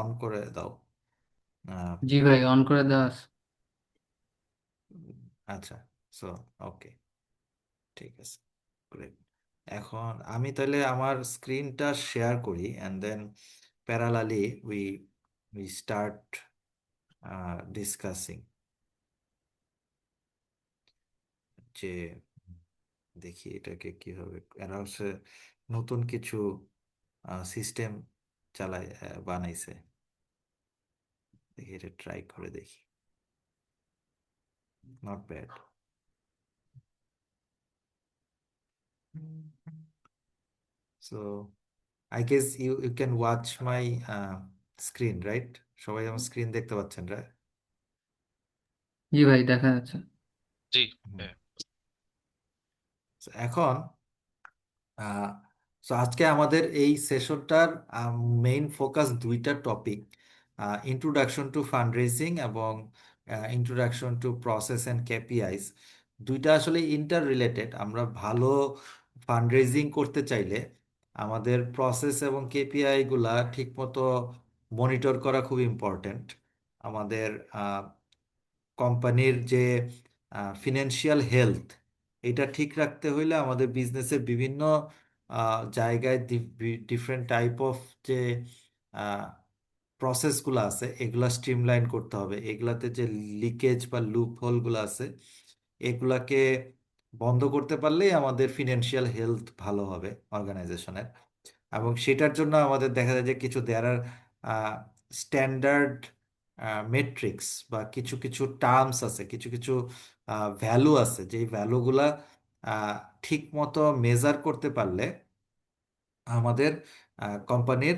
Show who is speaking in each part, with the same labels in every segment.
Speaker 1: On করে দাও। আহ,
Speaker 2: জি ভাই, অন করে দেওয়া আছে।
Speaker 1: আচ্ছা, সো ওকে, ঠিক আছে, গ্রেট। এখন আমি তাহলে আমার স্ক্রিনটা শেয়ার করি, and then parallelly we we start discussing, যে দেখি এটাকে কিভাবে এরা হচ্ছে নতুন কিছু সিস্টেম চালায়, বানাইছে। দেখি এটা ট্রাই করে দেখি, not bad. So I guess you you can watch my screen, right? সবাই আমার স্ক্রিন দেখতে পাচ্ছেন, রাইট?
Speaker 2: জি ভাই, দেখা যাচ্ছে।
Speaker 3: জি। হ্যাঁ।
Speaker 1: এখন সো আজকে আমাদের এই সেশনটার মেইন ফোকাস দুইটা topic, introduction to fund raising এবং ইন্ট্রোডাকশন টু প্রসেস অ্যান্ড কেপিআইস। দুইটা আসলে ইন্টার রিলেটেড। আমরা ভালো ফান্ড রেজিং করতে চাইলে আমাদের প্রসেস এবং কেপিআই গুলা ঠিকমতো মনিটর করা খুব ইম্পর্ট্যান্ট। আমাদের কোম্পানির যে ফিনান্সিয়াল হেলথ, এটা ঠিক রাখতে হইলে আমাদের বিজনেসের বিভিন্ন জায়গায় ডিফারেন্ট টাইপ অফ যে প্রসেসগুলো আছে এগুলা স্ট্রিমলাইন করতে হবে। এগুলাতে যে লিকেজ বা লুপ হোলগুলো আছে এগুলাকে বন্ধ করতে পারলেই আমাদের ফিনান্সিয়াল হেলথ ভালো হবে অর্গানাইজেশনের। এবং সেটার জন্য আমাদের দেখা যায় যে কিছু দেয়ার আর স্ট্যান্ডার্ড মেট্রিক্স বা কিছু কিছু টার্মস আছে, কিছু কিছু ভ্যালু আছে, যেই ভ্যালুগুলা ঠিক মতো মেজার করতে পারলে আমাদের কোম্পানির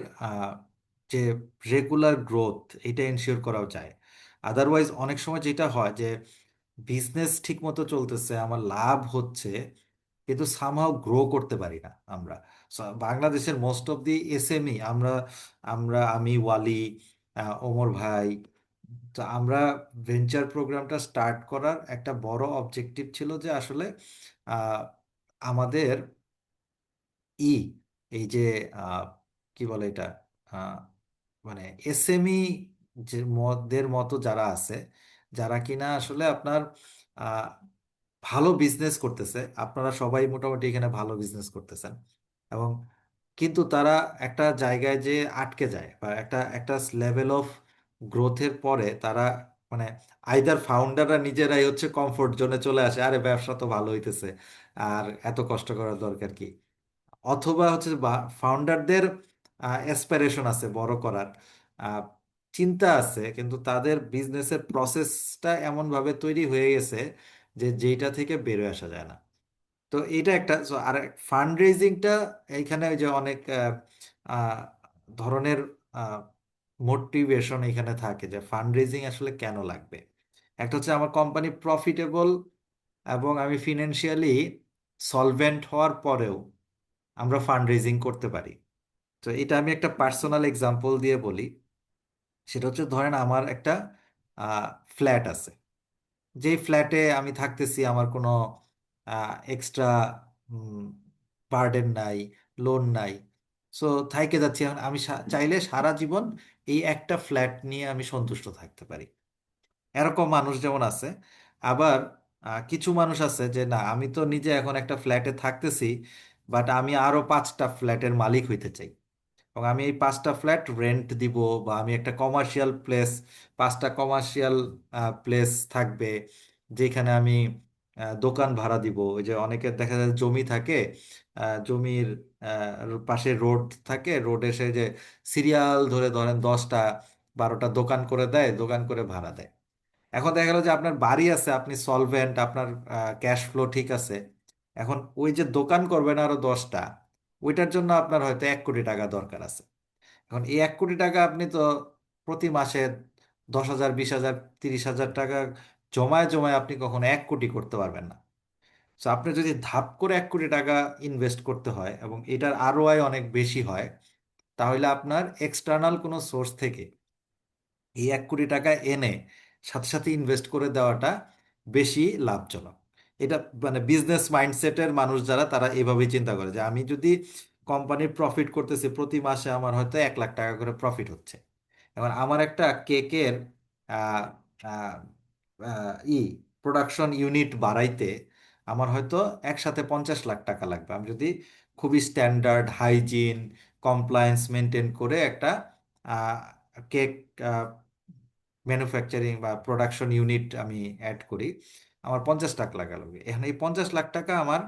Speaker 1: যে রেগুলার গ্রোথ এটা এনশিওর করাও যায়। আদারওয়াইজ অনেক সময় যেটা হয় যে বিজনেস ঠিক মতো চলতেছে, আমার লাভ হচ্ছে, কিন্তু সামহাও গ্রো করতে পারি না আমরা। So, বাংলাদেশের মোস্ট অফ দি এসএমই আমরা আমরা আমি ওয়ালি, ওমর ভাই, তো আমরা ভেঞ্চার প্রোগ্রামটা স্টার্ট করার একটা বড় অবজেক্টিভ ছিল যে আসলে আহ, আমাদের ই এই যে আহ, কি বলে এটা, আহ, মানে এসএমই যে মদের মতো যারা আছে, যারা কিনা আসলে আপনার আহ, ভালো বিজনেস করতেছে, আপনারা সবাই মোটামুটি এখানে ভালো বিজনেস করতেছেন, এবং কিন্তু তারা একটা জায়গায় যে আটকে যায় বা একটা একটা লেভেল অফ গ্রোথের পরে তারা মানে আইদার ফাউন্ডাররা নিজেরাই হচ্ছে কমফোর্ট জোনে চলে আসে, আরে ব্যবসা তো ভালো হইতেছে, আর এত কষ্ট করার দরকার কি, অথবা হচ্ছে ফাউন্ডারদের অ্যাসপিরেশন আছে বড় করার, আহ, চিন্তা আছে, কিন্তু তাদের বিজনেসের প্রসেসটা এমন ভাবে তৈরি হয়ে গেছে যে যেইটা থেকে বেরোয় আসা যায় না। তো এটা একটা আর ফান্ড রেজিংটা এইখানে ওই যে অনেক আহ, ধরনের মোটিভেশন এখানে থাকে যে ফান্ড রেজিং আসলে কেন লাগবে। একটা হচ্ছে আমার কোম্পানি প্রফিটেবল এবং আমি ফিনান্সিয়ালি সলভেন্ট হওয়ার পরেও আমরা ফান্ড রেজিং করতে পারি। তো এটা আমি একটা পার্সোনাল এক্সাম্পল দিয়ে বলি। সেটা হচ্ছে ধরেন আমার একটা ফ্ল্যাট আছে, যেই ফ্ল্যাটে আমি থাকতেছি, আমার কোনো এক্সট্রা বার্ডেন নাই, লোন নাই, সো থাইকে যাচ্ছি। এখন আমি চাইলে সারা জীবন এই একটা ফ্ল্যাট নিয়ে আমি সন্তুষ্ট থাকতে পারি। এরকম মানুষ যেমন আছে। আবার কিছু মানুষ আছে যে না, আমি তো নিজে এখন একটা ফ্ল্যাটে থাকতেছি, বাট আমি আরো 5টা ফ্ল্যাটের মালিক হইতে চাই, এবং আমি এই 5টা ফ্ল্যাট রেন্ট দিব, বা আমি একটা কমার্শিয়াল প্লেস, 5টা কমার্শিয়াল প্লেস থাকবে যেখানে আমি দোকান ভাড়া দিব। ওই যে অনেকের দেখা যায় জমি থাকে, জমির পাশে রোড থাকে, রোডে সে যে সিরিয়াল ধরে ধরেন 10টা 12টা দোকান করে দেয়, দোকান করে ভাড়া দেয়। এখন দেখা গেল যে আপনার বাড়ি আছে, আপনি সলভেন্ট, আপনার ক্যাশ ফ্লো ঠিক আছে। এখন ওই যে দোকান করবেন আরো 10টা, ওইটার জন্য আপনার হয়তো 1 কোটি টাকা দরকার আছে। এখন এই 1 কোটি টাকা আপনি তো প্রতি মাসে 10,000 20,000 30,000 টাকা জমায় জমায় আপনি কখনো 1 কোটি করতে পারবেন না। তো আপনি যদি ধাপ করে 1 কোটি টাকা ইনভেস্ট করতে হয় এবং এটার আরওআই অনেক বেশি হয়, তাহলে আপনার এক্সটার্নাল কোনো সোর্স থেকে এই 1 কোটি টাকা এনে সাথে সাথে ইনভেস্ট করে দেওয়াটা বেশি লাভজনক। এটা মানে বিজনেস মাইন্ডসেটের মানুষ যারা, তারা এভাবেই চিন্তা করে যে আমি যদি কোম্পানির প্রফিট করতেছি, প্রতি মাসে আমার হয়তো 1 লাখ টাকা করে প্রফিট হচ্ছে, এবার আমার একটা কেকের ই প্রোডাকশন ইউনিট বাড়াইতে আমার হয়তো একসাথে 50 লাখ টাকা লাগবে। আমি যদি খুবই স্ট্যান্ডার্ড হাইজিন কমপ্লায়েন্স মেনটেন করে একটা কেক ম্যানুফ্যাকচারিং বা প্রোডাকশন ইউনিট আমি অ্যাড করি, আমার 50 লাখ লাগা লাগবে। এখানে এই 50 লাখ টাকা আমার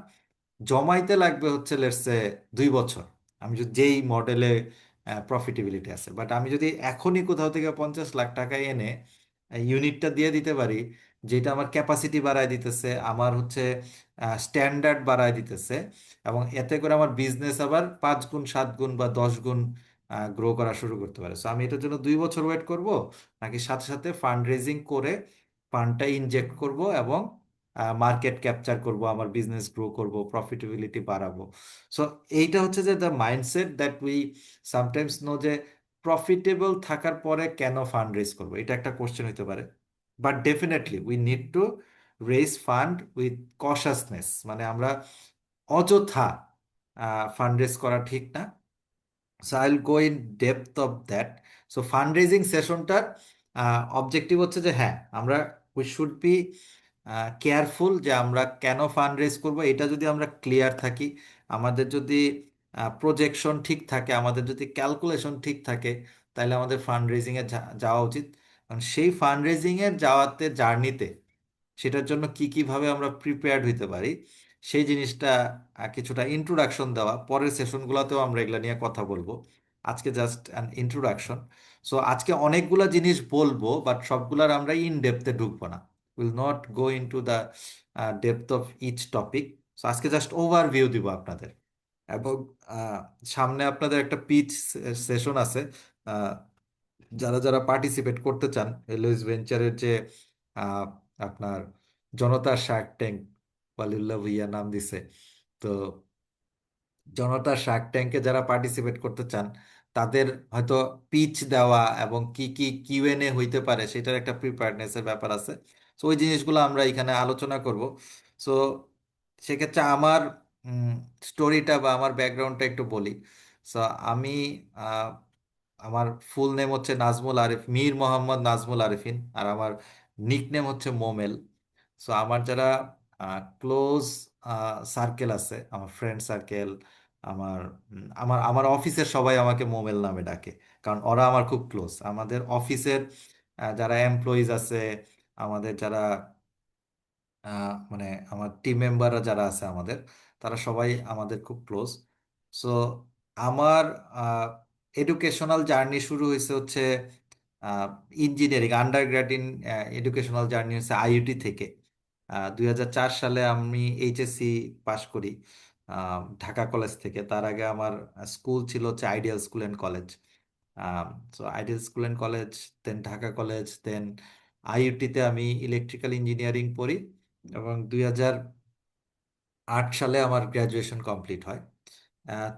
Speaker 1: জমাইতে লাগবে হচ্ছে লেটসে 2 বছর, আমি যদি যেই মডেলে প্রফিটেবিলিটি আছে। বাট আমি যদি এখনই কোথাও থেকে 50 লাখ টাকা এনে ইউনিটটা দিয়ে দিতে পারি, যেটা আমার ক্যাপাসিটি বাড়ায় দিতেছে, আমার হচ্ছে স্ট্যান্ডার্ড বাড়ায় দিতেছে, এবং এতে করে আমার বিজনেস আবার 5 গুণ 7 গুণ বা 10 গুণ গ্রো করা শুরু করতে পারে। সো আমি এটার জন্য 2 বছর ওয়েট করব, নাকি সাথে সাথে ফান্ড রেজিং করে ফান্ডটা ইনজেক্ট করব এবং মার্কেট ক্যাপচার করব, আমার বিজনেস গ্রো করব, প্রফিটেবিলিটি বাড়াবো। সো এইটা হচ্ছে যে the mindset that we sometimes know, যে প্রফিটেবল থাকার পরে কেন ফান্ড রেজ করবো, এটা একটা কোশ্চেন হতে পারে। But definitely we need to raise fund with consciousness, মানে আমরা অযথা ফান্ড রেজ করা ঠিক না। So I will go in depth of that. So fund raising সেশনটার অবজেক্টিভ হচ্ছে যে হ্যাঁ, আমরা উই শুড বি কেয়ারফুল যে আমরা কেন ফান্ড রেজ করবো। এটা যদি আমরা ক্লিয়ার থাকি, আমাদের যদি প্রজেকশন ঠিক থাকে, আমাদের যদি ক্যালকুলেশন ঠিক থাকে, তাহলে আমাদের ফান্ড রেজিংয়ে যাওয়া উচিত। কারণ সেই ফান্ড রেজিংয়ের যাওয়াতে জার্নিতে সেটার জন্য কি কিভাবে আমরা প্রিপেয়ার্ড হইতে পারি, সেই জিনিসটা কিছুটা ইন্ট্রোডাকশন দেওয়া, পরের সেশনগুলোতেও আমরা এগুলা নিয়ে কথা বলবো। আজকে জাস্ট অ্যান ইন্ট্রোডাকশন। সো আজকে অনেকগুলা জিনিস বলবো, বাট সবগুলার আমরা ইন ডেপথে ঢুকবো না, will not go into the depth of each topic. So আজকে জাস্ট ওভারভিউ দিব আপনাদের। এবং আহ, সামনে আপনাদের একটা পিচ সেশন আছে। আহ, যারা যারা পার্টিসিপেট করতে চান, লুইস ভেঞ্চারের যে আহ, আপনার জনতা শার্ক ট্যাঙ্ক, ওয়ালিউল্লাহ ভুইয়া নাম দিছে, তো জনতা শার্ক ট্যাঙ্কে যারা পার্টিসিপেট করতে চান, তাদের হয়তো পিচ দেওয়া এবং কি কি কিউএনএ হইতে পারে সেটার একটা প্রিপারেডনেসের ব্যাপার আছে। সো ওই জিনিসগুলো আমরা এখানে আলোচনা করব। সো সেক্ষেত্রে আমার স্টোরিটা বা আমার ব্যাকগ্রাউন্ডটা একটু বলি। সো আমি আহ, আমার ফুল নেম হচ্ছে নাজমুল আরিফ, মীর মোহাম্মদ নাজমুল আরিফিন, আর আমার নিকনেম হচ্ছে মোমেল। সো আমার যারা ক্লোজ সার্কেল আছে, আমার ফ্রেন্ড সার্কেল, আমার আমার আমার অফিসের সবাই আমাকে মোমেল নামে ডাকে, কারণ ওরা আমার খুব ক্লোজ। আমাদের অফিসের যারা এমপ্লয়িজ আছে, আমাদের যারা মানে আমার টিম মেম্বাররা যারা আছে আমাদের, তারা সবাই আমাদের খুব ক্লোজ। সো আমার এডুকেশনাল জার্নি শুরু হয়েছে হচ্ছে engineering under grad in educational journey হচ্ছে আইইউটি থেকে। 2004 সালে আমি এইচএসসি পাশ করি ঢাকা কলেজ থেকে। তার আগে আমার স্কুল ছিল হচ্ছে ideal school and college. So ideal school and college, then Dhaka college, then আইইউটিতে আমি ইলেকট্রিক্যাল ইঞ্জিনিয়ারিং পড়ি, এবং 2008 সালে আমার গ্র্যাজুয়েশন কমপ্লিট হয়।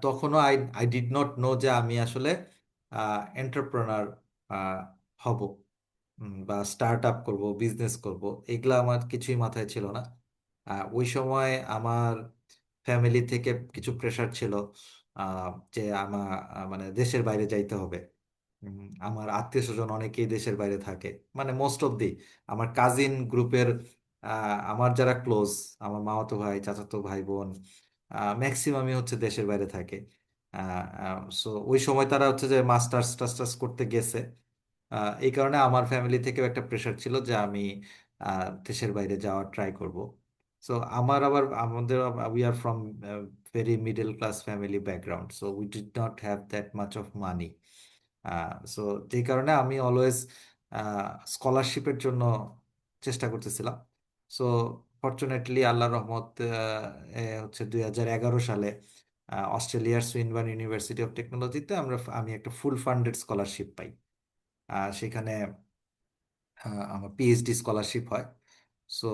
Speaker 1: তখনও I I did not know যে আমি আসলে এন্টারপ্রেনার হব, বা স্টার্ট আপ করবো, বিজনেস করব, এগুলা আমার কিছুই মাথায় ছিল না। ওই সময় আমার ফ্যামিলি থেকে কিছু প্রেশার ছিল, যে আমার মানে দেশের বাইরে যাইতে হবে। আমার আত্মীয় স্বজন অনেকেই দেশের বাইরে থাকে, মানে মোস্ট অফ দি আমার কাজিন গ্রুপের আমার যারা ক্লোজ, আমার মামাতো ভাই চাচাতো ভাই বোন ম্যাক্সিমামই হচ্ছে দেশের বাইরে থাকে। সো ওই সময় তারা হচ্ছে যে মাস্টার্স টাস্টার্স করতে গেছে। এই কারণে আমার ফ্যামিলি থেকেও একটা প্রেশার ছিল যে আমি দেশের বাইরে যাওয়ার ট্রাই করব। সো আমাদের we are from very middle class family background, so we did not have that much of money. So যেই কারণে আমি অলওয়েজ স্কলারশিপের জন্য চেষ্টা করতেছিলাম। সো ফরচুনেটলি আল্লাহ রহমত হচ্ছে 2011 সালে অস্ট্রেলিয়ার সুইনবার্ন ইউনিভার্সিটি অফ টেকনোলজিতে আমি একটা ফুল ফান্ডেড স্কলারশিপ পাই। সেখানে আমার পিএইচডি স্কলারশিপ হয়। সো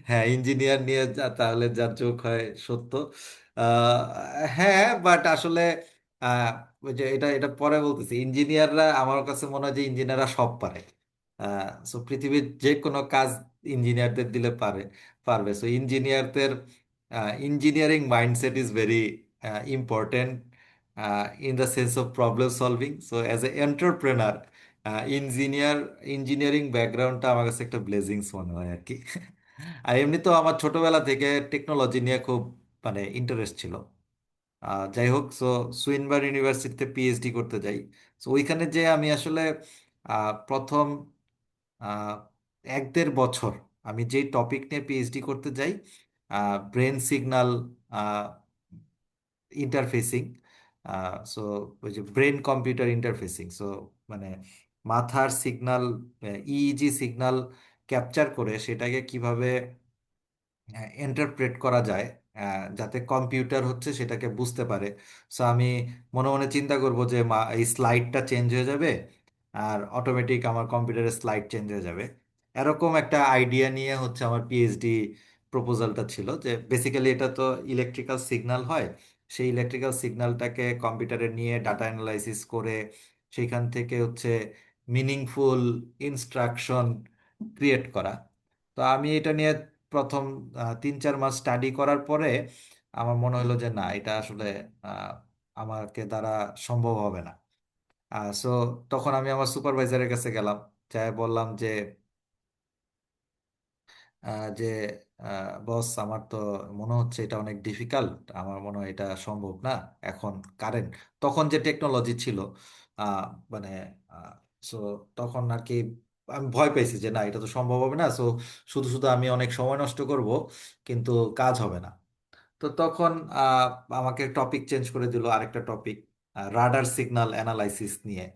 Speaker 1: হ্যাঁ, ইঞ্জিনিয়ার নিয়ে তাহলে যার চোখ হয় সত্য। আহ, হ্যাঁ, বাট আসলে আহ, ওই যে এটা এটা পরে বলতেছি, ইঞ্জিনিয়াররা আমার কাছে মনে হয় যে ইঞ্জিনিয়াররা সব পারে। সো পৃথিবীর যে কোনো কাজ ইঞ্জিনিয়ারদের দিলে পারবে। সো ইঞ্জিনিয়ারদের engineering mindset is very important in the sense of problem solving. So as a entrepreneur, engineer engineering ব্যাকগ্রাউন্ডটা আমার কাছে একটা ব্লেসিংস মনে হয় আর কি। আর এমনি তো আমার ছোটবেলা থেকে টেকনোলজি নিয়ে খুব মানে ইন্টারেস্ট ছিল। যাই হোক, সো সুইনবার ইউনিভার্সিটিতে পিএইচডি করতে যাই। সো ওইখানে যে আমি আসলে প্রথম আহ, 1-1.5 বছর আমি যেই টপিক নিয়ে পিএইচডি করতে যাই, ব্রেন সিগন্যাল ইন্টারফেসিং, সো ওই যে ব্রেন কম্পিউটার ইন্টারফেসিং, সো মানে মাথার সিগন্যাল, ইইজি সিগন্যাল ক্যাপচার করে সেটাকে কিভাবে ইন্টারপ্রেট করা যায়, যাতে কম্পিউটার হচ্ছে সেটাকে বুঝতে পারে। সো আমি মনে মনে চিন্তা করব যে এই স্লাইডটা চেঞ্জ হয়ে যাবে, আর অটোমেটিক আমার কম্পিউটারের স্লাইড চেঞ্জ হয়ে যাবে। এরকম একটা আইডিয়া নিয়ে হচ্ছে আমার পিএইচডি প্রপোজালটা ছিল, যে বেসিক্যালি এটা তো ইলেকট্রিক্যাল সিগন্যাল হয়, সেই ইলেকট্রিক্যাল সিগন্যালটাকে কম্পিউটারে নিয়ে ডাটা অ্যানালাইসিস করে সেইখান থেকে হচ্ছে মিনিংফুল ইনস্ট্রাকশন ক্রিয়েট করা। তো আমি এটা নিয়ে প্রথম 3-4 মাস স্টাডি করার পরে আমার মনে হলো যে না, এটা আসলে আহ, আমাকে দ্বারা সম্ভব হবে না। সো তখন আমি আমার সুপারভাইজারের কাছে গেলাম, যাই বললাম যে বস, আমার তো মনে হচ্ছে এটা অনেক ডিফিকাল্ট, আমার মনে হয় এটা সম্ভব না এখন কারেন্ট, তখন যে টেকনোলজি ছিল, আহ, মানে সো তখন আর কি আমি ভয় পেয়েছি যে না, এটা তো সম্ভব হবে না। সো শুধু শুধু আমি অনেক সময় নষ্ট করব, কিন্তু কাজ হবে না। তো তখন আমাকে টপিক চেঞ্জ করে দিল, আরেকটা টপিক রাডার সিগন্যাল অ্যানালাইসিস নিয়ে,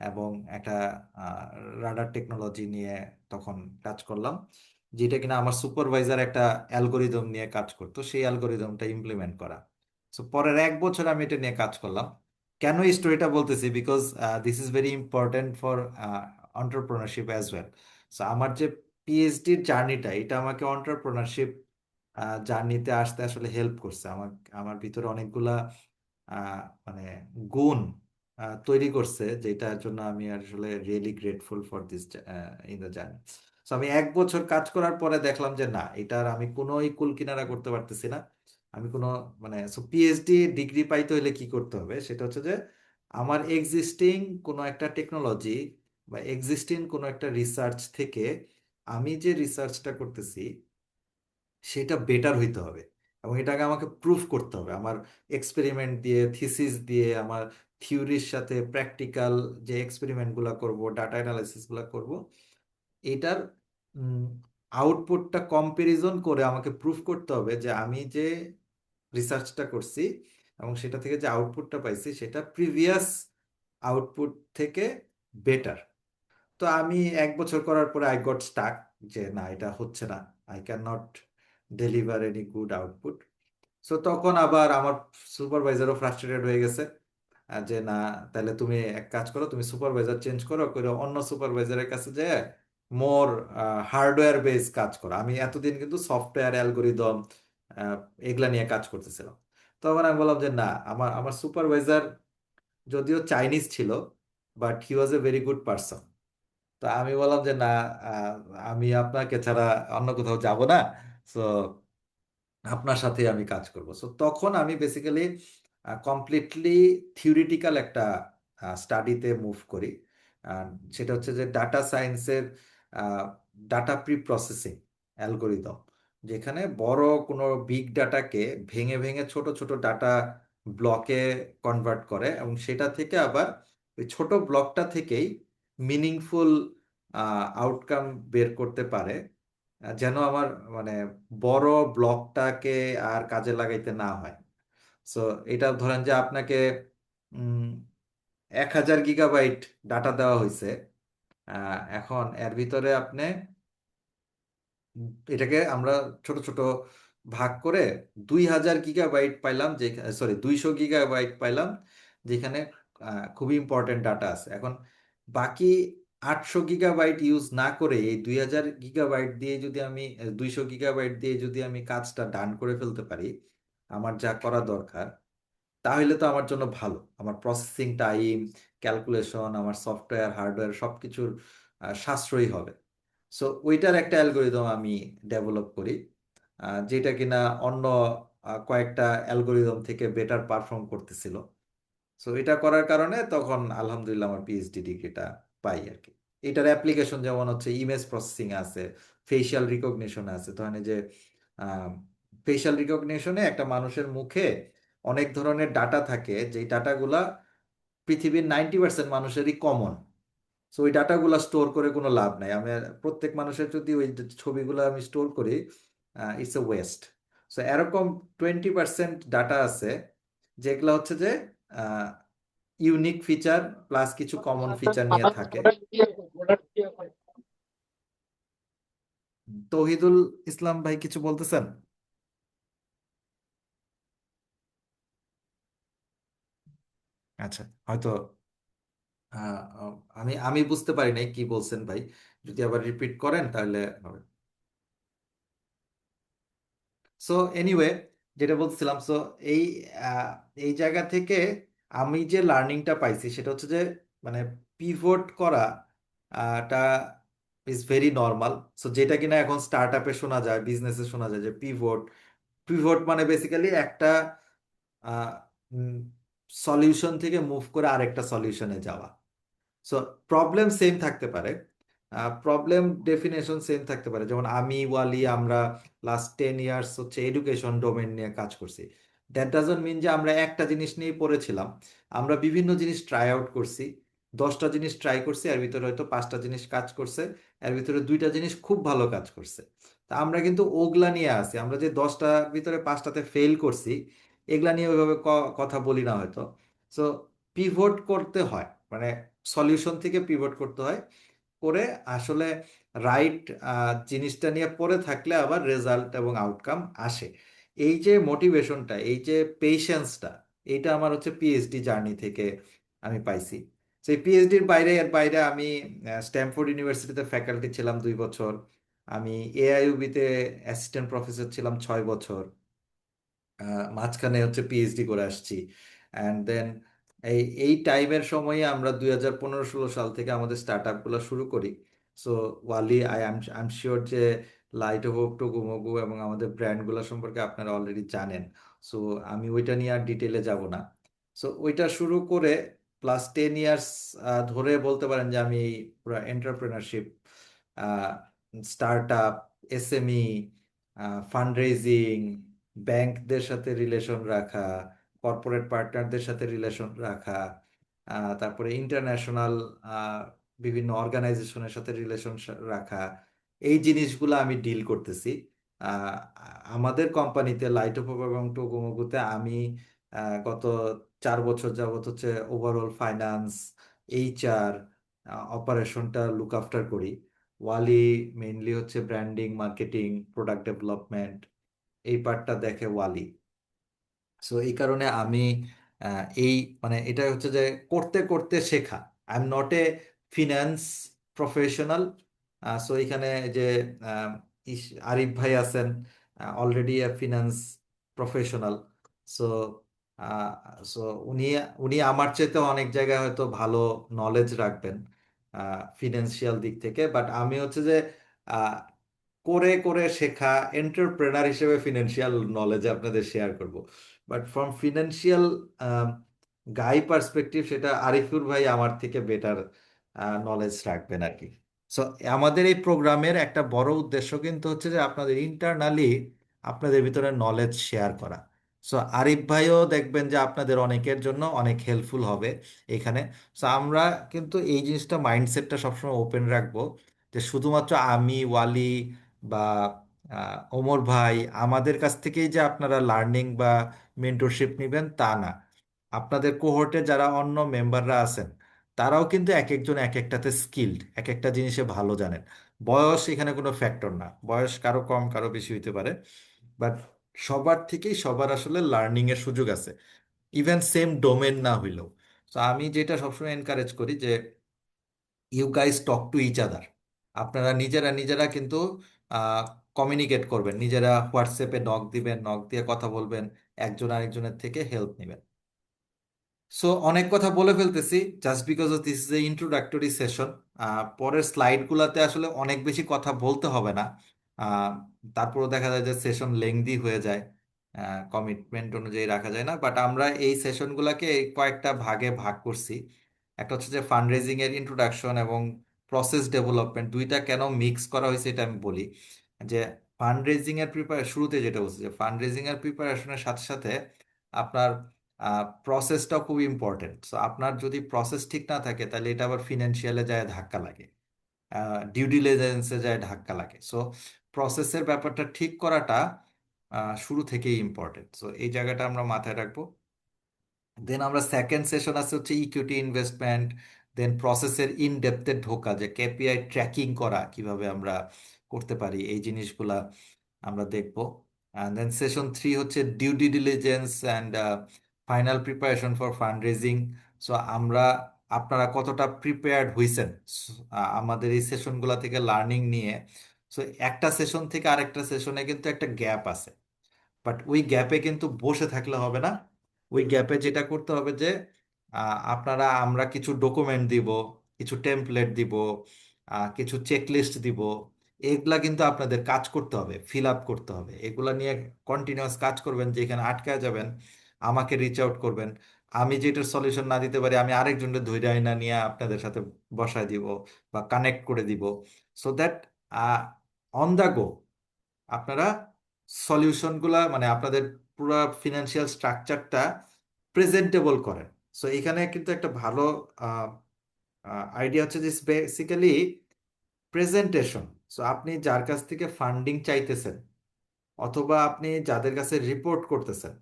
Speaker 1: এবং একটা রাডার টেকনোলজি নিয়ে তখন কাজ করলাম, যেটা কিনা আমার সুপারভাইজার একটা অ্যালগোরিদম নিয়ে কাজ করতো, সেই অ্যালগোরিদমটা ইমপ্লিমেন্ট করা। সো পরের 1 বছর আমি এটা নিয়ে কাজ করলাম। কেন এই স্টোরিটা বলতেছি? Because this is very important for entrepreneurship as well. So আমার যে পিএইচডির জার্নিটা, এটা আমাকে অন্টারপ্রেনারশিপ জার্নিতে আসতে আসলে হেল্প করছে। আমার আমার ভিতরে অনেকগুলা আহ, মানে গুণ তৈরি করছে, যেটার জন্য আমি আসলে really grateful for this in the journey. তো আমি 1 বছর কাজ করার পরে দেখলাম যে না, এটার আমি কোনোই কুল কিনারা করতে পারতেছি না। আমি কোনো মানে পিএইচডি ডিগ্রি পাইতে হলে কি করতে হবে, সেটা হচ্ছে যে আমার এক্সিস্টিং কোনো একটা টেকনোলজি বা এক্সিস্টিং কোনো একটা রিসার্চ থেকে আমি যে রিসার্চটা করতেছি সেটা বেটার হইতে হবে, এবং এটাকে আমাকে প্রুফ করতে হবে আমার এক্সপেরিমেন্ট দিয়ে, থিসিস দিয়ে, আমার থিওরির সাথে প্র্যাকটিক্যাল যে এক্সপেরিমেন্টগুলো করব, ডাটা অ্যানালাইসিসগুলো করব, এটার আউটপুটটা কম্পারিজন করে আমাকে প্রুফ করতে হবে যে আমি যে রিসার্চটা করছি এবং সেটা থেকে যে আউটপুটটা পাইছি সেটা প্রিভিয়াস আউটপুট থেকে বেটার। তো আমি 1 বছর করার পরে আই গট স্টাক, যে না, এটা হচ্ছে না, I can not deliver any good output. So তখন আবার আমার সুপারভাইজারও ফ্রাস্ট্রেটেড হয়ে গেছে, যে না, তাহলে তুমি এক কাজ করো, তুমি সুপারভাইজার চেঞ্জ করো, করে অন্য সুপারভাইজারের কাছে যে মোর হার্ডওয়্যার বেস কাজ করো। আমি এতদিন কিন্তু সফটওয়্যার অ্যালগোরিদম এগুলা নিয়ে কাজ করতেছিলাম। তখন আমি বললাম যে না, আমার আমার সুপারভাইজার যদিও চাইনিজ ছিল, but he was a very good person. তো আমি বললাম যে না, আহ, আমি আপনাকে ছাড়া অন্য কোথাও যাব না, সো আপনার সাথে আমি কাজ করব। সো তখন আমি বেসিক্যালি কমপ্লিটলি থিওরিটিক্যাল একটা স্টাডিতে মুভ করি। আর সেটা হচ্ছে যে ডাটা সায়েন্সের ডাটা প্রি প্রসেসিং অ্যালগোরিদম, যেখানে বড় কোনো বিগ ডাটাকে ভেঙে ভেঙে ছোট ছোট ডাটা ব্লকে কনভার্ট করে, এবং সেটা থেকে আবার ওই ছোট ব্লকটা থেকেই মিনিংফুল আউটকাম বের করতে পারে, যেন আমার মানে বড় ব্লকটাকে আর কাজে লাগাইতে না হয়। সো এটা ধরেন যে আপনাকে উম, 1000 গিগাবাইট ডাটা দেওয়া হয়েছে, এখন এর ভিতরে আপনি এটাকে আমরা ছোট ছোট ভাগ করে 2000 গিগাবাইট পাইলাম, যে সরি 200 গিগাবাইট পাইলাম, যেখানে খুবই ইম্পর্টেন্ট ডাটা আছে। এখন বাকি 800 গিগাবাইট ইউজ না করে এই 2000 গিগাবাইট দিয়ে যদি আমি 200 গিগাবাইট দিয়ে যদি আমি কাজটা ডান করে ফেলতে পারি, আমার যা করা দরকার, তাহলে তো আমার জন্য ভালো। আমার প্রসেসিং টাইম, ক্যালকুলেশন, আমার সফটওয়্যার হার্ডওয়্যার সবকিছুর সাশ্রয়ী হবে। সো ওইটার একটা অ্যালগোরিদম আমি ডেভেলপ করি, যেটা কিনা অন্য কয়েকটা অ্যালগোরিদম থেকে বেটার পারফর্ম করতেছিল। সো এটা করার কারণে তখন আলহামদুলিল্লাহ আমার পিএইচডি ডিগ্রিটা পাই আর কি। এটার অ্যাপ্লিকেশন যেমন হচ্ছে ইমেজ প্রসেসিং আছে, ফেশিয়াল রিকগনিশন আছে। ধরেন এই যে ফেশিয়াল রিকগনিশনে একটা মানুষের মুখে অনেক ধরনের ডাটা থাকে, যেই ডাটাগুলা পৃথিবীর 90% মানুষেরই কমন। সো ওই ডাটাগুলো স্টোর করে কোনো লাভ নাই। আমি প্রত্যেক মানুষের যদি ওই ছবিগুলো আমি স্টোর করি, ইটস এ ওয়েস্ট। সো এরকম 20% ডাটা আছে যেগুলো হচ্ছে যে ইউনিক ফিচার প্লাস কিছু কমন ফিচার নিয়ে থাকে। তৌহিদুল ইসলাম ভাই কিছু বলতেছেন? আচ্ছা, হয়তো আহ, আমি আমি বুঝতে পারি নাই কি বলছেন ভাই, যদি আবার রিপিট করেন তাহলে হবে। সো এনিওয়ে, যেটা বলছিলাম, সো এই আহ, এই জায়গা থেকে আমি যে লার্নিংটা পাইছি সেটা হচ্ছে যে মানে পিভট করা টা ইজ ভেরি নর্মাল। সো যেটা কিনা এখন স্টার্ট আপে শোনা যায়, বিজনেসে শোনা যায় যে পিভট। পিভট মানে বেসিক্যালি একটা সলিউশন থেকে মুভ করে আরেকটা সলিউশনে যাওয়া। সো প্রবলেম সেম থাকতে পারে, প্রবলেম ডেফিনেশন সেম থাকতে পারে। যেমন আমি ওয়ালি আমরা লাস্ট 10 ইয়ার্স হচ্ছে এডুকেশন ডোমেন নিয়ে কাজ করছি। দ্যাট ডাজন্ট মিন যে আমরা একটা জিনিস নিয়েই পড়েছিলাম। আমরা বিভিন্ন জিনিস ট্রাই আউট করছি। 10টা জিনিস ট্রাই করছি, এর ভিতরে হয়তো 5টা জিনিস কাজ করছে, এর ভিতরে 2টা জিনিস খুব ভালো কাজ করছে। তা আমরা কিন্তু ওগুলা নিয়ে আছি, আমরা যে 10টার ভিতরে 5টাতে ফেল করছি এগুলা নিয়ে ওইভাবে কথা বলি না হয়তো। সো পিভট করতে হয়, মানে সলিউশন থেকে পিভট করতে হয়, করে আসলে রাইট জিনিসটা নিয়ে পড়ে থাকলে আবার রেজাল্ট এবং আউটকাম আসে। এই যে মোটিভেশনটা, এই যে পেশেন্সটা, এইটা আমার হচ্ছে পিএইচডি জার্নি থেকে আমি পাইছি। সেই পিএইচডির বাইরে, এর বাইরে আমি স্ট্যামফোর্ড ইউনিভার্সিটিতে ফ্যাকাল্টি ছিলাম 2 বছর। আমি এআইইউবিতে অ্যাসিস্ট্যান্ট প্রফেসর ছিলাম 6 বছর। মাঝখানে হচ্ছে পিএইচডি করে আসছি। অ্যান্ড দেন এই টাইমের সময়ে আমরা 2015-16 সাল থেকে আমাদের স্টার্ট আপগুলো শুরু করি। সো ওয়ালি, আই এম শিওর যে লাইট অফ হোপ, টুকুমুকু এবং আমাদের ব্র্যান্ডগুলো সম্পর্কে আপনারা অলরেডি জানেন। সো আমি ওইটা নিয়ে আর ডিটেলে যাব না। সো ওইটা শুরু করে প্লাস 10 ইয়ার্স ধরে বলতে পারেন যে আমি এই পুরো entrepreneurship, start up, SME, fund raising, ব্যাংকদের সাথে রিলেশন রাখা, কর্পোরেট পার্টনারদের সাথে রিলেশন রাখা, তারপরে ইন্টারন্যাশনাল বিভিন্ন অর্গানাইজেশনের সাথে রিলেশন রাখা, এই জিনিসগুলো আমি ডিল করতেছি। আহ, আমাদের কোম্পানিতে লাইট অফ হোপ এবং টোকুমোকুতে আমি গত 4 বছর যাবত হচ্ছে ওভারঅল ফাইন্যান্স, এইচআর, অপারেশনটা লুক আফটার করি। ওয়ালি মেইনলি হচ্ছে ব্র্যান্ডিং, মার্কেটিং, প্রোডাক্ট ডেভেলপমেন্ট, এই পার্টটা দেখে ওয়ালি। সো এই কারণে আমি এই মানে এটা হচ্ছে যে করতে করতে শেখা। I am not a finance professional. So এখানে যে আহ, আরিফ ভাই আছেন, অলরেডি এ ফিনান্স প্রফেশনাল। সো সো উনি উনি আমার চাইতে অনেক জায়গায় হয়তো ভালো নলেজ রাখবেন ফিনান্সিয়াল দিক থেকে। বাট আমি হচ্ছে যে আহ, করে করে শেখা এন্টারপ্রেনার হিসেবে ফিনান্সিয়াল নলেজ আপনাদের শেয়ার করব। But from financial guy perspective সেটা আরিফুর ভাই আমার থেকে বেটার নলেজ রাখবেন আর কি। সো আমাদের এই প্রোগ্রামের একটা বড় উদ্দেশ্য কিন্তু হচ্ছে যে আপনাদের ইন্টারনালি আপনাদের ভিতরে নলেজ শেয়ার করা। সো আরিফ ভাইও দেখবেন যে আপনাদের অনেকের জন্য অনেক হেল্পফুল হবে এখানে। সো আমরা কিন্তু এই জিনিসটা, মাইন্ডসেটটা সবসময় ওপেন রাখবো যে শুধুমাত্র আমি, ওয়ালি বা ওমর ভাই, আমাদের কাছ থেকেই যে আপনারা লার্নিং বা মেন্টরশিপ নেবেন তা না। আপনাদের কোহর্টে যারা অন্য মেম্বাররা আছেন তারাও কিন্তু এক একজন এক একটাতে স্কিল্ড, এক একটা জিনিসে ভালো জানেন। বয়স এখানে কোনো ফ্যাক্টর না, বয়স কারো কম কারো বেশি হইতে পারে, বাট সবার থেকেই সবার আসলে লার্নিং এর সুযোগ আছে, ইভেন সেম ডোমেন না হইলেও। তো আমি যেটা সবসময় এনকারেজ করি যে you guys talk to each other. আপনারা নিজেরা নিজেরা কিন্তু কমিউনিকেট করবেন, নিজেরা হোয়াটসঅ্যাপে নক দিবেন, নক দিয়ে কথা বলবেন, একজন আরেকজনের থেকে হেল্প নেবেন। সো অনেক কথা বলে ফেলতেছি, just because of this is a introductory session. পরের স্লাইডগুলোতে আসলে অনেক বেশি কথা বলতে হবে না, আহ, তারপরও দেখা যায় যে সেশন লেংদি হয়ে যায়। কমিটমেন্ট অনুযায়ী রাখা যায় না। বাট আমরা এই সেশনগুলোকে এই কয়েকটা ভাগে ভাগ করছি। একটা হচ্ছে যে ফান্ড রেজিং এর ইন্ট্রোডাকশন এবং প্রসেস ডেভেলপমেন্ট, দুইটা কেন মিক্স করা হয়েছে এটা আমি বলি। যে ফান্ড রেজিং এর প্রিপারেশন শুরুতে যেটা বলছি, যে ফান্ড রেজিং এর প্রিপারেশনের সাথে সাথে আপনার প্রসেসটাও খুব ইম্পর্টেন্ট। সো আপনার যদি প্রসেস ঠিক না থাকে তাহলে এটা আবার ফিনান্সিয়ালে যায় ধাক্কা লাগে, ডিউ ডিলিজেন্সে যায় ধাক্কা লাগে। সো প্রসেসের ব্যাপারটা ঠিক করাটা শুরু থেকেই ইম্পর্টেন্ট। সো এই জায়গাটা আমরা মাথায় রাখবো। দেন আমরা সেকেন্ড সেশন আছে হচ্ছে ইকুইটি ইনভেস্টমেন্ট, দেন প্রসেসের ইন ডেপথে ঢোকা, যে কেপিআই ট্র্যাকিং করা কিভাবে আমরা করতে পারি, এই জিনিসগুলা আমরা দেখব। দেন সেশন 3 হচ্ছে due diligence and final preparation for fund raising. So আমরা, আপনারা কতটা প্রিপেয়ার্ড হইছেন আমাদের এই সেশনগুলো থেকে লার্নিং নিয়ে। সো একটা সেশন থেকে আরেকটা সেশনে কিন্তু একটা গ্যাপ আছে, বাট ওই গ্যাপে কিন্তু বসে থাকলে হবে না। ওই গ্যাপে যেটা করতে হবে যে আপনারা, আমরা কিছু ডকুমেন্ট দিব, কিছু টেমপ্লেট দিব, কিছু চেকলিস্ট দিব। এগুলা কিন্তু আপনাদের কাজ করতে হবে, ফিল আপ করতে হবে, এগুলা নিয়ে কন্টিনিউয়াস কাজ করবেন। যেখানে আটকায় যাবেন আমাকে রিচ আউট করবেন। আমি যেটার সলিউশন না দিতে পারি আমি আরেকজনের ধৈর্য না নিয়ে আপনাদের সাথে বসায় দিব বা কানেক্ট করে দিব, so that on the go আপনারা সলিউশনগুলা, মানে আপনাদের পুরো ফিনান্সিয়াল স্ট্রাকচারটা প্রেজেন্টেবল করেন। সো এখানে কিন্তু একটা ভালো আইডিয়া হচ্ছে যে বেসিক্যালি প্রেজেন্টেশন। সো আপনি যার কাছ থেকে ফান্ডিং চাইতেছেন অথবা আপনি যাদের কাছে রিপোর্ট করতেছেন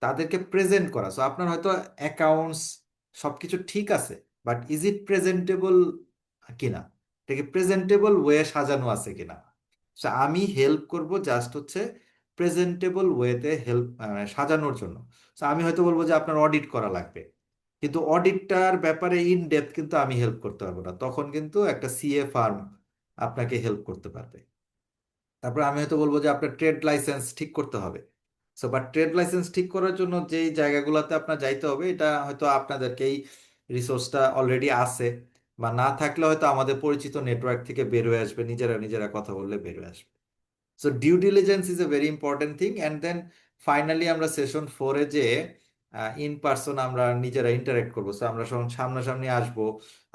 Speaker 1: তাদেরকে প্রেজেন্ট করা। সো আপনার হয়তো অ্যাকাউন্টস সবকিছু ঠিক আছে, বাট ইজ ইট প্রেজেন্টেবল কিনা, এটাকে প্রেজেন্টেবল ওয়ে সাজানো আছে কিনা। সো আমি হেল্প করব জাস্ট হচ্ছে প্রেজেন্টেবল ওয়েতে হেল্প সাজানোর জন্য। সো আমি হয়তো বলবো যে আপনার অডিট করা লাগবে, কিন্তু অডিটটার ব্যাপারে ইন ডেপথ কিন্তু আমি হেল্প করতে পারবো না, তখন কিন্তু একটা সিএ ফার্ম আপনাকে হেল্প করতে পারবে। তারপর আমি হয়তো বলবো যে আপনার ট্রেড লাইসেন্স ঠিক করতে হবে। সো বাট ট্রেড লাইসেন্স ঠিক করার জন্য যেই জায়গাগুলোতে আপনার যাইতে হবে এটা হয়তো আপনাদেরকেই রিসোর্সটা অলরেডি আছে, বা না থাকলে হয়তো আমাদের পরিচিত নেটওয়ার্ক থেকে বের হয়ে আসবে, নিজেরা নিজেরা কথা বললে বের হয়ে আসবে। So due diligence is a very important thing. And then finally আমরা সেশন 4-এ যে ইন পার্সন আমরা নিজেরা ইন্টারেক্ট করবো। সো আমরা সব সামনাসামনি আসবো,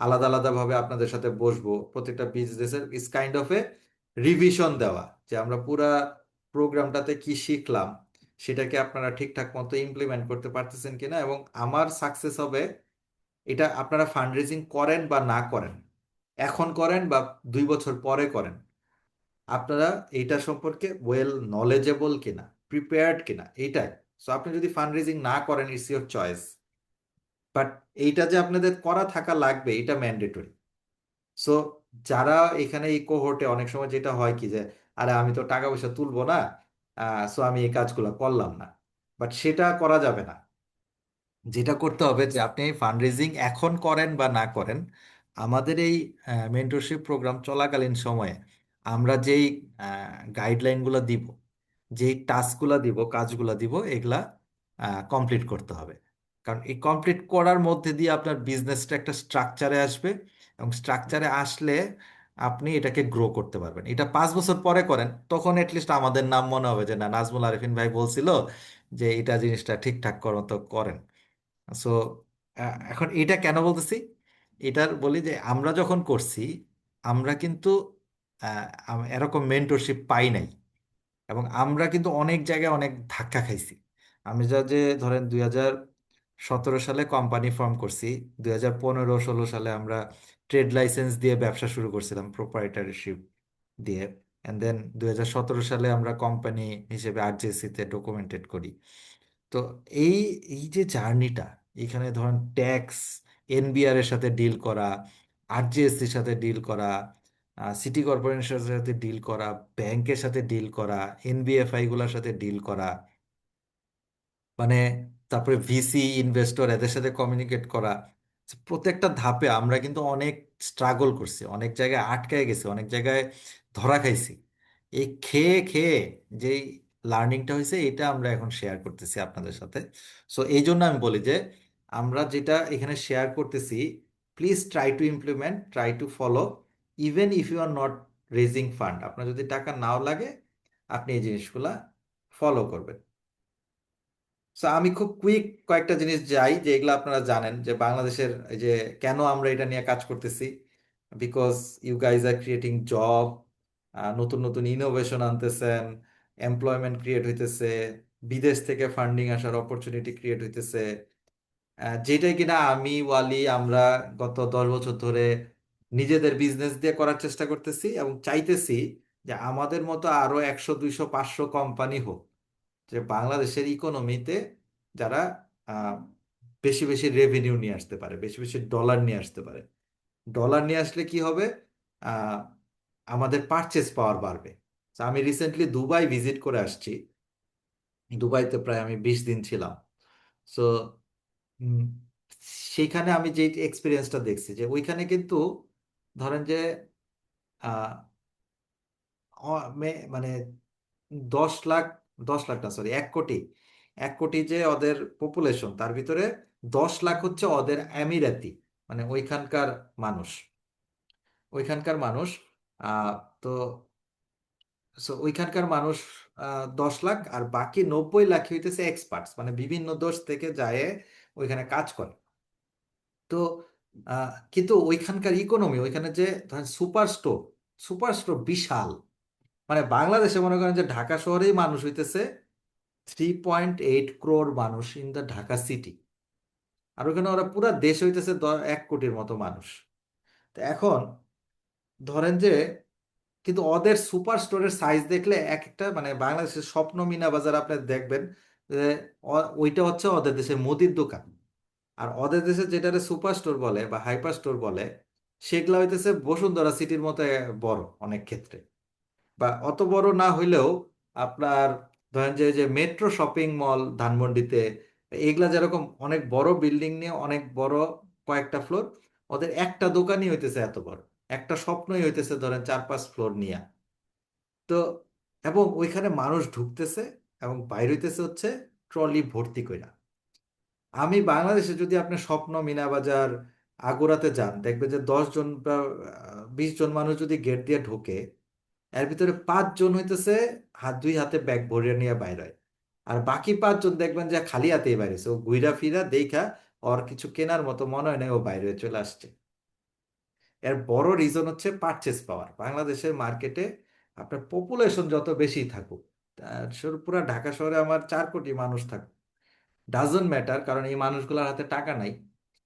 Speaker 1: আলাদা আলাদা ভাবে আপনাদের সাথে বসবো, প্রত্যেকটা বিজনেসের ইস কাইন্ড অফ এ রিভিশন দেওয়া, যে আমরা পুরা প্রোগ্রামটাতে কি শিখলাম সেটাকে আপনারা ঠিকঠাক মতো ইমপ্লিমেন্ট করতে পারতেছেন কিনা। এবং আমার সাকসেস হবে এটা আপনারা ফান্ড রেজিং করেন বা না করেন, এখন করেন বা 2 বছর পরে করেন, আপনারা এইটা সম্পর্কে ওয়েল নলেজেবল কিনা, প্রিপেয়ার্ড কিনা, এইটাই। সো আপনি যদি ফান্ড রেজিং না করেন ইটস ইয়োর চয়েস, বাট এইটা যে আপনাদের করা থাকা লাগবে এটা ম্যান্ডেটরি। সো যারা এখানে এই কোহোর্টে অনেক সময় যেটা হয় কি যে, আরে আমি তো টাকা পয়সা তুলবো না, সো আমি এই কাজগুলো করলাম না, বাট সেটা করা যাবে না। যেটা করতে হবে যে আপনি ফান্ড রেজিং এখন করেন বা না করেন, আমাদের এই মেন্টরশিপ প্রোগ্রাম চলাকালীন সময়ে আমরা যেই গাইডলাইনগুলো দিব, যেই টাস্কগুলো দিব, কাজগুলো দিব, এগুলা কমপ্লিট করতে হবে। কারণ এই কমপ্লিট করার মধ্যে দিয়ে আপনার বিজনেসটা একটা স্ট্রাকচারে আসবে, এবং স্ট্রাকচারে আসলে আপনি এটাকে গ্রো করতে পারবেন। এটা 5 বছর পরে করেন তখন এটলিস্ট আমাদের নাম মনে হবে যে না, নাজমুল আরেফিন ভাই বলছিল যে এটা জিনিসটা ঠিকঠাক করো, তো করেন। সো এখন এটা কেন বলতেছি, এটার বলি যে আমরা যখন করছি আমরা কিন্তু এরকম মেন্টরশিপ পাই নাই, এবং আমরা কিন্তু অনেক জায়গায় অনেক ধাক্কা খাইছি। আমি যা যে ধরেন 2017 সালে কোম্পানি ফর্ম করছি, 2015-16 সালে আমরা ট্রেড লাইসেন্স দিয়ে ব্যবসা শুরু করছিলাম, প্রোপ্রাইটারশিপ দিয়ে। অ্যান্ড দেন 2017 সালে আমরা কোম্পানি হিসেবে আরজেসিতে ডকুমেন্টেড করি। তো এই এই যে জার্নিটা, এখানে ধরেন ট্যাক্স, এনবিআর এর সাথে ডিল করা, আরজিএসসির সাথে ডিল করা, সিটি কর্পোরেশনের সাথে ডিল করা, ব্যাংকের সাথে ডিল করা, এনবিএফআই গুলোর সাথে ডিল করা, মানে তারপরে ভিসি ইনভেস্টর এদের সাথে কমিউনিকেট করা, প্রত্যেকটা ধাপে আমরা কিন্তু অনেক স্ট্রাগল করছি, অনেক জায়গায় আটকায় গেছি, অনেক জায়গায় ধরা খাইছি। এই খেয়ে খেয়ে যেই লার্নিংটা হয়েছে এটা আমরা এখন শেয়ার করতেছি আপনাদের সাথে। সো এই জন্য আমি বলি যে আমরা যেটা এখানে শেয়ার করতেছি, please try to implement, try to follow, even if you are not raising fund. আপনার যদি টাকা নাও লাগে আপনি এই জিনিসগুলা ফলো করবেন। সো আমি খুব কুইক কয়েকটা জিনিস যাই যে এগুলো আপনারা জানেন যে বাংলাদেশের এই যে কেন আমরা এটা নিয়ে কাজ করতেছি, because you guys are creating job, নতুন নতুন ইনোভেশন আনতেছেন, এমপ্লয়মেন্ট ক্রিয়েট হইতেছে, বিদেশ থেকে ফান্ডিং আসার অপরচুনিটি ক্রিয়েট হইতেছে, যেটাই কিনা আমি ওয়ালি আমরা গত 10 বছর ধরে নিজেদের বিজনেস দিয়ে করার চেষ্টা করতেছি এবং চাইতেছি যে আমাদের মতো আরো 100 200 500 কোম্পানি হোক, যে বাংলাদেশের ইকোনমিতে যারা আহ, বেশি বেশি রেভিনিউ নিয়ে আসতে পারে, বেশি বেশি ডলার নিয়ে আসতে পারে। ডলার নিয়ে আসলে কি হবে? আহ, আমাদের পারচেস পাওয়ার বাড়বে। তো আমি রিসেন্টলি দুবাই ভিজিট করে আসছি। দুবাইতে প্রায় আমি 20 দিন ছিলাম। সো সেইখানে আমি যে এক্সপিরিয়েন্সটা দেখছি যে ওইখানে কিন্তু ধরেন যে আহ, মানে 10 লাখ, 10 লাখ না সরি 1 কোটি, 1 কোটি যে ওদের পপুলেশন, তার ভিতরে 10 লাখ হচ্ছে ওদের আমিরাতি, মানে ওইখানকার মানুষ, ওইখানকার মানুষ। আহ, তো ওইখানকার মানুষ 10 লাখ, আর বাকি 90 লাখ হইতেছে এক্সপার্টস, মানে বিভিন্ন দেশ থেকে যায় ওইখানে কাজ করে। তো কিন্তু ওইখানকার ইকোনমি, ওইখানে যে ধরেন সুপার স্টোর, সুপার স্টোর বিশাল, মানে বাংলাদেশে মনে করেন যে ঢাকা শহরেই মানুষ হইতেছে 3.8 crore মানুষ ইন দ্য ঢাকা সিটি, আর ওখানে ওরা পুরা দেশ হইতেছে 1 কোটির মতো মানুষ। তো এখন ধরেন যে, কিন্তু ওদের সুপার স্টোরের সাইজ দেখলে এক একটা, মানে বাংলাদেশের স্বপ্ন মিনা বাজার আপনি দেখবেন যে ওইটা হচ্ছে ওদের দেশের মুদির দোকান। আর ওদের দেশে যেটারে সুপার স্টোর বলে বা হাইপার স্টোর বলে, সেগুলা হইতেছে বসুন্ধরা সিটির মতো বড় অনেক ক্ষেত্রে, বা অত বড় না হইলেও আপনার ধরেন যে যে মেট্রো শপিং মল ধানমন্ডিতে, এগুলা যেরকম অনেক বড় বিল্ডিং নিয়ে অনেক বড় কয়েকটা ফ্লোর, ওদের একটা দোকানই হইতেছে এত বড়, একটা স্বপ্নই হইতেছে ধরেন 4 5 ফ্লোর নিয়ে। তো এবং ওইখানে মানুষ ঢুকতেছে এবং বাইর হইতেছে হচ্ছে ট্রলি ভর্তি কইরা। আমি বাংলাদেশে যদি আপনি স্বপ্ন মিনা বাজার আগুরাতে যান, দেখবেন যে 10 জন বা 20 জন মানুষ যদি গেট দিয়ে ঢোকে, এর ভিতরে 5 জন হইতেছে দুই হাতে ব্যাগ ভরিয়ে নিয়ে বাইরে হয়। আর বাকি 5 জন দেখবেন যে খালি হাতেই বাইরেছে, ও ঘুইরা ফিরা দেখা ওর কিছু কেনার মতো মনে হয় না, ও বাইরে চলে আসছে। এর বড় রিজন হচ্ছে পারচেস পাওয়ার। বাংলাদেশের মার্কেটে আপনার পপুলেশন যত বেশি থাকুক, পুরো ঢাকা শহরে আমার 4 কোটি মানুষ থাকুক, ডাজন্ট ম্যাটার, কারণ এই মানুষগুলোর হাতে টাকা নাই,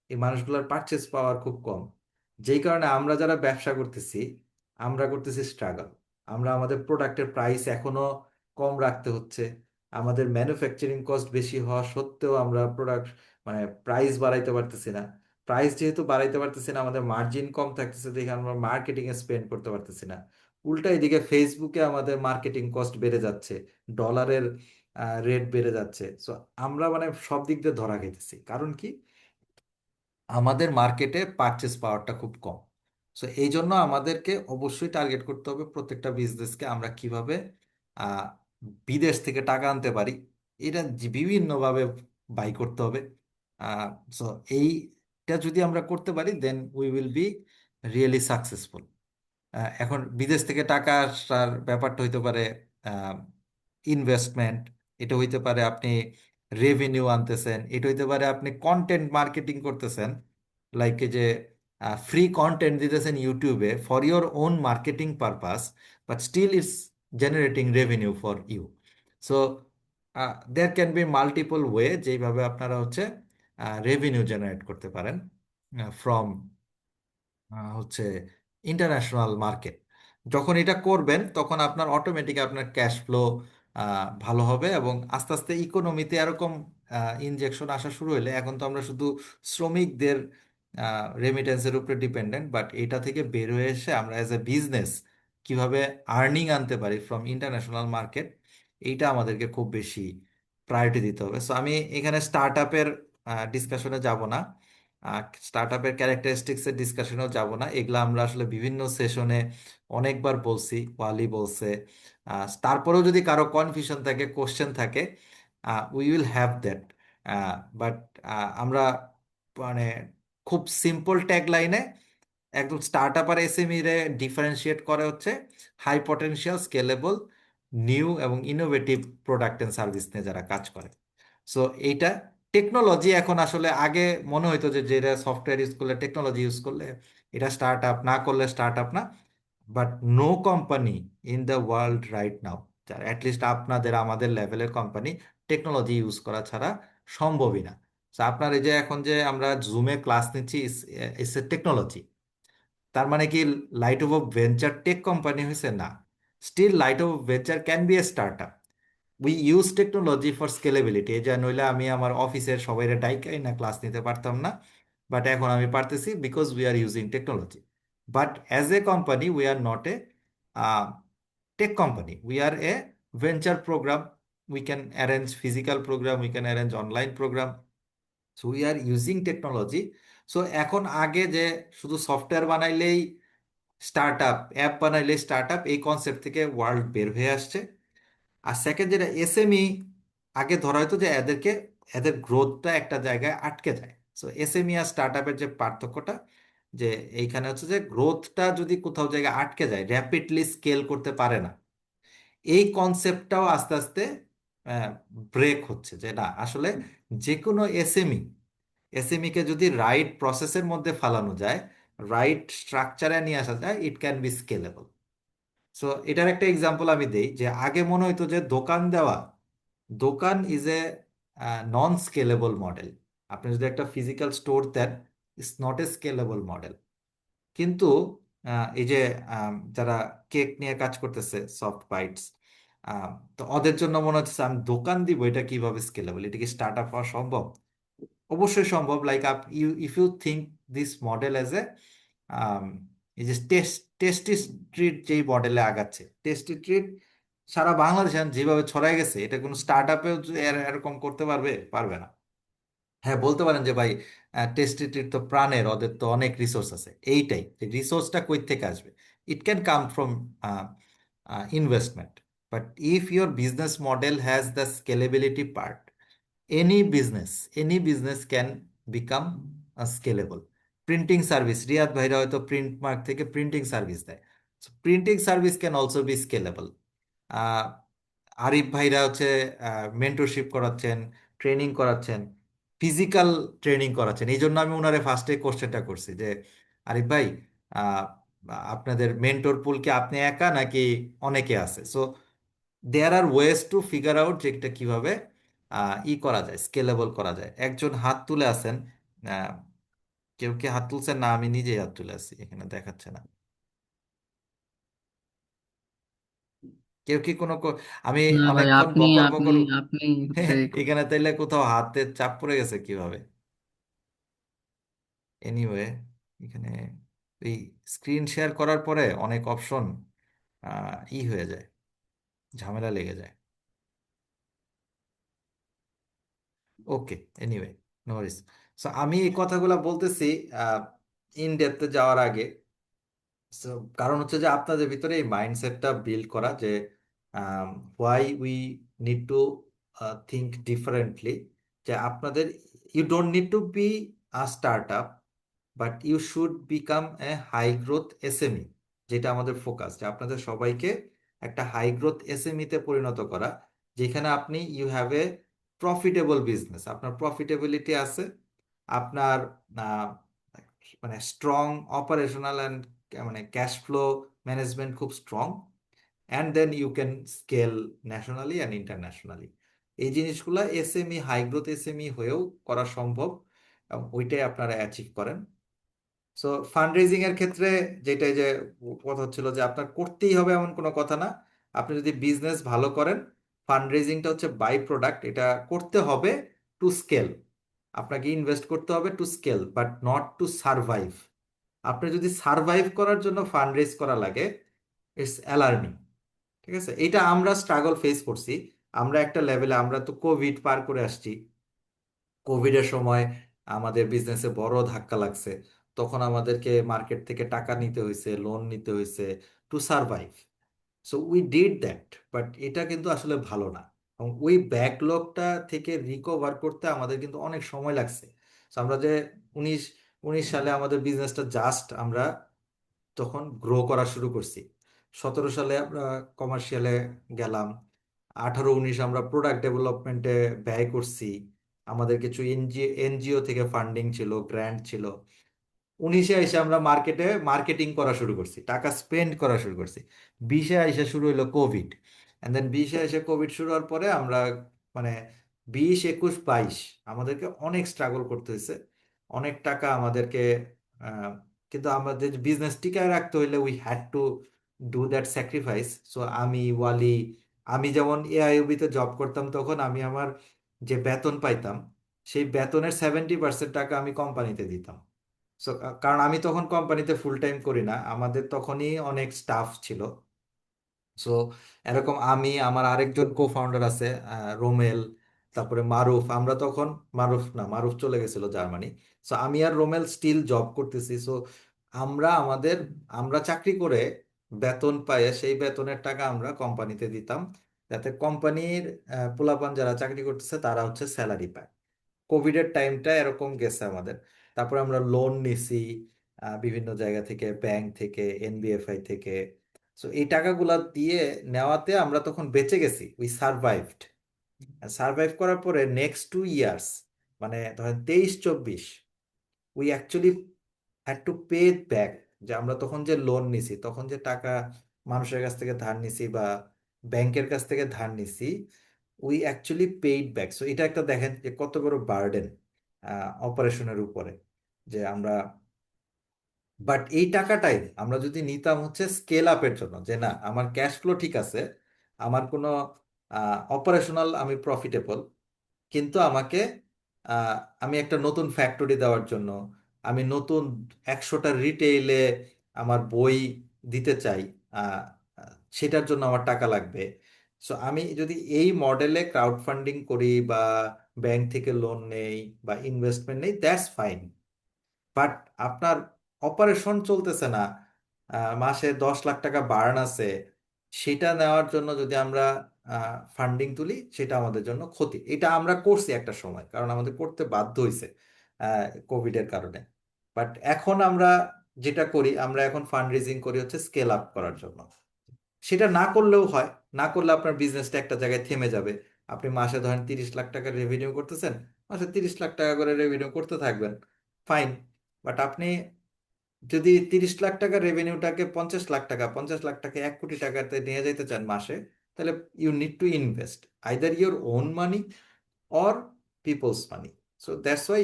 Speaker 1: এই মানুষগুলোর পারচেস পাওয়ার খুব কম। যেই কারণে আমরা যারা ব্যবসা করতেছি, আমরা করতেছি স্ট্রাগল। আমরা আমাদের প্রোডাক্টের প্রাইস এখনো কম রাখতে হচ্ছে, আমাদের ম্যানুফ্যাকচারিং কস্ট বেশি হওয়া সত্ত্বেও আমরা প্রোডাক্ট মানে প্রাইস বাড়াইতে পারতেছি না। প্রাইস যেহেতু বাড়াইতে পারতেছি না, আমাদের মার্জিন কম থাকতেছে দেখে আমরা মার্কেটিং এ স্পেন্ড করতে পারতেছি না। উল্টা এদিকে ফেসবুকে আমাদের মার্কেটিং কস্ট বেড়ে যাচ্ছে, ডলারের রেট বেড়ে যাচ্ছে। সো আমরা মানে সব দিক দিয়ে ধরা খাইতেছি, কারণ কি? আমাদের মার্কেটে পারচেস পাওয়ারটা খুব কম। সো এই জন্য আমাদেরকে অবশ্যই টার্গেট করতে হবে প্রত্যেকটা বিজনেসকে আমরা কিভাবে আহ, বিদেশ থেকে টাকা আনতে পারি, এটা বিভিন্নভাবে বাই করতে হবে। সো এইটা যদি আমরা করতে পারি, then we will be really successful. এখন বিদেশ থেকে টাকা আসার ব্যাপারটা হইতে পারে ইনভেস্টমেন্ট, এটা হইতে পারে আপনি রেভিনিউ আনতেছেন, এটা হইতে পারে আপনি কন্টেন্ট মার্কেটিং করতেছেন, লাইক যে ফ্রি কন্টেন্ট দিতেছেন ইউটিউবে for your own marketing purpose, but still it's generating revenue for you. So there can be multiple way যেইভাবে আপনারা হচ্ছে রেভিনিউ জেনারেট করতে পারেন ফ্রম হচ্ছে ইন্টারন্যাশনাল মার্কেট। যখন এটা করবেন তখন আপনার অটোমেটিক আপনার ক্যাশ ফ্লো ভালো হবে, এবং আস্তে আস্তে ইকোনমিতে এরকম ইনজেকশন আসা শুরু হলে, এখন তো আমরা শুধু শ্রমিকদের রেমিটেন্সের উপরে ডিপেন্ডেন্ট, বাট এটা থেকে বের হয়ে এসে আমরা অ্যাজ এ বিজনেস কিভাবে আর্নিং আনতে পারি ফ্রম ইন্টারন্যাশনাল মার্কেট, এইটা আমাদেরকে খুব বেশি প্রায়োরিটি দিতে হবে। সো আমি এখানে স্টার্ট আপের ডিসকাশনে যাব না, স্টার্ট আপের ক্যারেক্টারিস্টিক্সের ডিসকাশনেও যাব না, এগুলা আমরা আসলে বিভিন্ন সেশনে অনেকবার বলছি, ওয়ালি বলছে। তারপরেও যদি কারো কনফিউশন থাকে, কোশ্চেন থাকে, we will have that. But আমরা মানে খুব সিম্পল ট্যাগ লাইনে একদম স্টার্ট আপ আর এসএমই রে ডিফারেন্সিয়েট করে হচ্ছে হাই পটেনশিয়াল, স্কেলেবল, নিউ এবং ইনোভেটিভ প্রোডাক্ট এন্ড সার্ভিস নিয়ে যারা কাজ করে। সো এইটা টেকনোলজি এখন আসলে আগে মনে হইতো যে যেটা সফটওয়্যার ইউজ করলে টেকনোলজি ইউজ করলে এটা স্টার্ট আপ, না করলে স্টার্ট আপ না। But no company in the world right now, at least আপনাদের আমাদের লেভেলের কোম্পানি, টেকনোলজি ইউজ করা ছাড়া সম্ভবই না। তো আপনার এই যে এখন যে আমরা জুমে ক্লাস নিচ্ছি, ইটস এ টেকনোলজি। তার মানে কি Light of Venture tech company হয়েছে? না। Still Light of Venture can be a startup. We use technology for scalability. এই যে নইলে আমি আমার অফিসের সবাই ডাইকাই না ক্লাস নিতে পারতাম না, বাট এখন আমি পারতেছি because we are using technology. But as a company we are not a tech company, we are a venture program. We can arrange physical program, we can arrange online program. So we are using technology. So এখন আগে যে শুধু software বানাইলেই start up, app বানাইলেই start up, এই concept থেকে world বের হয়ে আসছে। আর সেকেন্ড যেটা এসএমই, আগে ধরা হয়তো যে এদের গ্রোথটা একটা জায়গায় আটকে যায়। সো এসএমই আর স্টার্ট আপের যে পার্থক্যটা, যে এইখানে হচ্ছে যে গ্রোথটা যদি কোথাও জায়গায় আটকে যায়, র্যাপিডলি স্কেল করতে পারে না, এই কনসেপ্টটাও আস্তে আস্তে ব্রেক হচ্ছে। যে না, আসলে যে কোনো এসএমই কে যদি রাইট প্রসেসের মধ্যে ফালানো যায়, রাইট স্ট্রাকচারে নিয়ে আসা যায়, it can be scalable. So এটার একটা এক্সাম্পল আমি দেই, যে আগে মনে হইতো যে দোকান দেওয়া, দোকান is a non scalable model. আপনি যদি একটা ফিজিক্যাল স্টোর দেন, it's not a scalable model. কিন্তু এই যে যারা কেক নিয়ে কাজ করতেছে, সফট বাইটস, তো ওদের জন্য মনে হচ্ছে আমি দোকান দিব, এটা কিভাবে স্কেলেবল, এটা কি স্টার্ট আপ হওয়া সম্ভব? অবশ্যই সম্ভব। Like up you, if you think this model as a, এই যে টেস্টি ট্রিট যেই মডেলে আগাচ্ছে, টেস্টি ট্রিট সারা বাংলাদেশে যেভাবে ছড়াই গেছে, এটা কোনো স্টার্ট আপেও এরকম করতে পারবে? পারবে না। হ্যাঁ, বলতে পারেন যে ভাই টেস্টি ট্রিট তো প্রাণের, ওদের তো অনেক রিসোর্স আছে। এইটাই, রিসোর্সটা কই থেকে আসবে? It can come from investment. But if your business model has the scalability part, any business any business can become scalable. Printing service, Riyad ভাইরা হয়তো প্রিন্ট মার্ক থেকে প্রিন্টিং সার্ভিস দেয়, printing service can also be scalable. Arif ভাইরা হচ্ছে mentorship করাচ্ছেন, training করাচ্ছেন, physical training করাচ্ছেন। এই জন্য আমি ওনারে ফার্স্টে কোশ্চেনটা করছি যে আরিফ ভাই, আহ, আপনাদের মেন্টর পুল কি আপনি একা নাকি অনেকে আছে? So there are ways to figure out যে এটা কিভাবে ই করা যায়, স্কেলেবল করা যায়। একজন হাত তুলে আছেন, আহ, কেউ কি হাত তুলছেন? না, আমি নিজেই হাত তুলে আছি, এখানে দেখাচ্ছে না। কেউ কি আমি
Speaker 2: না ভাই,
Speaker 1: অনেকক্ষণ
Speaker 2: আপনি
Speaker 1: বকর
Speaker 2: আপনি
Speaker 1: বকর
Speaker 2: আপনি হচ্ছে
Speaker 1: এখানে তাইলে কোথাও হাতের চাপ পড়ে গেছে কিভাবে? এনিওয়ে, এখানে এই স্ক্রিন শেয়ার করার পরে অনেক অপশন ই হয়ে যায়, ঝামেলা লেগে যায়। ওকে, এনিওয়ে, নো ওয়ারিস। সো আমি এই কথাগুলো বলতেছি ইন ডেপথে যাওয়ার আগে। So, কারণ হচ্ছে যে আপনাদের ভিতরে এই মাইন্ডসেটটা বিল্ড করা, যে why we need to think differently. যে আপনাদের, you don't need to be a startup, but you should become a high growth SME. যেটা আমাদের ফোকাস, যে আপনাদের সবাইকে একটা হাই গ্রোথ এসএমই তে পরিণত করা, যেখানে আপনি you have a profitable business, আপনার প্রফিটেবিলিটি আছে, আপনার আহ, মানে স্ট্রং অপারেশনাল অ্যান্ড মানে ক্যাশ ফ্লো ম্যানেজমেন্ট খুব strong, and then you can scale nationally and internationally. এই জিনিসগুলো এসএমই, হাই গ্রোথ এসএমই হয়েও করা সম্ভব, এবং ওইটাই আপনারা অ্যাচিভ করেন। সো ফান্ড রেজিং এর ক্ষেত্রে যেটা, এই যে কথা হচ্ছিল যে আপনার করতেই হবে এমন কোনো কথা না। আপনি যদি বিজনেস ভালো করেন, ফান্ড রেজিংটা হচ্ছে বাই প্রোডাক্ট, এটা করতে হবে টু স্কেল। আপনাকে ইনভেস্ট করতে হবে to scale, but not to survive. আপনি যদি সারভাইভ করার জন্য ফান্ড রেজ করা লাগে, ইটস অ্যালার্মিং। ঠিক আছে, এটা আমরা স্ট্রাগল ফেস করছি। আমরা একটা লেভেলে, আমরা তো কোভিড পার করে আসছি। কোভিডের সময় আমাদের বিজনেসে বড় ধাক্কা লাগছে। তখন আমাদেরকে মার্কেট থেকে টাকা নিতে হয়েছে, লোন নিতে হয়েছে to survive. So we did that, but এটা কিন্তু আসলে ভালো না। এবং ওই ব্যাকলগটা থেকে রিকভার করতে আমাদের কিন্তু অনেক সময় লাগছে। So আমরা যে উনিশ উনিশ সালে আমাদের বিজনেসটা জাস্ট আমরা তখন গ্রো করা শুরু করছি। 17 সালে আমরা কমার্শিয়ালে গেলাম। 18-19 আমরা প্রোডাক্ট ডেভেলপমেন্টে ব্যয় করছি। আমাদের কিছু এনজিও থেকে ফান্ডিং ছিল, গ্র্যান্ট ছিল। 19-এ এসে আমরা মার্কেটিং করা শুরু করছি, টাকা স্পেন্ড করা শুরু করছি। 20-এ এসে শুরু হলো কোভিড। এন্ড দেন 20-এ এসে কোভিড শুরু হওয়ার পরে আমরা মানে 20, 21, 22 আমাদেরকে অনেক স্ট্রাগল করতে হয়েছে, অনেক টাকা আমাদেরকে আহ, কিন্তু আমাদের বিজনেস টিকায় রাখতে হইলে we had to do that sacrifice. So আমি, ওয়ালি, আমি যেমন এআইইউবি তে জব করতাম, তখন আমি আমার যে বেতন পাইতাম সেই বেতনের 70% টাকা আমি কোম্পানিতে দিতাম। So, কারণ আমি তখন কোম্পানিতে ফুল টাইম করি না, আমাদের তখনই অনেক স্টাফ ছিল। সো এরকম আমি, আমার আরেকজন কো ফাউন্ডার আছে, রোমেল, তারপরে মারুফ, আমরা তখন, মারুফ না, মারুফ চলে গেছিল জার্মানি। সো আমি আর রোমেল স্টিল জব করতেছি। সো আমরা আমাদের, আমরা চাকরি করে বেতন পাইয়ে সেই বেতনের টাকা আমরা কোম্পানিতে দিতাম, যাতে কোম্পানির পোলাপান যারা চাকরি করতেছে তারা হচ্ছে স্যালারি পায়। কোভিডের টাইমটা এরকম গেছে আমাদের। তারপরে আমরা লোন নিছি বিভিন্ন জায়গা থেকে, ব্যাংক থেকে, এনবিএফআই থেকে। সো এই টাকাগুলা দিয়ে নেওয়াতে আমরা তখন বেঁচে গেছি, উই সারভাইভড। সারভাইভ করার পরে নেক্সট 2 ইয়ার্স, মানে ধরেন 23-24, we actually had to pay back. যে আমরা তখন যে লোন নিছি, তখন যে টাকা মানুষের কাছ থেকে ধার নিছি বা ব্যাংকের কাছ থেকে ধার নিছি, we actually paid back. So এটা একটা দেখেন যে কত বড় বার্ডেন অপারেশনের উপরে, যে আমরা, বাট এই টাকাটাই আমরা যদি নিতাম হচ্ছে স্কেল আপের জন্য, যে না আমার ক্যাশ ফ্লো ঠিক আছে, আমার কোনো অপারেশনাল, আমি প্রফিটেবল, কিন্তু আমাকে আহ, আমি একটা নতুন ফ্যাক্টরি দেওয়ার জন্য, আমি নতুন 100টা রিটেইলে আমার বই দিতে চাই, আহ, আহ, সেটার জন্য আমার টাকা লাগবে। সো আমি যদি এই মডেলে ক্রাউড ফান্ডিং করি বা ব্যাংক থেকে লোন নেই বা ইনভেস্টমেন্ট নেই, দ্যাটস ফাইন। বাট আপনার অপারেশন চলতেছে না, মাসে 10 লাখ টাকা বার্ন আছে, সেটা নেওয়ার জন্য যদি আমরা ফান্ডিং তুলি, সেটা আমাদের জন্য ক্ষতি। এটা আমরা করছি একটা সময়, কারণ আমাদের করতে বাধ্য হয়েছে কোভিডের কারণে। বাট এখন আমরা যেটা করি, আমরা এখন ফান্ড রেজিং করি হচ্ছে স্কেল আপ করার জন্য। সেটা না করলেও হয়, না করলে আপনার বিজনেসটা একটা জায়গায় থেমে যাবে। আপনি মাসে ধরেন 30 লাখ টাকা রেভিনিউ করতেছেন, মাসে 30 লাখ টাকা করে রেভিনিউ করতে থাকবেন, ফাইন। বাট আপনি যদি 30 লাখ টাকা রেভিনিউটাকে 50 লাখ টাকা, 50 লাখ টাকা 1 কোটি টাকাতে নিয়ে যেতে চান মাসে, তাহলে you need to invest either your own money or people's money. So that's why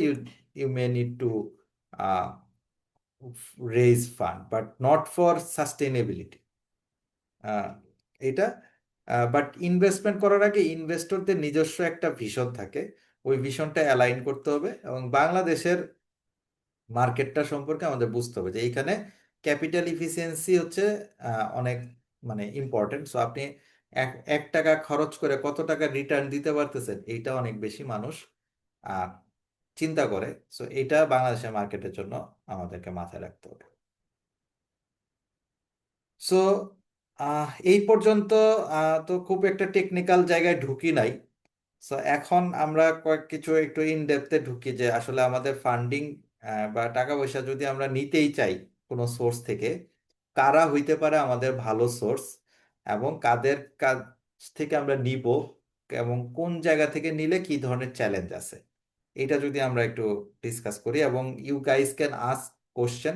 Speaker 1: you may need to raise fund, but not for sustainability এটা। বাট ইনভেস্টমেন্ট করার আগে ইনভেস্টরদের নিজস্ব একটা ভিশন থাকে, ওই ভিশনটা অ্যালাইন করতে হবে, এবং বাংলাদেশের মার্কেটটা সম্পর্কে আমাদের বুঝতে হবে যে এইখানে ক্যাপিটাল ইফিসিয়েন্সি হচ্ছে অনেক মানে ইম্পর্টেন্ট। সো আপনি এক এক টাকা খরচ করে কত টাকা রিটার্ন দিতে পারতেছেন, এইটা অনেক বেশি মানুষ আহ, চিন্তা করে। সো এইটা বাংলাদেশের মার্কেটের জন্য আমাদেরকে মাথায় রাখতে হবে। সো এই পর্যন্ত তো খুব একটা টেকনিক্যাল জায়গায় ঢুকি নাই। সো এখন আমরা কয়েক কিছু একটু ইন ডেপথে ঢুকি, যে আসলে আমাদের ফান্ডিং বা টাকা পয়সা যদি আমরা নিতেই চাই কোনো সোর্স থেকে, কারা হইতে পারে আমাদের ভালো সোর্স, এবং কাদের কাছ থেকে আমরা নিব, এবং কোন জায়গা থেকে নিলে কি ধরনের চ্যালেঞ্জ আছে, এটা যদি আমরা একটু ডিসকাস করি, এবং you guys can ask question.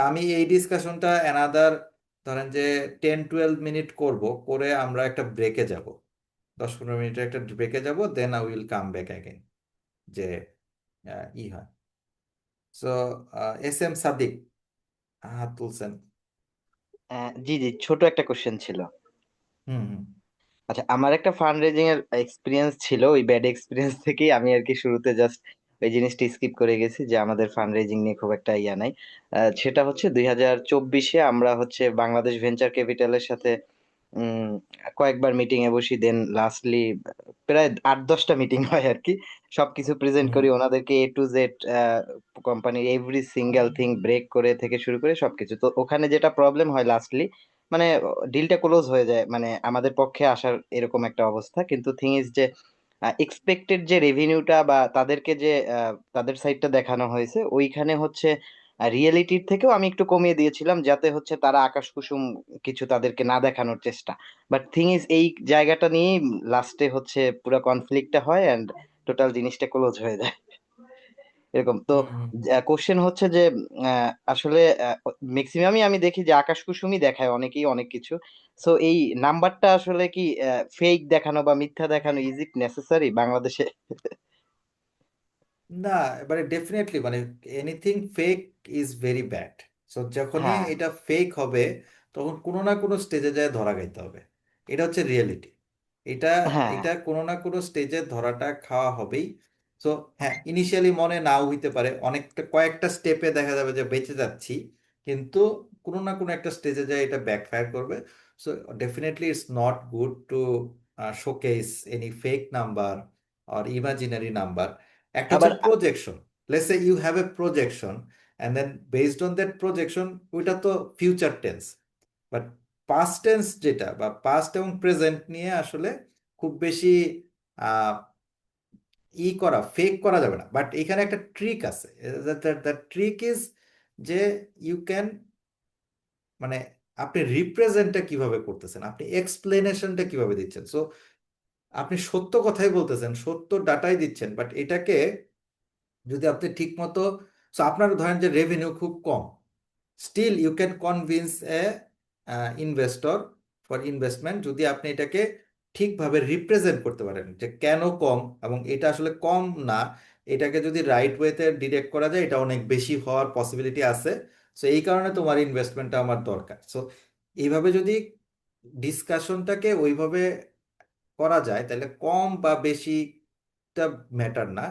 Speaker 1: আমি এই ডিসকাশনটা অ্যানাদার ধরেন যে 10-12 মিনিট করব, করে আমরা একটা ব্রেকে যাব, 10-15 মিনিটের একটা ব্রেকে যাব, then I will come back again, যে হয়। সো এস এম সাদিক হাত তুলছেন।
Speaker 3: জি জি, ছোট একটা কোশ্চেন ছিল।
Speaker 1: হুম, হুম,
Speaker 3: আচ্ছা, আমার একটা ফান্ড রেজিং এর এক্সপিরিয়েন্স ছিল, ওই ব্যাড এক্সপিরিয়েন্স থেকেই আমি আর কি শুরুতে জাস্ট ওই জিনিসটা স্কিপ করে গেছি যে আমাদের ফান্ড রেজিং নিয়ে খুব একটা ইয়া নাই। সেটা হচ্ছে 2024-এ আমরা হচ্ছে বাংলাদেশ ভেঞ্চার ক্যাপিটালের সাথে উম কয়েকবার মিটিং এ বসি, দেন লাস্টলি প্রায় 8-10টা মিটিং হয় আর কি। সবকিছু প্রেজেন্ট
Speaker 1: হুম,
Speaker 3: করি ওনাদেরকে, এ টু জেড কোম্পানির এভরি সিঙ্গেল থিং ব্রেক করে থেকে শুরু করে সবকিছু। তো ওখানে যেটা প্রবলেম হয় লাস্টলি, মানে ডিলটা ক্লোজ হয়ে যায়, মানে আমাদের পক্ষে আসার এরকম একটা অবস্থা। কিন্তু থিং ইজ যে এক্সপেক্টেড যে রেভিনিউটা বা তাদেরকে যে তাদের সাইডটা দেখানো হয়েছে ওইখানে হচ্ছে রিয়েলিটির থেকেও আমি একটু কমিয়ে দিয়েছিলাম, যাতে হচ্ছে তারা আকাশ কুসুম কিছু তাদেরকে না দেখানোর চেষ্টা। বাট থিং ইজ, এই জায়গাটা নিয়েই লাস্টে হচ্ছে পুরো কনফ্লিক্টটা হয় এন্ড টোটাল জিনিসটা ক্লোজ হয়ে যায় এরকম তো।
Speaker 1: হুম।
Speaker 3: কোশ্চেন হচ্ছে যে আসলে ম্যাক্সিমামই আমি দেখি যে আকাশ কুসুমই দেখায় অনেকেই অনেক কিছু। সো এই নাম্বারটা আসলে কি ফেক দেখানো বা মিথ্যা দেখানো, ইজ ইট নেসেসারি বাংলাদেশে?
Speaker 1: না, এবারে ডেফিনেটলি মানে anything fake is very bad. So যখনই
Speaker 3: হ্যাঁ,
Speaker 1: এটা ফেক হবে তখন কোনো না কোনো স্টেজে যায় ধরা খাইতে হবে। এটা হচ্ছে রিয়েলিটি। এটা
Speaker 3: হ্যাঁ,
Speaker 1: এটা কোনো না কোনো স্টেজে ধরাটা খাওয়া হবেই। সো হ্যাঁ, ইনিশিয়ালি মনে নাও হইতে পারে, অনেকটা কয়েকটা স্টেপে দেখা যাবে যে বেঁচে যাচ্ছি, কিন্তু কোনো না কোনো একটা স্টেজে যায় এটা ব্যাকফায়ার করবে। So definitely it's not good to showcase any fake number or imaginary number. একটা হচ্ছে
Speaker 3: আবার
Speaker 1: projection. Let's say you have a projection and then based on that projection, ওইটা তো future tense. But past tense যেটা, বা past এবং present নিয়ে আসলে খুব বেশি আহ, করা ফেক করা যাবে না। বাট এখানে একটা ট্রিক আছে। দ্য ট্রিক ইজ যে ইউ ক্যান, মানে আপনি রিপ্রেজেন্টটা কিভাবে করতেছেন, আপনি এক্সপ্লেনেশনটা কিভাবে দিচ্ছেন। সো আপনি সত্য কথাই বলতেছেন, সত্য ডাটাই দিচ্ছেন, বাট এটাকে যদি আপনি ঠিক মতো, সো আপনার ধরেন যে রেভিনিউ খুব কম, still you can convince a investor for investment, যদি আপনি এটাকে ঠিকভাবে রিপ্রেজেন্ট করতে পারেন যে কেন কম, এবং এটা আসলে কম না, এটাকে যদি রাইট ওয়েতে ডিরেক্ট করা যায় এটা অনেক বেশি হওয়ার পসিবিলিটি আছে। সো এই কারণে তোমার ইনভেস্টমেন্টটা আমার দরকার। সো এইভাবে যদি ডিসকাশনটাকে ওইভাবে করা যায় তাহলে কম বা বেশিটা ম্যাটার না,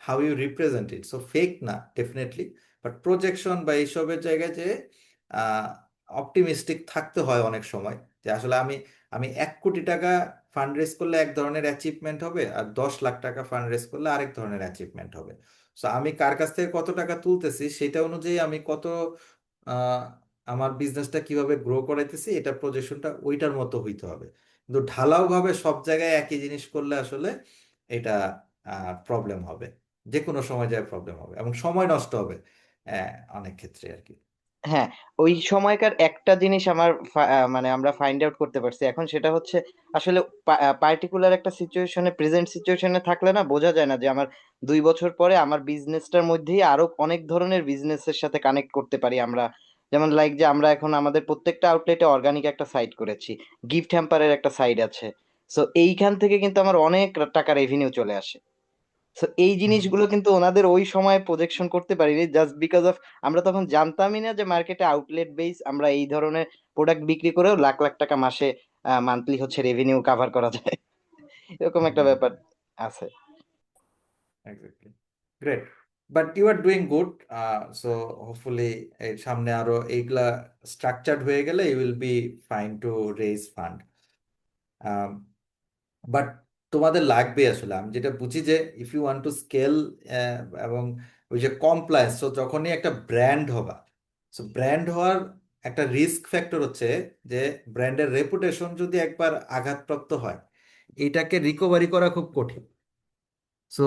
Speaker 1: how you represent it. So fake না ডেফিনেটলি, বাট প্রজেকশন বা এইসবের জায়গায় যে অপটিমিস্টিক থাকতে হয় অনেক সময়, যে আসলে আমি আমি 1 কোটি টাকা ফান্ড রেজ করলে এক ধরনের অ্যাচিভমেন্ট হবে, আর 10 লাখ টাকা ফান্ড রেজ করলে আরেক ধরনের অ্যাচিভমেন্ট হবে। সো আমি কার কাছ থেকে কত টাকা তুলতেছি সেটা অনুযায়ী আমি কত আহ, আমার বিজনেসটা কিভাবে গ্রো করাইতেছি, এটা প্রজেকশনটা ওইটার মতো হইতে হবে। কিন্তু ঢালাও ভাবে সব জায়গায় একই জিনিস করলে আসলে এটা প্রবলেম হবে, যে কোনো সময় যায় প্রবলেম হবে এবং সময় নষ্ট হবে অনেক ক্ষেত্রে আর কি।
Speaker 3: হ্যাঁ, ওই সময়কার একটা জিনিস আমার মানে আমরা ফাইন্ড আউট করতে পারছি এখন, সেটা হচ্ছে আসলে পার্টিকুলার একটা সিচুয়েশনে, প্রেজেন্ট সিচুয়েশনে থাকলে না বোঝা যায় না যে আমার 2 বছর পরে আমার বিজনেসটার মধ্যেই আরো অনেক ধরনের বিজনেসের সাথে কানেক্ট করতে পারি আমরা। যেমন লাইক যে আমরা এখন আমাদের প্রত্যেকটা আউটলেটে অর্গানিক একটা সাইট করেছি, গিফট হ্যাম্পারের একটা সাইট আছে। সো এইখান থেকে কিন্তু আমার অনেক টাকা রেভিনিউ চলে আসে। So এই
Speaker 1: হুম।
Speaker 3: জিনিসগুলো কিন্তু ওনাদের ওই সময় প্রজেকশন করতে পারিনি, জাস্ট বিকজ অফ আমরা তখন জানতামই না যে মার্কেটে আউটলেট বেস আমরা এই ধরনের প্রোডাক্ট বিক্রি করেও লাখ লাখ টাকা মাসে মান্থলি হচ্ছে রেভিনিউ কাভার করা যায় এরকম একটা
Speaker 1: হুম।
Speaker 3: ব্যাপার আছে।
Speaker 1: Exactly. Great. But you are doing good. So hopefully এর সামনে আরো এইগুলা স্ট্রাকচার্ড হয়ে গেলে you will be fine to raise fund. But তোমাদের লাগবে আসলে, আমি যেটা বুঝি যে if you want to scale, এবং ওই যে কমপ্লায়েন্স, তো যখনই একটা ব্র্যান্ড হবা, সো ব্র্যান্ড হওয়ার একটা রিস্ক ফ্যাক্টর হচ্ছে যে ব্র্যান্ডের রেপুটেশন যদি একবার আঘাতপ্রাপ্ত হয়, এটাকে রিকভারি করা খুব কঠিন। সো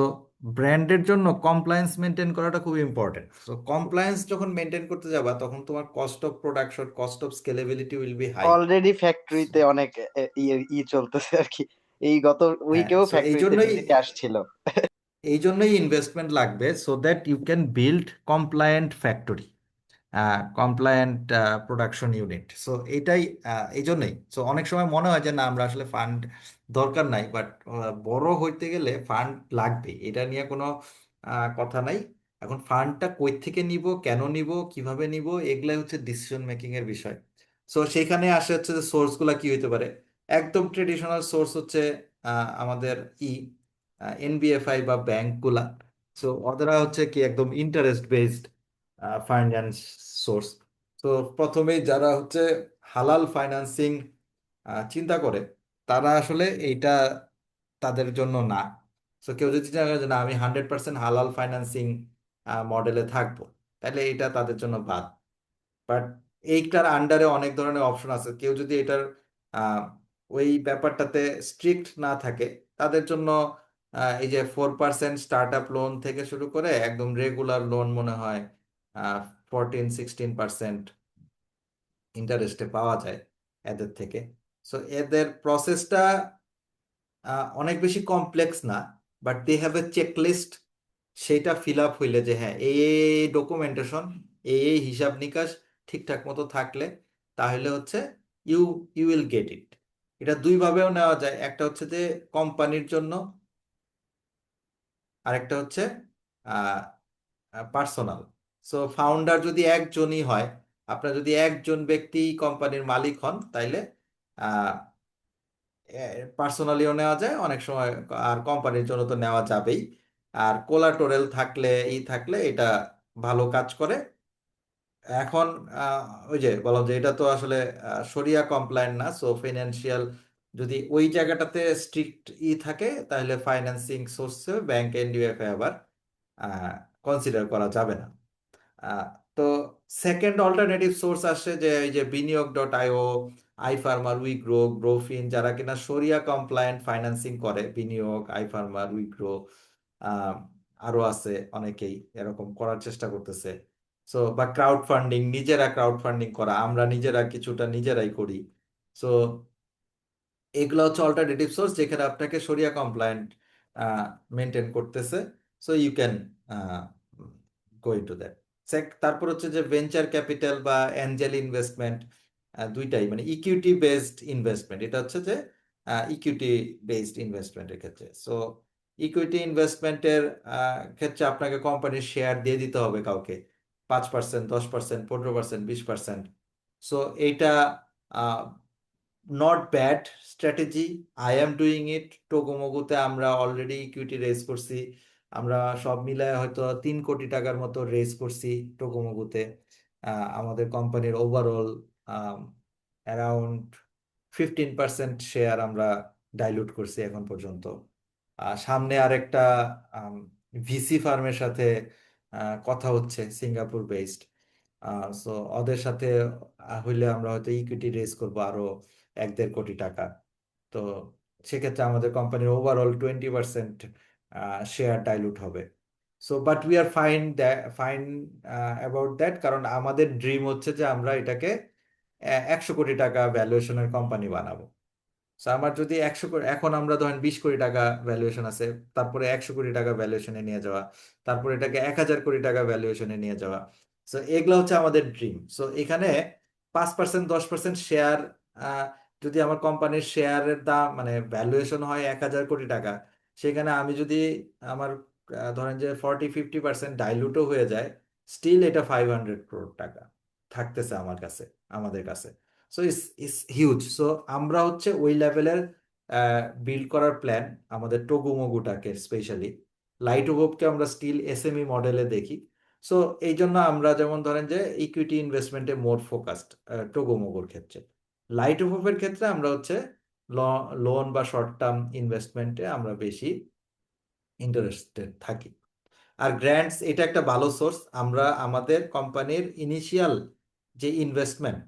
Speaker 1: ব্র্যান্ডের জন্য কমপ্লায়েন্স মেনটেন করাটা খুব ইম্পর্টেন্ট। সো কমপ্লায়েন্স যখন মেনটেন করতে যাবা তখন তোমার cost of production, cost of scalability will be high.
Speaker 3: Already ফ্যাক্টরিতে অনেক চলতেছে আর কি। এই গত
Speaker 1: হ্যাঁ,
Speaker 3: উইকেও
Speaker 1: সো এই
Speaker 3: ফ্যাক্টরিতে
Speaker 1: জন্যই
Speaker 3: ভিজিটে আসছিল।
Speaker 1: এই জন্যই ইনভেস্টমেন্ট লাগবে, so that you can build compliant factory, compliant production unit. So এইটাই, এই জন্যই সো অনেক সময় মনে হয় যে না আমরা আসলে ফান্ড দরকার নাই, বাট বড় হইতে গেলে ফান্ড লাগবে, এটা নিয়ে কোনো কথা নাই। এখন ফান্ডটা কই থেকে নিব, কেন নিব, কিভাবে নিব, এগুলাই হচ্ছে ডিসিশন মেকিং এর বিষয়। সো সেখানে আসে হচ্ছে যে সোর্সগুলা কি হইতে পারে। একদম ট্রেডিশনাল সোর্স হচ্ছে আমাদের ই এনবিএফআই বা ব্যাংকগুলা। সো ওদেরা হচ্ছে কি একদম ইন্টারেস্ট বেসড ফাইন্যান্স সোর্স। তো প্রথমেই যারা হচ্ছে হালাল ফাইন্যান্সিং চিন্তা করে, তারা আসলে এইটা তাদের জন্য না। তো কেউ যদি চিন্তা করে যে না আমি 100% হালাল ফাইন্যান্সিং মডেলে থাকবো, তাহলে এটা তাদের জন্য বাদ। বাট এইটার আন্ডারে অনেক ধরনের অপশন আছে, কেউ যদি এটার আহ, ওই ব্যাপারটাতে স্ট্রিক্ট না থাকে, তাদের জন্য এই যে 4% স্টার্ট আপ লোন থেকে শুরু করে একদম রেগুলার লোন মনে হয় 14-16% ইন্টারেস্টে পাওয়া যায় এদের থেকে। সো এদের প্রসেসটা অনেক বেশি কমপ্লেক্স না, but they have a checklist. সেইটা ফিল আপ হইলে যে হ্যাঁ এই ডকুমেন্টেশন, এই হিসাব নিকাশ ঠিকঠাক মতো থাকলে তাহলে হচ্ছে you you will get it. এটা দুই ভাবেও নেওয়া যায়, একটা হচ্ছে যে কোম্পানির জন্য, আরেকটা হচ্ছে পার্সোনাল। সো ফাউন্ডার যদি একজনই হয়, আপনার যদি একজন ব্যক্তি কোম্পানির মালিক হন, তাইলে পার্সোনালিও নেওয়া যায় অনেক সময়, আর কোম্পানির জন্য তো নেওয়া যাবেই। আর কোলাটোরেল থাকলে থাকলে এটা ভালো কাজ করে। এখন ওই যে বললাম যে এটা তো আসলে শরিয়া কমপ্লায়েন্ট না, সো ফিনান্সিয়াল যদি ওই জায়গাটাতে স্ট্রিক্ট থাকে তাহলে ফাইন্যান্সিং সোর্সে ব্যাংক এনডিএফএ আবার কনসিডার করা যাবে না। আহ, তো সেকেন্ড অল্টারনেটিভ সোর্স আসে যে এই যে বিনিয়োগ.io, আইফার্মার, উইগ্রো, গ্রোফিন, যারা কিনা শরিয়া কমপ্লায়েন্ট ফাইন্যান্সিং করে, বিনিয়োগ, আইফার্মার, উইগ্রো, আহ, আরো আছে অনেকেই এরকম করার চেষ্টা করতেছে। সো বা ক্রাউড ফান্ডিং, নিজেরা ক্রাউড ফান্ডিং করা, আমরা নিজেরা কিছুটা নিজেরাই করি। সো এগুলো হচ্ছে অল্টারনেটিভ সোর্স যেখানে আপনাকে শরিয়া কমপ্লায়েন্ট মেনটেন করতেছে। So you can go into that. তারপর হচ্ছে যে ভেঞ্চার ক্যাপিটাল বা অ্যাঞ্জেল ইনভেস্টমেন্ট, দুইটাই মানে ইকুইটি বেসড ইনভেস্টমেন্ট। এটা হচ্ছে যে ইকুইটি বেসড ইনভেস্টমেন্টের ক্ষেত্রে। সো ইকুইটি ইনভেস্টমেন্টের ক্ষেত্রে আপনাকে কোম্পানির শেয়ার দিয়ে দিতে হবে কাউকে, 5%, 10%, 15%, 20%। সো এইটা not bad strategy. I am doing it. টোগোমোগোতে আমরা অলরেডি ইকুইটি রেজ করছি। আমরা সব মিলায় হয়তো 3 কোটি টাকার মতো রেজ করছি টোগোমোগোতে। আমাদের কোম্পানির ওভারঅল অ্যারাউন্ড 15% শেয়ার আমরা ডাইলুট করছি এখন পর্যন্ত। সামনে আরেকটা ভিসি ফার্মের সাথে কথা হচ্ছে, সিঙ্গাপুর বেসড। সো ওদের সাথে হইলে আমরা হয়তো ইকুইটি রেজ করবো আরো 1-1.5 কোটি টাকা। তো সেক্ষেত্রে আমাদের কোম্পানির ওভারঅল 20% শেয়ার ডাইলুট হবে। So but we are fine fine about that, কারণ আমাদের ড্রিম হচ্ছে যে আমরা এটাকে 100 কোটি টাকা ভ্যালুয়েশনের কোম্পানি বানাবো। So আমার যদি 100 কোটি, এখন আমরা ধরেন 20 কোটি টাকা ভ্যালুয়েশন আছে, তারপরে 100 কোটি টাকা ভ্যালুয়েশনে নিয়ে যাওয়া, তারপরে এটাকে 1,000 কোটি টাকা ভ্যালুয়েশনে নিয়ে যাওয়া। সো এগুলো হচ্ছে আমাদের ড্রিম। সো এখানে 5%, 10% শেয়ার, যদি আমার কোম্পানির শেয়ারের দাম মানে ভ্যালুয়েশন হয় 1,000 কোটি টাকা, সেখানে আমি যদি আমার ধরেন যে 40-50% ডাইলুটও হয়ে যায়, স্টিল এটা 500 crore টাকা থাকতেছে আমার কাছে, আমাদের কাছে। সো ইস হিউজ। সো আমরা হচ্ছে ওই লেভেলের বিল্ড করার প্ল্যান আমাদের টোগুমোগুটাকে, স্পেশালি লাইট ওভকে আমরা স্টিল এসএমই মডেলে দেখি। সো এই জন্য আমরা যেমন ধরেন যে ইকুইটি ইনভেস্টমেন্টে মোর ফোকাসড টোগোমোগোর ক্ষেত্রে। লাইট ওভের ক্ষেত্রে আমরা হচ্ছে লোন বা শর্ট টার্ম ইনভেস্টমেন্টে আমরা বেশি ইন্টারেস্টেড থাকি। আর গ্র্যান্টস এটা একটা ভালো সোর্স। আমরা আমাদের কোম্পানির ইনিশিয়াল যে ইনভেস্টমেন্ট,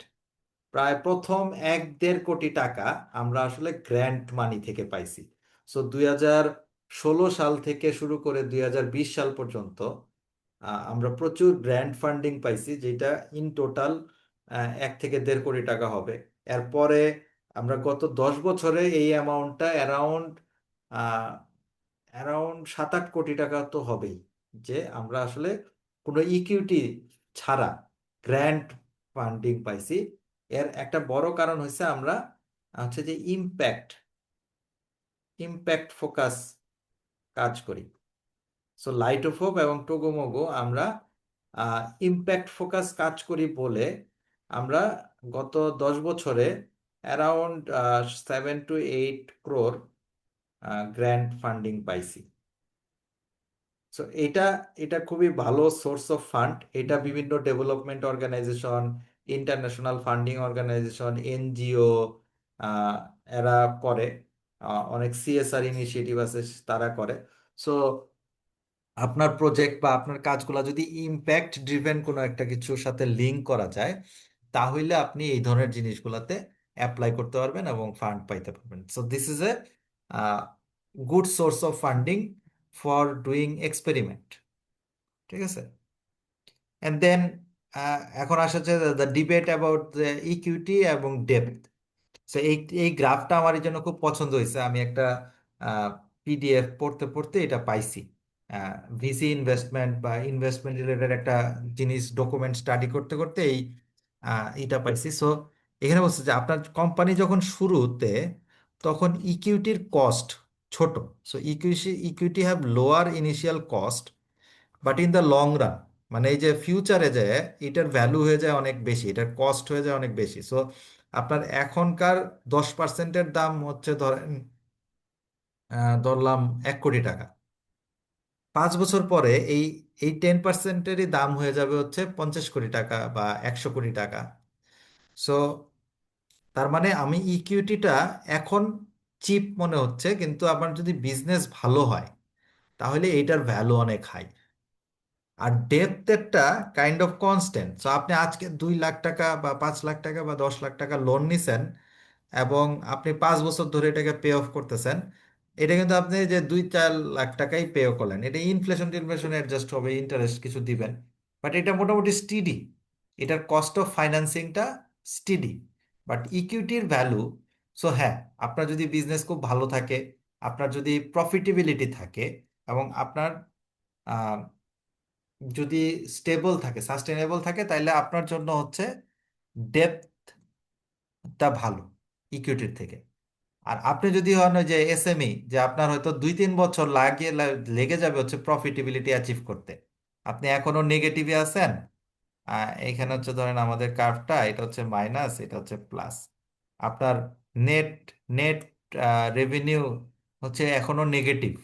Speaker 1: প্রায় প্রথম 1-1.5 কোটি টাকা আমরা আসলে গ্র্যান্ট মানি থেকে পাইছি। সো 2016 সাল থেকে শুরু করে 2020 সাল পর্যন্ত আমরা প্রচুর গ্র্যান্ট ফান্ডিং পাইছি, যেটা ইন টোটাল 1 থেকে 1.5 কোটি টাকা হবে। এরপরে আমরা গত 10 বছরে এই অ্যামাউন্টটা অ্যারাউন্ড অ্যারাউন্ড 7-8 কোটি টাকা তো হবেই, যে আমরা আসলে কোনো ইকুইটি ছাড়া গ্র্যান্ট ফান্ডিং পাইছি। এর একটা বড় কারণ হচ্ছে আমরা হচ্ছে যে ইম্প্যাক্ট ইম্প্যাক্ট ফোকাস কাজ করি। সো লাইট অফ হোপ এবং টোগোমোগো আমরা ইম্প্যাক্ট ফোকাস কাজ করি বলে আমরা গত 10 বছরে অ্যারাউন্ড 7-8 crore গ্র্যান্ট ফান্ডিং পাইছি। সো এটা এটা খুবই ভালো সোর্স অফ ফান্ড। এটা বিভিন্ন development organization, international funding organization, NGO এরা করে। অনেক সিএসআর ইনিশিয়েটিভ আছে, তারা করে। সো আপনার প্রজেক্ট বা আপনার কাজগুলো যদি ইম্প্যাক্ট ড্রিভেন কোনো একটা কিছুর সাথে লিঙ্ক করা যায়, তাহলে আপনি এই ধরনের জিনিসগুলোতে অ্যাপ্লাই করতে পারবেন এবং ফান্ড পাইতে পারবেন। So this is a good source of funding for doing experiment. ঠিক আছে। অ্যান্ড দেন এখন আসা হচ্ছে দ্য ডিবেট অ্যাবাউট ইকুইটি এবং ডেপ্থ। তো এই এই গ্রাফটা আমার এই জন্য খুব পছন্দ হয়েছে। আমি একটা পিডিএফ পড়তে পড়তে এটা পাইছি। ভিসি ইনভেস্টমেন্ট বা ইনভেস্টমেন্ট রিলেটেড একটা জিনিস ডকুমেন্ট স্টাডি করতে করতে এটা পাইছি। সো এখানে বলছে যে আপনার কোম্পানি যখন শুরুতে, তখন ইকুইটির কস্ট ছোট। So equity have lower initial cost, but in the long run, মানে এই যে ফিউচারে যায় এটার ভ্যালু হয়ে যায় অনেক বেশি, এটার কস্ট হয়ে যায় অনেক বেশি। সো আপনার এখনকার 10%-এর দাম হচ্ছে ধরেন ধরলাম 1 কোটি টাকা। 5 বছর পরে এই এই 10%-এরই দাম হয়ে যাবে হচ্ছে 50 কোটি টাকা বা 100 কোটি টাকা। সো তার মানে আমি ইকুইটিটা এখন চিপ মনে হচ্ছে, কিন্তু আমার যদি বিজনেস ভালো হয় তাহলে এইটার ভ্যালু অনেক হাই। আর ডেপ্থেরটা কাইন্ড অফ কনস্ট্যান্ট। সো আপনি আজকে 2 লাখ টাকা বা 5 লাখ টাকা বা 10 লাখ টাকা লোন নিছেন, এবং আপনি 5 বছর ধরে এটাকে পে অফ করতেছেন। এটা কিন্তু আপনি যে 2-4 লাখ টাকাই পে করলেন, এটা ইনফ্লেশন টিনফ্লেশন অ্যাডজাস্ট হবে, ইন্টারেস্ট কিছু দিবেন, বাট এটা মোটামুটি স্টিডি। এটার কস্ট অফ ফাইন্যান্সিংটা স্টিডি। বাট ইকুইটির ভ্যালু, সো হ্যাঁ, আপনার যদি বিজনেস খুব ভালো থাকে, আপনার যদি প্রফিটেবিলিটি থাকে, এবং আপনার যদি স্টেবল থাকে, সাস্টেনেবল থাকে, তাহলে আপনার জন্য হচ্ছে ডেপথটা ভালো ইকুইটির থেকে। আর আপনি যদি হন ওই যে এসএমই, যে আপনার হয়তো 2-3 বছর লেগে যাবে হচ্ছে প্রফিটেবিলিটি অ্যাচিভ করতে, আপনি এখনো নেগেটিভে আছেন। এখানে হচ্ছে ধরেন আমাদের কার্ভটা, এটা হচ্ছে মাইনাস, এটা হচ্ছে প্লাস। আপনার নেট নেট রেভিনিউ হচ্ছে এখনো নেগেটিভ,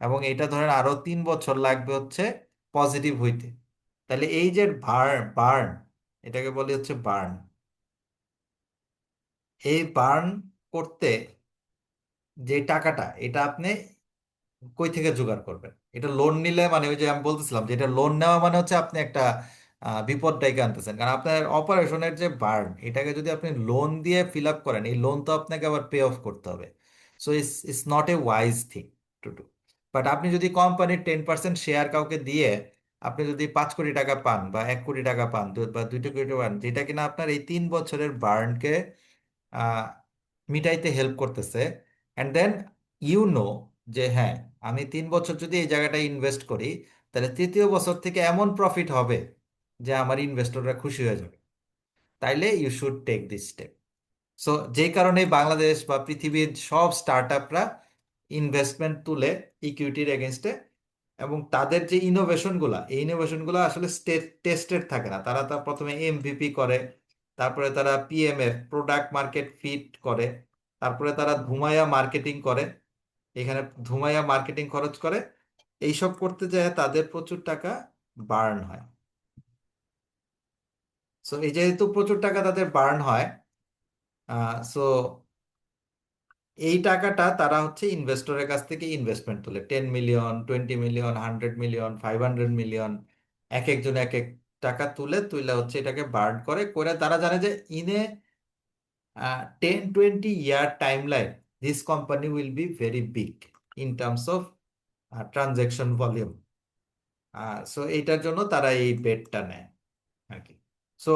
Speaker 1: এবং এটা ধরেন আরো 3 বছর লাগবে হচ্ছে পজিটিভ হইতে। তাহলে এই যে বার্ন, এটাকে বলি হচ্ছে বার্ন। এই বার্ন করতে যে টাকাটা, এটা আপনি কই থেকে জোগাড় করবেন? এটা লোন নিলে, মানে ওই যে আমি বলতেছিলাম যে এটা লোন নেওয়া মানে হচ্ছে আপনি একটা বিপদ ডেকে আনতেছেন, কারণ আপনার অপারেশনের যে বার্ন, এটাকে যদি আপনি লোন দিয়ে ফিল আপ করেন, এই লোন তো আপনাকে আবার পে অফ করতে হবে। So it's not a wise thing to do. But আপনি যদি কোম্পানির 10% শেয়ার কাউকে দিয়ে আপনি যদি 5 কোটি টাকা পান বা 1 কোটি টাকা পান বা 2 কোটি টাকা পান, যেটা কিনা আপনার এই 3 বছরের বার্নকে মিটাইতে হেল্প করতেছে, অ্যান্ড দেন নো যে হ্যাঁ, আমি 3 বছর যদি এই জায়গাটা ইনভেস্ট করি, তাহলে তৃতীয় বছর থেকে এমন প্রফিট হবে যে আমার ইনভেস্টররা খুশি হয়ে যাবে, তাইলে you should take this step. So যেই কারণে বাংলাদেশ বা পৃথিবীর সব স্টার্ট আপরা ইনভেস্টমেন্ট তুলে ইকুইটির এগেনস্টে, এবং তাদের যে ইনোভেশনগুলা, এই ইনোভেশনগুলো আসলে টেস্টেড থাকে না। তারা প্রথমে এমভিপি করে, তারপরে তারা পিএমএফ, প্রোডাক্ট মার্কেট ফিট করে, তারপরে তারা ধুমায়া মার্কেটিং করে, এখানে ধুমায়া মার্কেটিং খরচ করে। এইসব করতে যায় তাদের প্রচুর টাকা বার্ন হয়। সো এই যেহেতু প্রচুর টাকা তাদের বার্ন হয়, সো এই টাকাটা তারা হচ্ছে ইনভেস্টরের কাছ থেকে ইনভেস্টমেন্ট তোলে, 10 মিলিয়ন, 20 মিলিয়ন, 100 মিলিয়ন, 500 মিলিয়ন, এক একজন এক এক টাকা তুলে তুলে হচ্ছে এটাকে বার্ন করে করে। তারা জানে যে in a 10-20 year time line, this company will be very big in terms of transaction volume. So এইটার জন্য তারা এই বেটটা নেয় আর কি। So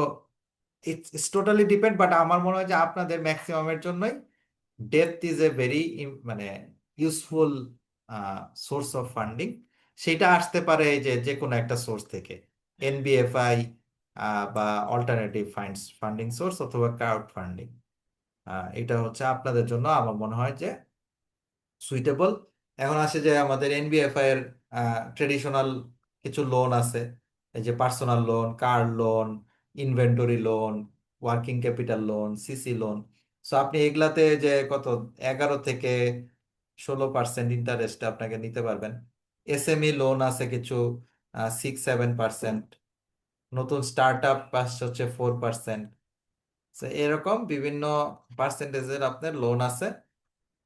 Speaker 1: it's totally depend, but আমার মনে হয় যে আপনাদের ম্যাক্সিমামের জন্যই ডেপথ ইজ এ ভেরি মানে ইউজফুল সোর্স অফ ফান্ডিং। সেটা আসতে পারে এই যে যে কোনো একটা সোর্স থেকে, এনবিএফআই বা অল্টারনেটিভ ফান্ডিং সোর্স, অথবা ক্রাউড ফান্ডিং। এটা হচ্ছে আপনাদের জন্য আমার মনে হয় যে সুইটেবল। এখন আসে যে আমাদের এনবিএফআই এর ট্রেডিশনাল কিছু লোন আছে, এই যে personal loan, car loan, inventory loan, working capital loan, CC loan. So আপনি এগুলাতে যে কত 11 থেকে 16% ইন্টারেস্টে আপনাকে নিতে পারবেন। এসএমই লোন আছে কিছু 6-7%। নতুন স্টার্ট আপ হচ্ছে 4%। এরকম বিভিন্ন পার্সেন্টেজের আপনার লোন আছে।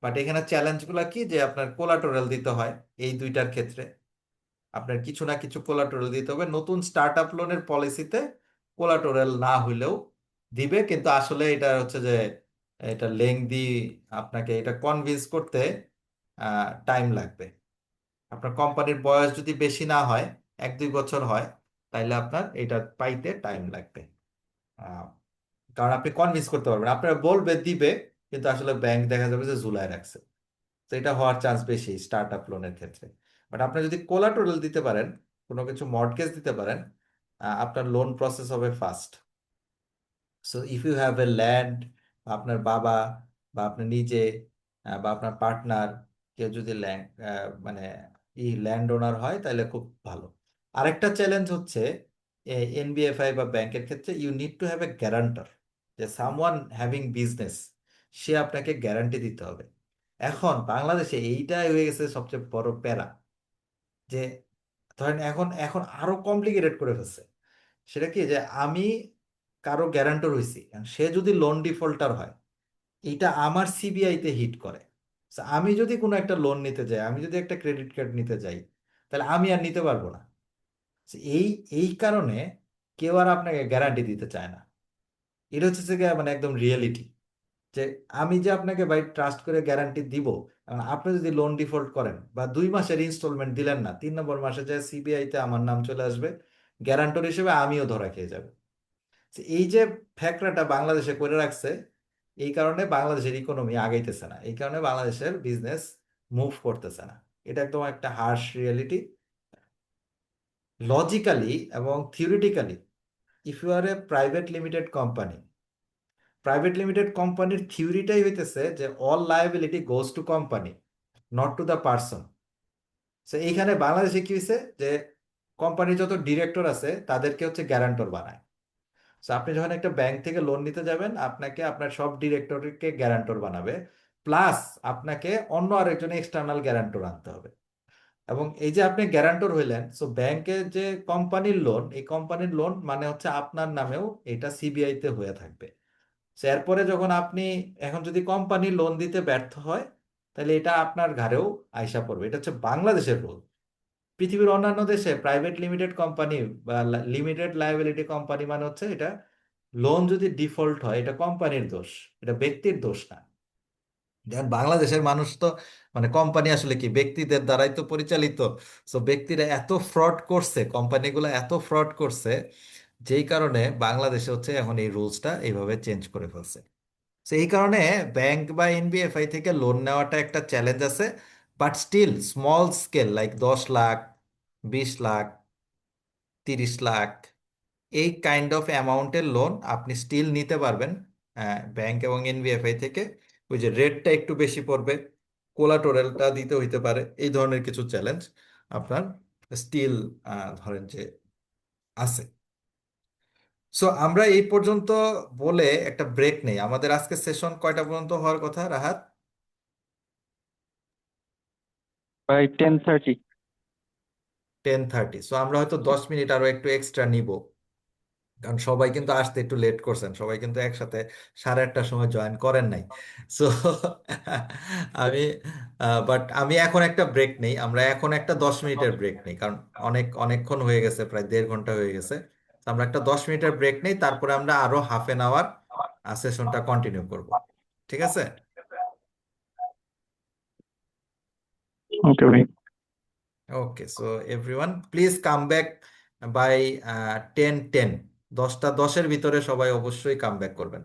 Speaker 1: বাট এখানে চ্যালেঞ্জ গুলা কি, যে আপনার কোলাটোরাল দিতে হয়। এই দুইটার ক্ষেত্রে আপনার কিছু না কিছু কোলাটোরাল দিতে হবে। নতুন স্টার্ট আপ লোনের পলিসিতে কোলাটোরাল না হইলেও দিবে, কিন্তু আসলে এটা হচ্ছে যে এটা লেংদি, আপনাকে এটা কনভিন্স করতে টাইম লাগবে। আপনার কোম্পানির বয়স যদি বেশি না হয়, 1-2 বছর হয়, তাইলে আপনার এটা পাইতে টাইম লাগবে। আহ, কারণ আপনি কনভিন্স করতে পারবেন, আপনারা বলবে দিবে, কিন্তু আসলে ব্যাংক দেখা যাবে যে ঝুলায় রাখছে। তো এটা হওয়ার চান্স বেশি স্টার্ট আপ লোনের ক্ষেত্রে। বাট আপনি যদি কোলাটোরাল দিতে পারেন, কোনো কিছু মর্টগেজ দিতে পারেন, আপনার লোন প্রসেস হবে fast. So if you have a land, আপনার বাবা বা আপনি নিজে বা আপনার পার্টনার কেউ যদি ল্যান্ড মানে ল্যান্ড ওনার হয়, তাহলে খুব ভালো। আরেকটা চ্যালেঞ্জ হচ্ছে এনবিএফআই বা ব্যাংকের ক্ষেত্রে, you need to have a guarantor, যে সামওয়ান হ্যাভিং বিজনেস, সে আপনাকে গ্যারান্টি দিতে হবে। এখন বাংলাদেশে এইটাই হয়ে গেছে সবচেয়ে বড় প্যারা, যে ধরেন এখন এখন আরো কমপ্লিকেটেড করে ফেলছে। সেটা কি, যে আমি কারো গ্যারান্টর হইছি, এখন সে যদি লোন ডিফল্টার হয়, এটা আমার সিবিআই তে হিট করে। So, আমি যদি কোনো একটা লোন নিতে যাই, আমি যদি একটা ক্রেডিট কার্ড নিতে যাই, তাহলে আমি আর নিতে পারবো না। So, এই এই কারণে কেউ আর আপনাকে গ্যারান্টি দিতে চায় না। এটা হচ্ছে যে মানে একদম রিয়েলিটি, যে আমি যে আপনাকে ভাই ট্রাস্ট করে গ্যারান্টি দিব, এখন আপনি যদি লোন ডিফল্ট করেন বা 2 মাসের ইনস্টলমেন্ট দিলেন না, 3 নম্বর মাসে যায় সিবিআই তে আমার নাম চলে আসবে, গ্যারান্টর হিসেবে আমিও ধরা খেয়ে যাব। তো এই যে ফ্যাক্টরটা বাংলাদেশে করে রাখছে, এই কারণে বাংলাদেশের ইকোনমি আগাইতেছে না, এই কারণে বাংলাদেশের বিজনেস মুভ করতেছে না। এটা একদম একটা হার্শ রিয়েলিটি। লজিক্যালি এবং theoretically, if you are a private limited company, private limited কোম্পানির থিওরিটাই হইতেছে যে all liability goes to company, not to the person. So এইখানে বাংলাদেশে কি হয়েছে, যে কোম্পানির যত ডিরেক্টর আছে তাদেরকে হচ্ছে গ্যারান্টর বানায়। So, আপনি যখন একটা ব্যাংক থেকে লোন নিতে যাবেন, আপনাকে আপনার সব ডিরেক্টরকে গ্যারান্টর বানাবে, প্লাস আপনাকে অন্য আরেকজন এক্সটার্নাল গ্যারান্টর আনতে হবে। এবং এই যে আপনি গ্যারান্টর হইলেন, সো ব্যাংকের যে কোম্পানির লোন, এই কোম্পানির লোন মানে হচ্ছে আপনার নামেও এটা সিবিআই তে হয়ে থাকবে। So, এরপরে যখন আপনি, এখন যদি কোম্পানি লোন দিতে ব্যর্থ হয়, তাহলে এটা আপনার ঘাড়েও আইসা পড়বে। এটা হচ্ছে বাংলাদেশের রুল। পৃথিবীর অন্যান্য দেশে প্রাইভেট লিমিটেড কোম্পানি বা লিমিটেড লায়াবিলিটি কোম্পানি মানে হচ্ছে এটা, লোন যদি ডিফল্ট হয় এটা কোম্পানির দোষ, এটা ব্যক্তির দোষ না। যেমন বাংলাদেশের মানুষ তো, মানে কোম্পানি আসলে কি ব্যক্তিদের দ্বারাই তো পরিচালিত। সো ব্যক্তিরা এত ফ্রড করছে, কোম্পানিগুলো এত ফ্রড করছে, যেই কারণে বাংলাদেশে হচ্ছে এখন এই রুলসটা এইভাবে চেঞ্জ করে ফেলছে। তো এই কারণে ব্যাংক বা এনবিএফআই থেকে লোন নেওয়াটা একটা চ্যালেঞ্জ আছে। But still small scale like 10 lakh, 20 lakh, 30 lakh, এই কাইন্ড অফ অ্যামাউন্টের লোন আপনি স্টিল নিতে পারবেন ব্যাংক এবং এনবিএফআই থেকে। ওই যে রেটটা একটু বেশি পড়বে, কোলাটোরালটা দিতে হইতে পারে, এই ধরনের কিছু চ্যালেঞ্জ আপনার স্টিল ধরেন যে আছে। সো আমরা এই পর্যন্ত বলে একটা ব্রেক নেই। আমাদের আজকে সেশন কয়টা পর্যন্ত হওয়ার কথা, রাহাত?
Speaker 4: ভাই 10:30।
Speaker 1: 10:30। সো আমরা হয়তো 10 মিনিট আরো একটু এক্সট্রা নিব, কারণ সবাই কিন্তু আসতে একটু লেট করছেন, সবাই কিন্তু একসাথে 8:30টার সময় জয়েন করেন নাই। সো আমি বাট আমি এখন একটা ব্রেক নেই, আমরা এখন একটা 10 মিনিটের ব্রেক নেই, কারণ অনেকক্ষণ হয়ে গেছে, প্রায় 1.5 ঘন্টা হয়ে গেছে। তো আমরা একটা 10 মিনিটের ব্রেক নেই, তারপরে আমরা আরো ½ আওয়ার সেশনটা কন্টিনিউ করব। ঠিক আছে?
Speaker 4: ওকে ভাই।
Speaker 1: Okay, so everyone please come back by 10:10। 10টা 10-এর ভিতরে সবাই অবশ্যই কাম ব্যাক করবেন।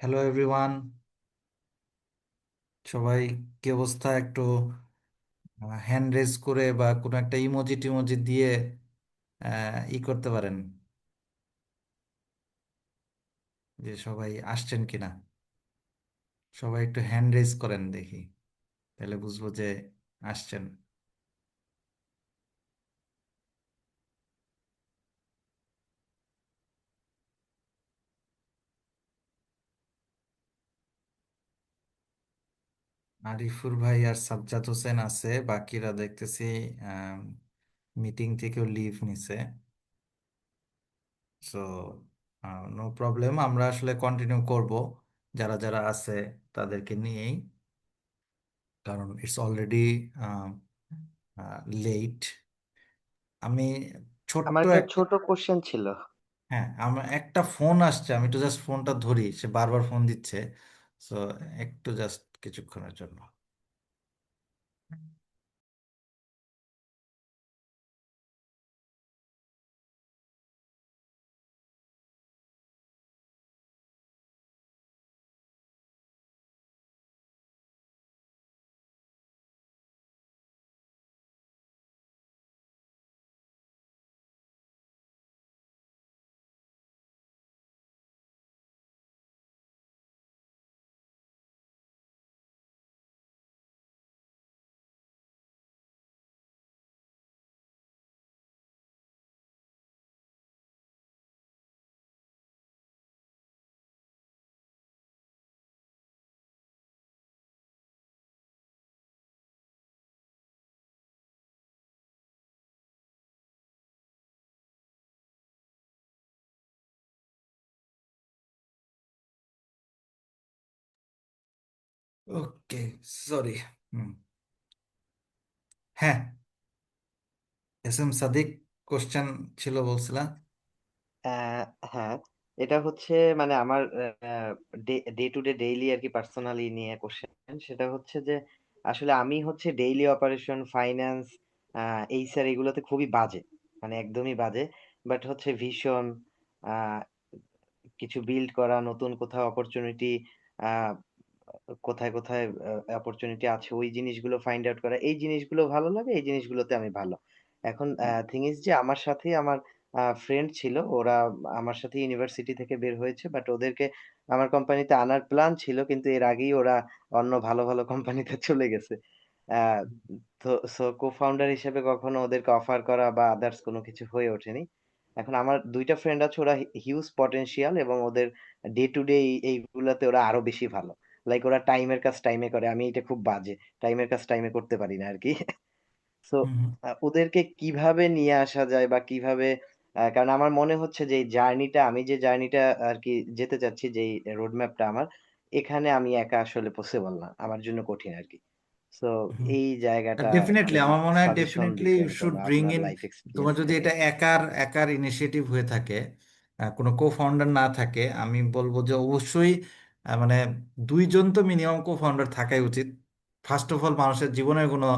Speaker 1: হ্যালো এভরিওয়ান, সবাই কি অবস্থা? একটু হ্যান্ড রেজ করে বা কোনো একটা ইমোজি টিমোজি দিয়ে ই করতে পারেন যে সবাই আসছেন কিনা। সবাই একটু হ্যান্ড রেজ করেন দেখি, তাহলে বুঝবো যে আসছেন। আরিফুর ভাই আর সাজ্জাদ হোসেন আছে, বাকিরা দেখতেছি মিটিং থেকেও লিভ নিছে। সো নো প্রবলেম, আমরা আসলে কন্টিনিউ করব যারা যারা আছে তাদেরকে নিয়েই, কারণ ইটস অলরেডি লেট। আমি ছোট্ট
Speaker 3: আমার একটা
Speaker 1: একটা,
Speaker 3: ছোট কোশ্চেন ছিল।
Speaker 1: হ্যাঁ আমার একটা ফোন আসছে, আমি তো জাস্ট ফোনটা ধরি, সে বারবার ফোন দিচ্ছে। সো একটু জাস্ট কিছুক্ষণের জন্য। ওকে, সরি। হুম, হ্যাঁ, এস এম সাদিক, কোশ্চেন ছিল বলছিলা।
Speaker 3: আহ, হ্যাঁ, এটা হচ্ছে মানে আমার ডে টু ডে ডেইলি আর কি পার্সোনালি নিয়ে কোশ্চেন। সেটা হচ্ছে যে আসলে আমি হচ্ছে ডেইলি অপারেশন, ফাইন্যান্স, এইচআর এগুলোতে খুবই বাজে, মানে একদমই বাজে। বাট হচ্ছে ভীষণ কিছু বিল্ড করা, নতুন কোথাও অপরচুনিটি, কোথায় কোথায় অপরচুনিটি আছে ওই জিনিসগুলো ফাইন্ড আউট করা, এই জিনিসগুলো ভালো লাগে, এই জিনিসগুলোতে আমি ভালো। এখন থিং ইজ যে আমার সাথেই আমার ফ্রেন্ড ছিল, ওরা আমার সাথে ইউনিভার্সিটি থেকে বের হয়েছে, বাট ওদেরকে আমার কোম্পানিতে আনার প্ল্যান ছিল, কিন্তু এর আগেই ওরা অন্য ভালো ভালো কোম্পানিতে চলে গেছে। আহ, তো সো কো ফাউন্ডার হিসেবে কখনো ওদেরকে অফার করা বা আদার্স কোনো কিছু হয়ে ওঠেনি। এখন আমার দুইটা ফ্রেন্ড আছে, ওরা হিউজ পটেনশিয়াল, এবং ওদের ডে টু ডে এইগুলাতে ওরা আরো বেশি ভালো। লাইক ওরা টাইমের কাজ টাইমে করে, আমি এটা খুব বাজে, টাইমের কাজ টাইমে করতে পারি না আর কি। সো
Speaker 1: হুম হুম
Speaker 3: ওদেরকে কিভাবে নিয়ে আসা যায় বা কিভাবে, কারণ আমার মনে হচ্ছে যে এই জার্নিটা, আমি যে জার্নিটা আর কি যেতে চাচ্ছি, যে রোড ম্যাপটা আমার, এখানে আমি একা আসলে পসিবল না, আমার জন্য কঠিন আর কি। সো
Speaker 1: হুম।
Speaker 3: এই জায়গাটা
Speaker 1: ডেফিনেটলি
Speaker 3: যদি
Speaker 1: আমার মনে হয়
Speaker 3: সাজেশন
Speaker 1: ডেফিনেটলি
Speaker 3: দিতেন
Speaker 1: ইউ
Speaker 3: তো,
Speaker 1: শুড
Speaker 3: বা
Speaker 1: ব্রিং
Speaker 3: আপনার
Speaker 1: ইন।
Speaker 3: লাইফ
Speaker 1: তোমার
Speaker 3: এক্সপিরিয়েন্স
Speaker 1: যদি
Speaker 3: থেকে।
Speaker 1: এটা একার একার ইনিশিয়েটিভ হয়ে থাকে, কোনো কো ফাউন্ডার না থাকে, আমি বলবো যে অবশ্যই মানে দুইজন তো মিনিমাম কো ফাউন্ডার থাকাই উচিত। ফার্স্ট অফ অল, মানুষের জীবনের কোনো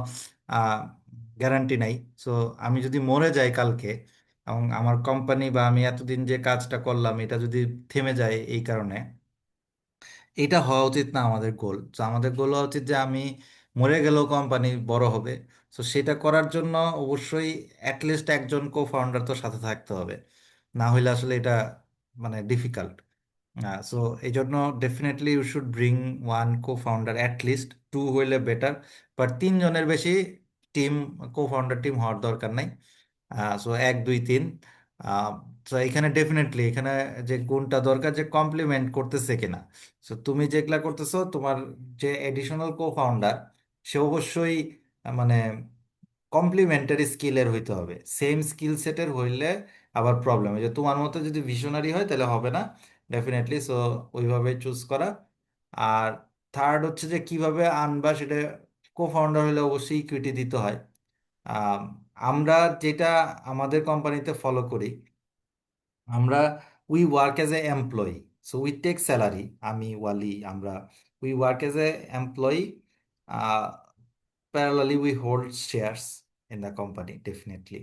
Speaker 1: গ্যারান্টি নাই। সো আমি যদি মরে যাই কালকে, এবং আমার কোম্পানি বা আমি এতদিন যে কাজটা করলাম এটা যদি থেমে যায় এই কারণে, এটা হওয়া উচিত না আমাদের গোল। তো আমাদের গোল হওয়া উচিত যে আমি মরে গেলেও কোম্পানি বড় হবে। তো সেটা করার জন্য অবশ্যই অ্যাটলিস্ট একজন কো ফাউন্ডার তো সাথে থাকতে হবে, না হইলে আসলে এটা মানে ডিফিকাল্ট। সো এই জন্য definitely you should bring one co founder, at least two হইলে বেটার, বাট তিনজনের বেশি টিম, কো ফাউন্ডার টিম হওয়ার দরকার নাই। সো এক দুই তিন। তো এখানে ডেফিনেটলি এখানে যে গুণটা দরকার, যে কমপ্লিমেন্ট করতেছে কিনা। সো তুমি যেগুলা করতেছো, তোমার যে এডিশনাল কো ফাউন্ডার, সে অবশ্যই মানে কমপ্লিমেন্টারি স্কিলের হইতে হবে, সেম স্কিল সেটের হইলে আবার প্রবলেম, যে তোমার মতো যদি ভিশনারি হয় তাহলে হবে না। ডেফিনেটলি, সো ওইভাবে চুজ করা। আর থার্ড হচ্ছে যে কিভাবে আনবা সেটা, কো ফাউন্ডার হলে অবশ্যই ইকুইটি দিতে হয়। আম, আমরা যেটা আমাদের কোম্পানিতে ফলো করি, আমরা we work as a employee, so we take salary. আমি ওয়ালি, আমরা we work as a employee, parallelly we hold shares in the company definitely.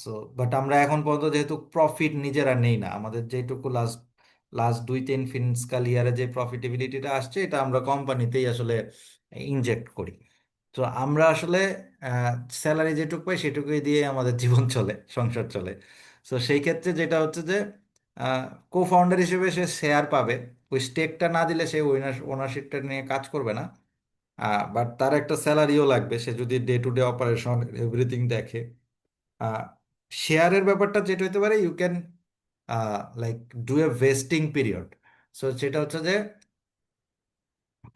Speaker 1: So but আমরা এখন পর্যন্ত যেহেতু প্রফিট নিজেরা নেই না, আমাদের যেটুকু লাস্ট লাস্ট 2-3 ফিনান্সিয়াল ইয়ারে যে প্রফিটেবিলিটিটা আসছে এটা আমরা কোম্পানিতেই আসলে ইনজেক্ট করি। তো আমরা আসলে স্যালারি যেটুকু পাই সেটুকুই দিয়ে আমাদের জীবন চলে, সংসার চলে। তো সেই ক্ষেত্রে যেটা হচ্ছে যে কো ফাউন্ডার হিসেবে সে শেয়ার পাবে, ওই স্টেকটা না দিলে সে ওনারশিপটা নিয়ে কাজ করবে না। বাট তার একটা স্যালারিও লাগবে, সে যদি day to day operation everything দেখে। শেয়ারের ব্যাপারটা যেটা হতে পারে, you can like do a vesting period. So সেটা হচ্ছে যে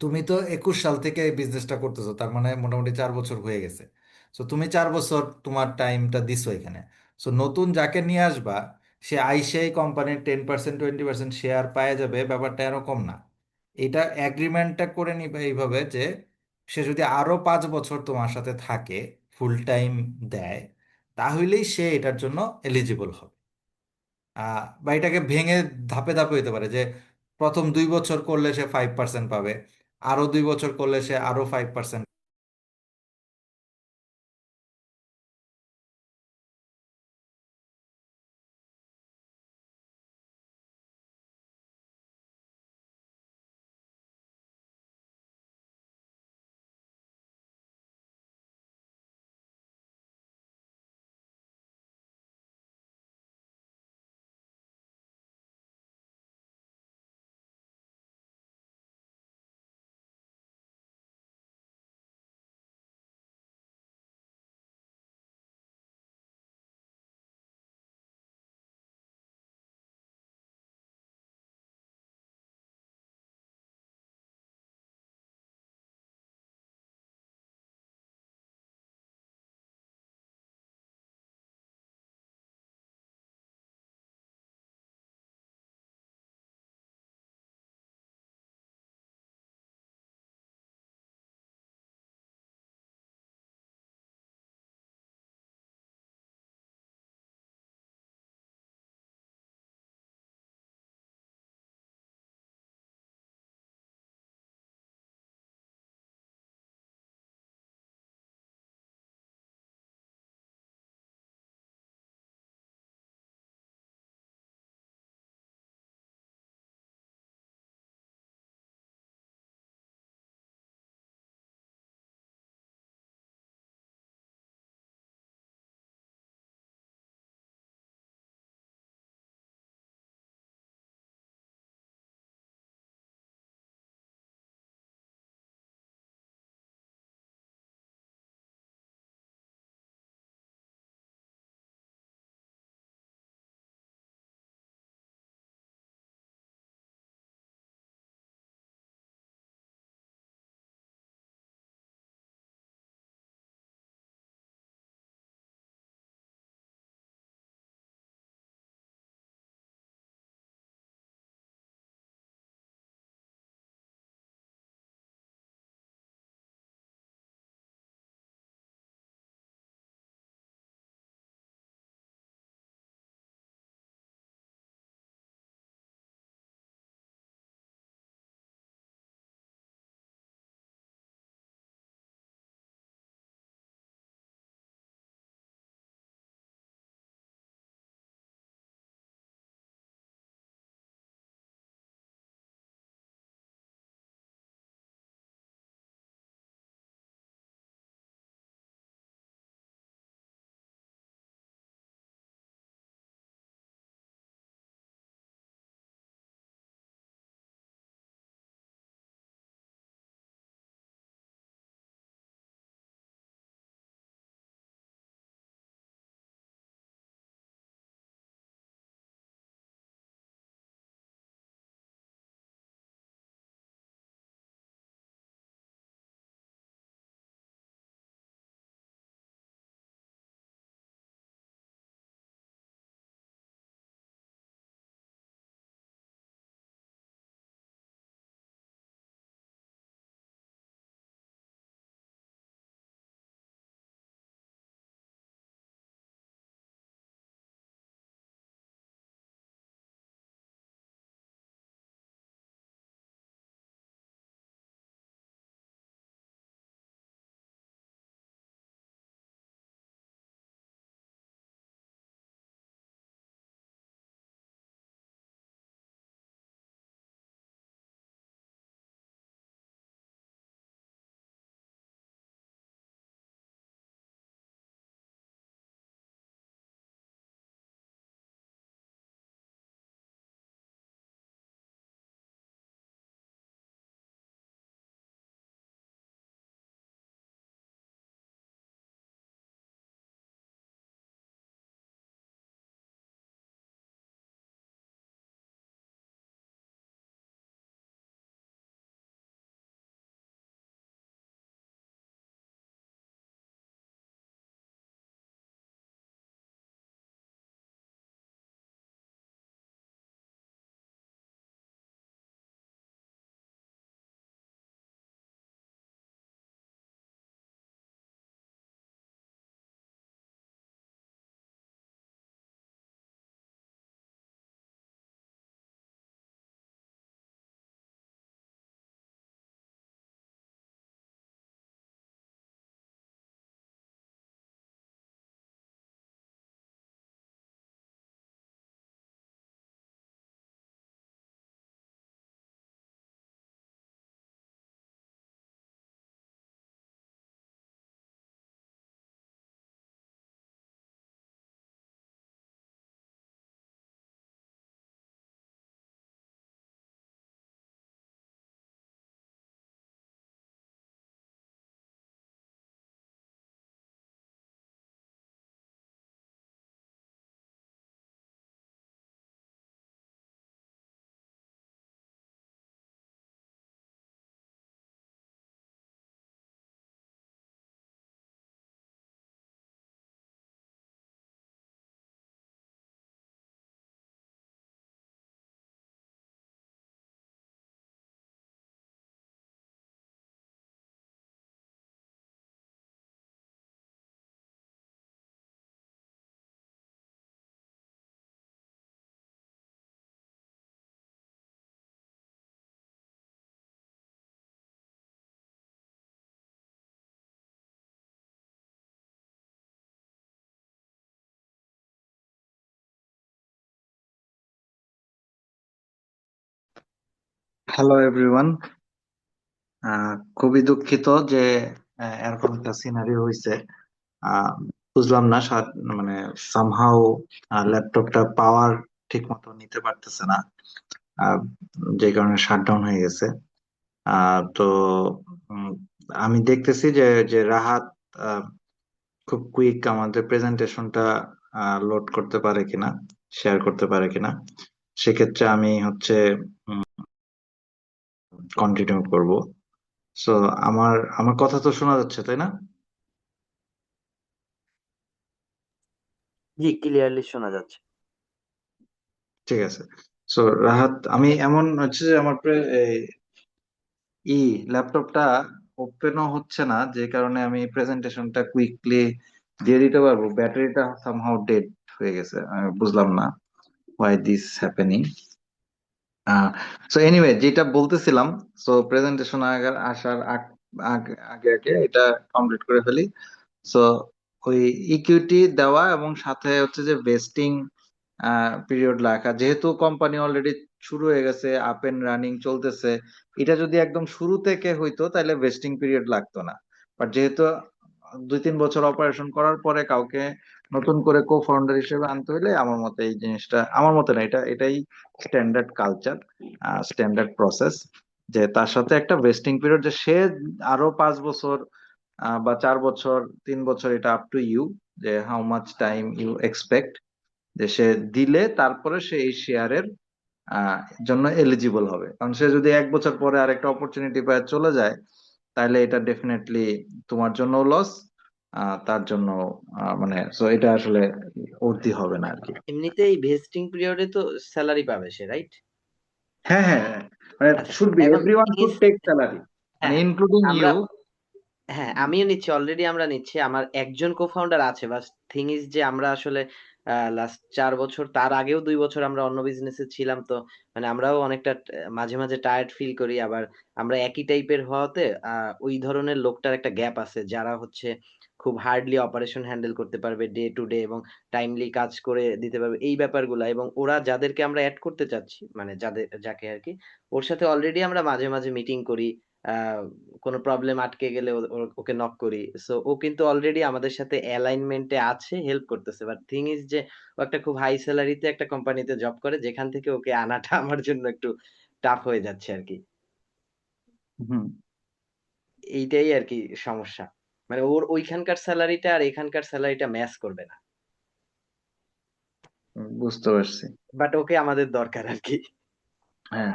Speaker 1: তুমি তো 21 সাল থেকে এই বিজনেসটা করতেছো, তার মানে মোটামুটি 4 বছর হয়ে গেছে। সো তুমি 4 বছর তোমার টাইমটা দিছো এখানে। সো নতুন যাকে নিয়ে আসবা, সে আইসেই কোম্পানির 10%, 20% শেয়ার পাওয়া যাবে, ব্যাপারটা এরকম না। এটা অ্যাগ্রিমেন্টটা করে নিবে এইভাবে যে সে যদি আরো 5 বছর তোমার সাথে থাকে, ফুল টাইম দেয়, তাহলেই সে এটার জন্য এলিজিবল হবে। বা এটাকে ভেঙে ধাপে ধাপে হইতে পারে যে প্রথম 2 বছর করলে সে 5% পাবে, আরো 2 বছর করলে সে আরো 5%। Hello everyone. খুবই দুঃখিত যে এরকম একটা সিনারি হয়েছে। আহ, বুঝলাম না মানে সামহাও ল্যাপটপটা পাওয়ার ঠিক মতো নিতে পারতেছে না, আহ, যে কারণে শাটডাউন হয়ে গেছে। তো উম, আমি দেখতেছি যে যে রাহাত আহ, খুব কুইক আমাদের প্রেজেন্টেশনটা লোড করতে পারে কিনা, শেয়ার করতে পারে কিনা। সেক্ষেত্রে আমি হচ্ছে কন্টিনিউ করব। সো আমার আমার কথা তো শোনা যাচ্ছে, তাই না?
Speaker 3: জি, ক্লিয়ারলি শোনা যাচ্ছে।
Speaker 1: ঠিক আছে। সো রাহাত, আমি এমন হচ্ছে যে আমার ল্যাপটপটা ওপেনও হচ্ছে না, যে কারণে আমি প্রেজেন্টেশনটা কুইকলি দিয়ে দিতে পারবো। ব্যাটারিটা সামহাউ ডেড হয়ে গেছে, আমি বুঝলাম না why this happening. So anyway, যেটা বলতেছিলাম, সো প্রেজেন্টেশন আসার আগে আগে আগে এটা কমপ্লিট করে ফেলি। সো ওই ইকুইটি দেওয়া এবং সাথে হচ্ছে যে ভেস্টিং পিরিয়ড লেখা, যেহেতু কোম্পানি অলরেডি শুরু হয়ে গেছে, আপ এন্ড রানিং চলতেছে। এটা যদি একদম শুরু থেকে হইতো তাহলে ভেস্টিং পিরিয়ড লাগতো না। বাট যেহেতু 2-3 বছর অপারেশন করার পরে কাউকে নতুন করে কো ফাউন্ডার হিসেবে আনতে হইলে, আমার মতে এই জিনিসটা, আমার মতে না, এটাই স্ট্যান্ডার্ড কালচার, স্ট্যান্ডার্ড প্রসেস, যে তার সাথে একটা ভেস্টিং পিরিয়ড, যে সে আরো 5 বছর বা 4 বছর, 3 বছর, এটা আপ টু ইউ, যে how much time you expect, যে সে দিলে তারপরে সে এই শেয়ারের জন্য এলিজিবল হবে। কারণ সে যদি 1 বছর পরে আরেকটা অপরচুনিটি পায় চলে যায়, তাহলে এটা ডেফিনেটলি তোমার জন্য লস, তার জন্য মানে, সো এটা আসলে উর্দি হবে না আর কি।
Speaker 5: এমনিতেই ভেস্টিং পিরিয়ডে তো স্যালারি পাবে সে, রাইট?
Speaker 1: হ্যাঁ, হ্যাঁ, হ্যাঁ, মানে
Speaker 5: আচ্ছা,
Speaker 1: শুড বি,
Speaker 5: এখন
Speaker 1: everyone
Speaker 5: thing
Speaker 1: should
Speaker 5: is,
Speaker 1: take salary, মানে
Speaker 5: হ্যাঁ,
Speaker 1: ইনক্লুডিং
Speaker 5: আমরা,
Speaker 1: ইউ।
Speaker 5: হ্যাঁ, আমিও নিচ্ছি, অলরেডি আমরা নিচ্ছি। আমার একজন কোফাউন্ডার আছে, বাস থিং ইজ যে আমরা আসলে লাস্ট 4 বছর, তার আগেও 2 বছর আমরা অন্য বিজনেসে ছিলাম, তো মানে আমরাও অনেকটা মাঝে মাঝে টায়ার্ড ফিল করি। আবার আমরা একই টাইপের হওয়াতে ওই ধরনের লোকটার একটা গ্যাপ আছে, যারা হচ্ছে খুব হার্ডলি অপারেশন হ্যান্ডেল করতে পারবে ডে টু ডে এবং টাইমলি কাজ করে দিতে পারবে এই ব্যাপারগুলা। এবং ওরা যাদেরকে আমরা অ্যাড করতে চাচ্ছি, মানে যাকে আর কি, ওর সাথে অলরেডি আমরা মাঝে মাঝে মিটিং করি। আহ কোনো প্রবলেম আটকে গেলে ওকে নক করি। সো ও কিন্তু অলরেডি আমাদের সাথে অ্যালাইনমেন্টে আছে, হেল্প করতেছে। বাট থিং ইজ যে ও একটা খুব হাই স্যালারিতে একটা কোম্পানিতে জব করে, যেখান থেকে ওকে আনাটা আমার জন্য একটু টাফ হয়ে যাচ্ছে আর কি।
Speaker 1: হুম,
Speaker 5: এইটাই আর কি সমস্যা। মানে ওর ওইখানকার স্যালারিটা আর এখানকার স্যালারিটা ম্যাচ করবে না।
Speaker 1: বুঝতে পারছি।
Speaker 5: বাট ওকে আমাদের দরকার আর কি।
Speaker 1: হ্যাঁ,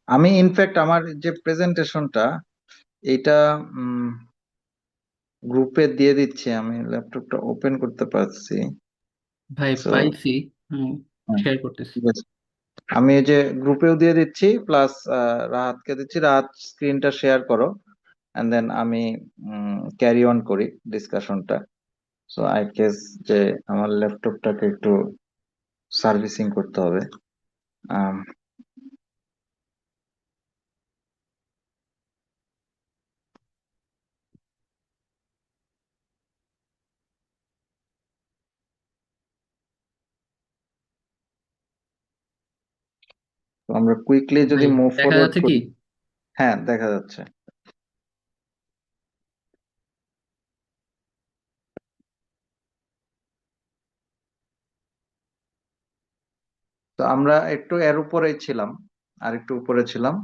Speaker 1: আমি ইনফ্যাক্ট আমার যে প্রেজেন্টেশনটা, এটা গ্রুপে দিয়ে দিচ্ছি। আমি ল্যাপটপটা ওপেন করতে পারছি।
Speaker 2: ভাই
Speaker 1: সো
Speaker 2: পাইছি। হুম, শেয়ার করতেছি।
Speaker 1: ঠিক আছে, আমি এই যে গ্রুপেও দিয়ে দিচ্ছি, প্লাস রাহাতকে দিচ্ছি। রাহাত, স্ক্রিনটা শেয়ার করো, এন্ড দেন আমি ক্যারি অন করি ডিসকাশনটা। সো আই গেস যে আমার ল্যাপটপটাকে একটু সার্ভিসিং করতে হবে। আম, তো আমরা কুইকলি যদি
Speaker 2: ভাই
Speaker 1: মুভ
Speaker 2: দেখা
Speaker 1: ফরওয়ার্ড
Speaker 2: যাচ্ছে কি?
Speaker 1: করি। হ্যাঁ, দেখা যাচ্ছে। তো আমরা একটু এর উপরে ছিলাম, আর একটু উপরে ছিলাম,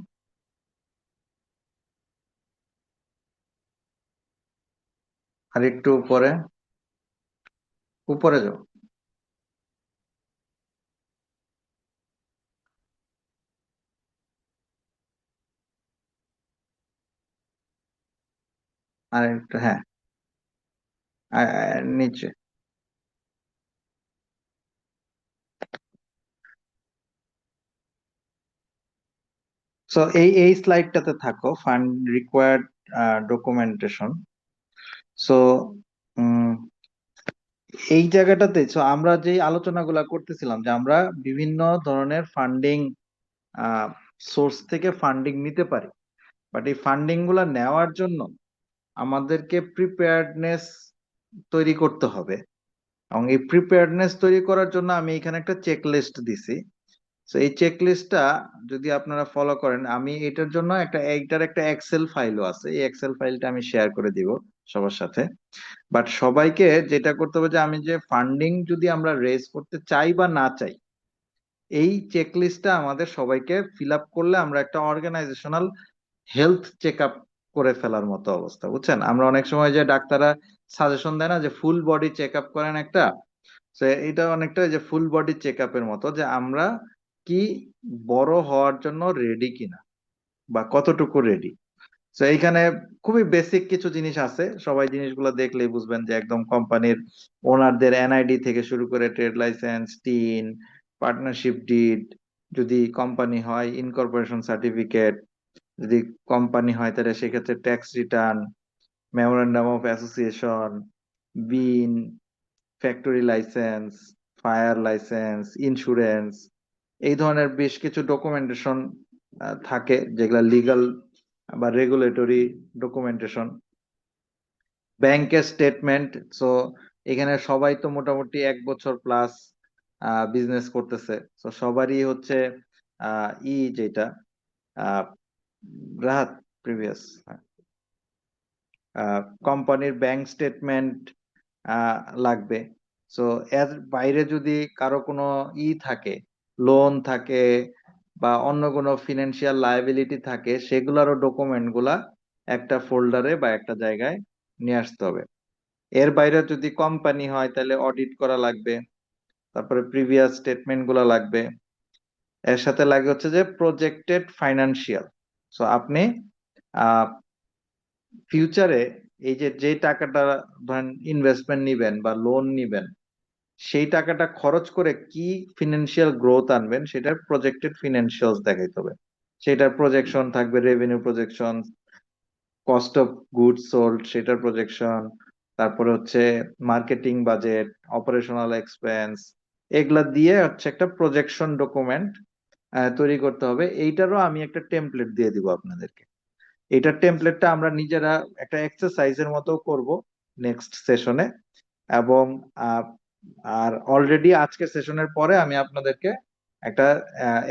Speaker 1: আর একটু উপরে, উপরে যাও। আর একটু, হ্যাঁ, নিচে। সো এই স্লাইডটাতে থাকো, ফান্ড রিকোয়ার্ড ডকুমেন্টেশন। সো এই জায়গাটাতে, সো আমরা যে আলোচনাগুলা করতেছিলাম, যে আমরা বিভিন্ন ধরনের ফান্ডিং সোর্স থেকে ফান্ডিং নিতে পারি। বাট এই ফান্ডিং গুলা নেওয়ার জন্য আমাদেরকে প্রিপেয়ার্ডনেস তৈরি করতে হবে। এবং এই প্রিপেয়ার্ডনেস তৈরি করার জন্য আমি এখানে একটা চেক লিস্ট দিছি।
Speaker 6: তো এই চেক লিস্টটা যদি আপনারা ফলো করেন, আমি এটার জন্য এইটার একটা এক্সেল ফাইলও আছে, এই এক্সেল ফাইলটা আমি শেয়ার করে দিব সবার সাথে। বাট সবাইকে যেটা করতে হবে যে আমি যে ফান্ডিং যদি আমরা রেজ করতে চাই বা না চাই, এই চেক লিস্টটা আমাদের সবাইকে ফিল আপ করলে আমরা একটা অর্গানাইজেশনাল হেলথ চেক আপ করে ফেলার মতো অবস্থা, বুঝছেন? আমরা অনেক সময় যে ডাক্তাররা সাজেশন দেয় না যে ফুল বডি চেক আপ করেন একটা, তো এটা অনেকটা যে ফুল বডি চেক আপের মতো, যে আমরা কি বড় হওয়ার জন্য রেডি কিনা বা কতটুকু রেডি। তো এইখানে খুবই বেসিক কিছু জিনিস আছে, সবাই জিনিসগুলো দেখলেই বুঝবেন যে একদম কোম্পানির ওনারদের এনআইডি থেকে শুরু করে trade licence, TIN, partnership deed, যদি কোম্পানি হয় ইনকর্পোরেশন সার্টিফিকেট, যদি কোম্পানি হয় তাহলে সেক্ষেত্রে tax return, memorandum of association, BIN, factory licence, fire licence, insurance, এই ধরনের বেশ কিছু ডকুমেন্টেশন থাকে যেগুলা লিগাল বা রেগুলেটরি ডকুমেন্টেশন, ব্যাংকের স্টেটমেন্ট। সো এখানে সবাই তো মোটামুটি 1 বছর প্লাস বিজনেস করতেছে, তো সবারই হচ্ছে যেটা আহ, রাহাত প্রিভিয়াস কোম্পানির ব্যাংক স্টেটমেন্ট লাগবে। সো এর বাইরে যদি কারো কোনো থাকে, লোন থাকে বা অন্য কোনো ফিনান্সিয়াল লায়াবিলিটি থাকে, সেগুলোরও ডকুমেন্ট গুলা একটা ফোল্ডারে বা একটা জায়গায় নিয়ে আসতে হবে। এর বাইরে যদি কোম্পানি হয় তাহলে অডিট করা লাগবে, তারপরে প্রিভিয়াস স্টেটমেন্ট গুলা লাগবে। এর সাথে লাগে হচ্ছে যে প্রজেক্টেড ফাইনান্সিয়াল। সো আপনি ফিউচারে এই যে যে টাকাটা ধরেন ইনভেস্টমেন্ট নিবেন বা লোন নিবেন, সেই টাকাটা খরচ করে কি ফিনান্সিয়াল গ্রোথ আনবেন সেটার প্রজেক্টেড ফিনান্সিয়ালস দেখাইতে হবে। সেটার প্রজেকশন থাকবে, revenue projection, cost of goods sold সেটার প্রজেকশন, তারপরে হচ্ছে মার্কেটিং বাজেট, অপারেশনাল এক্সপেন্স, এগুলা দিয়ে হচ্ছে একটা প্রজেকশন ডকুমেন্ট তৈরি করতে হবে। এইটারও আমি একটা টেমপ্লেট দিয়ে দিব আপনাদেরকে। এটার টেমপ্লেটটা আমরা নিজেরা একটা এক্সারসাইজের মতো করব নেক্সট সেশনে। এবং আর অলরেডি আজকের সেশনের পরে আমি আপনাদেরকে একটা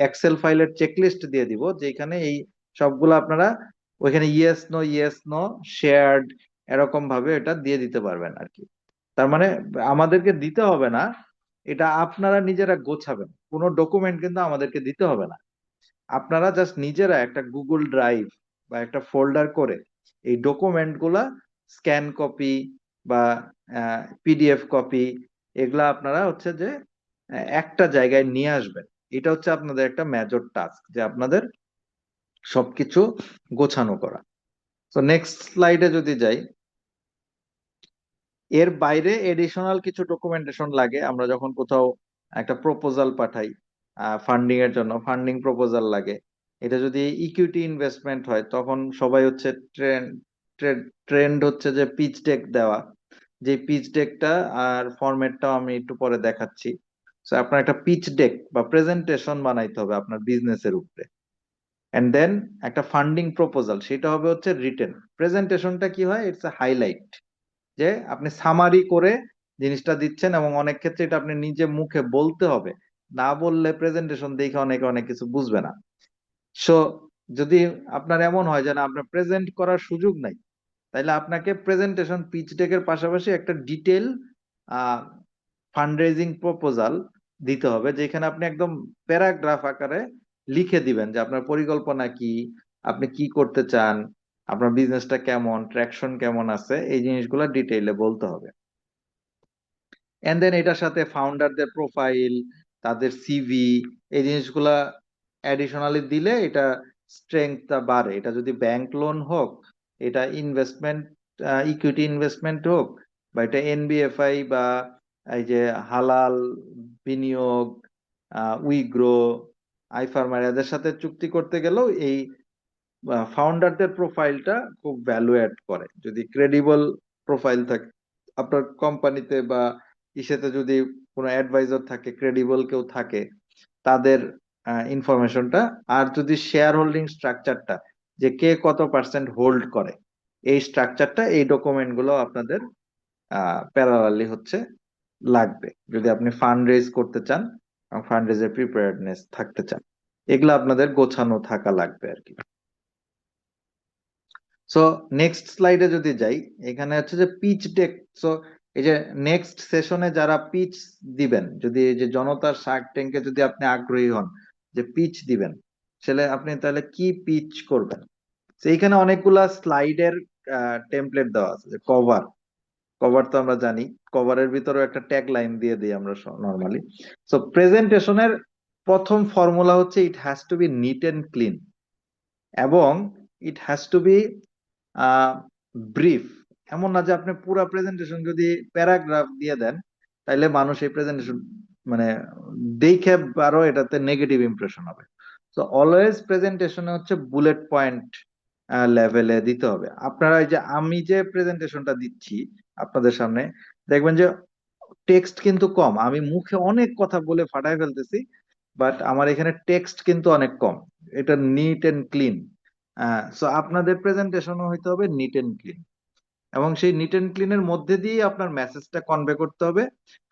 Speaker 6: এক্সেল ফাইলের চেকলিস্ট দিয়ে দিব, যেখানে এই সবগুলো আপনারা ওইখানে ইয়েস নো শেয়ার্ড এরকম ভাবে এটা দিয়ে দিতে পারবেন আর কি। তার মানে আমাদেরকে দিতে হবে না, এটা আপনারা নিজেরা গোছাবেন, কোনো ডকুমেন্ট কিন্তু আমাদেরকে দিতে হবে না। আপনারা জাস্ট নিজেরা একটা গুগল ড্রাইভ বা একটা ফোল্ডার করে এই ডকুমেন্ট গুলা স্ক্যান কপি বা পিডিএফ কপি, এগুলা আপনারা হচ্ছে যে একটা জায়গায় নিয়ে আসবেন। এটা হচ্ছে আপনাদের একটা মেজর টাস্ক, যে আপনাদের সবকিছু গোছানো করা। তো নেক্সট স্লাইডে যদি যাই, এর বাইরে এডিশনাল কিছু ডকুমেন্টেশন লাগে। আমরা যখন কোথাও একটা প্রপোজাল পাঠাই ফান্ডিং এর জন্য, ফান্ডিং প্রপোজাল লাগে। এটা যদি ইকুইটি ইনভেস্টমেন্ট হয় তখন সবাই হচ্ছে ট্রেন্ড হচ্ছে যে পিচ ডেক দেওয়া, যে পিচ ডেকটা আর ফরম্যাটটাও আমি একটু পরে দেখাচ্ছি। তো আপনার একটা পিচ ডেক বা প্রেজেন্টেশন বানাইতে হবে আপনার বিজনেসের উপরে। এন্ড দেন একটা ফান্ডিং প্রপোজাল, সেটা হবে হচ্ছে রিটেন। প্রেজেন্টেশনটা কি হয়, ইটস এ হাইলাইট, যে আপনি সামারি করে জিনিসটা দিচ্ছেন, এবং অনেক ক্ষেত্রে এটা আপনি নিজে মুখে বলতে হবে, না বললে প্রেজেন্টেশন দেখে অনেকে অনেক কিছু বুঝবে না। সো যদি আপনার এমন হয় যে না আপনার প্রেজেন্ট করার সুযোগ নাই, তাহলে আপনাকে প্রেজেন্টেশন পিচ ডেকের পাশাপাশি একটা ডিটেল ফান্ড রেজিং প্রপোজাল দিতে হবে, যেখানে আপনি একদম প্যারাগ্রাফ আকারে লিখে দিবেন যে আপনার পরিকল্পনা কি, আপনি কি করতে চান, আপনার বিজনেসটা কেমন, ট্র্যাকশন কেমন আছে, এই জিনিসগুলো ডিটেইলে বলতে হবে। এন্ড দেন এটার সাথে ফাউন্ডারদের প্রোফাইল, তাদের সিভি, এই জিনিসগুলা অ্যাডিশনালি দিলে এটা স্ট্রেংথটা বাড়ে। এটা যদি ব্যাংক লোন হোক, এটা ইনভেস্টমেন্ট, ইকুইটি ইনভেস্টমেন্ট হোক, বা এটা এনবিএফআই বা এই যে হালাল বিনিয়োগ, উইগ্রো, আইফার্মার, এদের সাথে চুক্তি করতে গেলেও এই ফাউন্ডারদের প্রোফাইলটা খুব ভ্যালু অ্যাড করে। যদি ক্রেডিবল প্রোফাইল থাকে আপনার কোম্পানিতে বা ইসেতে, যদি কোনো অ্যাডভাইজার থাকে, ক্রেডিবল কেউ থাকে, তাদের ইনফরমেশনটা, আর যদি শেয়ার হোল্ডিং স্ট্রাকচারটা, যে কে কত পার্সেন্ট হোল্ড করে, এই স্ট্রাকচারটা, এই ডকুমেন্ট গুলো আপনাদের প্যারালালি হচ্ছে লাগবে যদি আপনি ফান্ড রেজ করতে চান ফান্ড রেজের প্রিপেয়ার্ডনেস থাকতে চান, এগুলো আপনাদের গোছানো থাকা লাগবে আর কি। সো নেক্সট স্লাইডে যদি যাই, এখানে হচ্ছে যে পিচ ডেক। সো এই যে নেক্সট সেশনে যারা পিচ দিবেন, যদি এই যে জনতার শার্ক ট্যাঙ্কে যদি আপনি আগ্রহী হন যে পিচ দিবেন, আপনি তাহলে কি পিচ করবেন? তো এইখানে অনেকগুলা স্লাইডের টেমপ্লেট দেওয়া আছে। যে কভার তো আমরা জানি, কভারের ভিতরেও একটা ট্যাগ লাইন দিয়ে দিই আমরা নর্মালি। সো প্রেজেন্টেশনের প্রথম ফর্মুলা হচ্ছে it has to be neat and clean, এবং it has to be brief. এমন না যে আপনি পুরা প্রেজেন্টেশন যদি প্যারাগ্রাফ দিয়ে দেন, তাইলে মানুষ এই প্রেজেন্টেশন মানে দেখে আরো এটাতে নেগেটিভ ইমপ্রেশন হবে। তো অলওয়েজ প্রেজেন্টেশনে হচ্ছে বুলেট পয়েন্ট লেভেলে দিতে হবে। আপনারা এই যে আমি যে প্রেজেন্টেশনটা দিচ্ছি আপনাদের সামনে, দেখবেন যে টেক্সট কিন্তু কম, আমি মুখে অনেক কথা বলে ফাটায় ফেলতেছি, বাট আমার এখানে টেক্সট কিন্তু অনেক কম। এটা নিট এন্ড ক্লিন। সো আপনাদের প্রেজেন্টেশনও হইতে হবে নিট এন্ড ক্লিন, এবং সেই নিট এন্ড ক্লিনের মধ্যে দিয়ে আপনার মেসেজটা কনভে করতে হবে।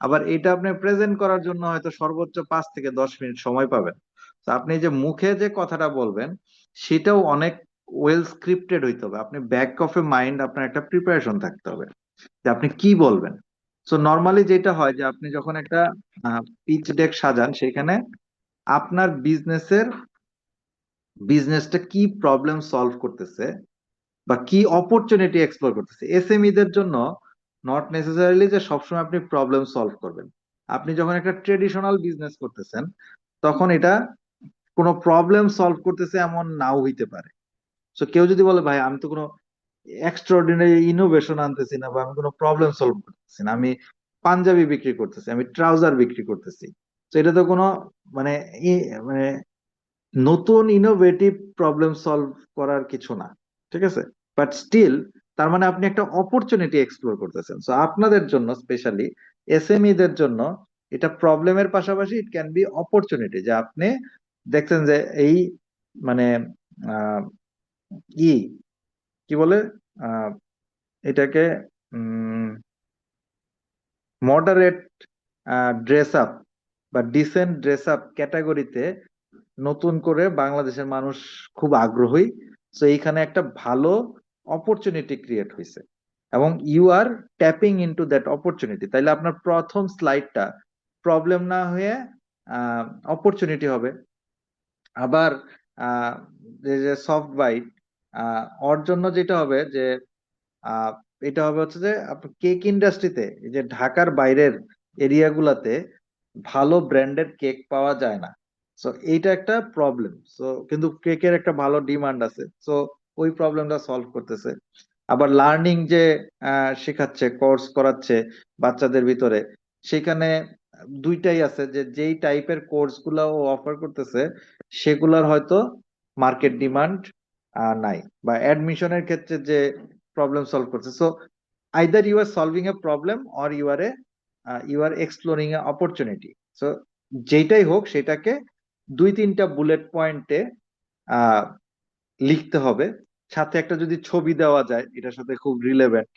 Speaker 6: আবার এটা আপনি প্রেজেন্ট করার জন্য হয়তো সর্বোচ্চ 5 থেকে 10 মিনিট সময় পাবেন। তো আপনি যে মুখে যে কথাটা বলবেন সেটাও অনেক ওয়েল স্ক্রিপ্টেড হইতে হবে। আপনি ব্যাক অফ এ মাইন্ড আপনার একটা প্রিপারেশন থাকতে হবে যে আপনি কি বলবেন। সো নর্মালি যেটা হয় যে আপনি যখন একটা পিচ ডেক সাজান, সেখানে আপনার বিজনেসটা কি প্রবলেম সলভ করতেছে বা কি অপরচুনিটি এক্সপ্লোর করতেছে। এসএমই দের জন্য নট নেসেসারিলি যে সবসময় আপনি প্রবলেম সলভ করবেন। আপনি যখন একটা ট্রেডিশনাল বিজনেস করতেছেন, তখন এটা কোনো প্রবলেম সলভ করতেছে এমন নাও হইতে পারে। তো কেউ যদি বলে ভাই আমি তো কোনো এক্সট্রাঅর্ডিনারি ইনোভেশন আনতেছি না, বা আমি কোনো প্রবলেম সলভ করতেছি না, আমি পাঞ্জাবি বিক্রি করতেছি, আমি ট্রাউজার বিক্রি করতেছি, তো এটা তো কোনো মানে মানে নতুন ইনোভেটিভ প্রবলেম সলভ করার কিছু না, ঠিক আছে? বাট স্টিল তার মানে আপনি একটা অপরচুনিটি এক্সপ্লোর করতেছেন। সো আপনাদের জন্য স্পেশালি এসএমই দের জন্য এটা প্রবলেমের পাশাপাশি ইট ক্যান বি অপরচুনিটি, যে আপনি দেখছেন যে এই মানে আহ, ই কি বলে আহ, এটাকে মডারেট ড্রেস আপ বা ডিসেন্ট ড্রেস আপ ক্যাটাগরিতে নতুন করে বাংলাদেশের মানুষ খুব আগ্রহী। তো এইখানে একটা ভালো অপরচুনিটি ক্রিয়েট হয়েছে, এবং you are tapping into that opportunity. তাইলে আপনার প্রথম স্লাইডটা প্রবলেম না হয়ে অপরচুনিটি হবে। আবার আহ, যে সফট বাইট, ওর জন্য যেটা হবে যে আহ, এটা হবে হচ্ছে যে কেক ইন্ডাস্ট্রিতে, যে ঢাকার বাইরের এরিয়াগুলাতে ভালো ব্র্যান্ডের কেক পাওয়া যায় না। সো এইটা একটা প্রবলেম। সো কিন্তু কেকের একটা ভালো ডিমান্ড আছে, সো ওই প্রবলেমটা সলভ করতেছে। আবার লার্নিং যে শেখাচ্ছে, কোর্স করাচ্ছে বাচ্চাদের ভিতরে, সেখানে দুইটাই আছে, যে যেই টাইপের কোর্স গুলা ও অফার করতেছে সেগুলার হয়তো মার্কেট ডিমান্ড নাই, বা অ্যাডমিশনের ক্ষেত্রে যে প্রবলেম সলভ করছে। So either you are solving a problem or you are exploring a opportunity. So যেটাই হোক সেটাকে 2-3টা বুলেট পয়েন্টে আহ লিখতে হবে। সাথে একটা যদি ছবি দেওয়া যায়, এটার সাথে খুব রিলেভেন্ট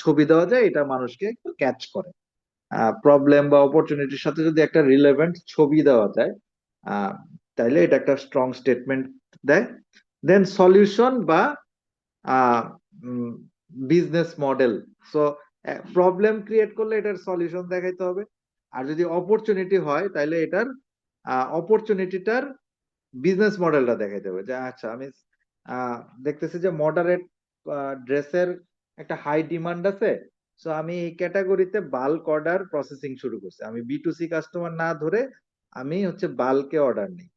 Speaker 6: ছবি দেওয়া যায়, এটা মানুষকে ক্যাচ করে। প্রবলেম বা অপরচুনিটির সাথে যদি একটা রিলেভেন্ট ছবি দেওয়া যায়, আহ তাইলে এটা একটা স্ট্রং স্টেটমেন্ট দেয়। দেন সলিউশন বা business model. So problem create করলে এটার সলিউশন দেখাইতে হবে, আর যদি অপরচুনিটি হয় তাহলে এটার অপরচুনিটিটার বিজনেস মডেলটা দেখাইতে হবে। যে আচ্ছা আমি দেখতেছি যে মডারেট ড্রেসের একটা হাই ডিমান্ড আছে, সো আমি এই ক্যাটাগরিতে বাল্ক অর্ডার প্রসেসিং শুরু করছি। আমি B2C কাস্টমার না ধরে আমি হচ্ছে বাল্কে অর্ডার নিই।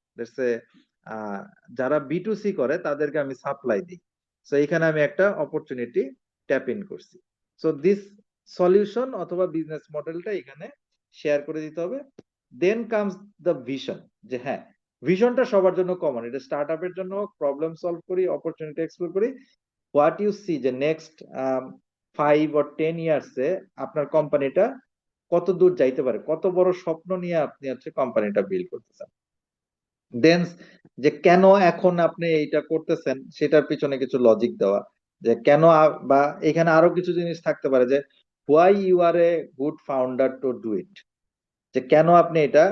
Speaker 6: যারা B2C করে তাদেরকে আমি সাপ্লাই দিই। সো এখানে আমি একটা অপরচুনিটি ট্যাপ ইন করছি। সো দিস সলিউশন অথবা বিজনেস মডেলটা এখানে শেয়ার করে দিতে হবে। দেন কামস দ্য ভিশন, যে হ্যাঁ ভিশনটা সবার জন্য কমন। এটা স্টার্ট আপের জন্য প্রবলেম সলভ করি, অপরচুনিটি এক্সপ্লোর করি। হোয়াট ইউ সি যে নেক্সট 5 or 10 ইয়ার্সে আপনার কোম্পানিটা কত দূর যাইতে পারে, কত বড় স্বপ্ন নিয়ে আপনি হচ্ছে কোম্পানিটা বিল্ড করতেছেন। দেন যে কেন এখন আপনি এইটা করতেছেন সেটার পিছনে কিছু লজিক দেওয়া, যে কেন বা এখানে আরো কিছু জিনিস থাকতে পারে, যে why you are a good founder to do it. যে কেন আপনি এটা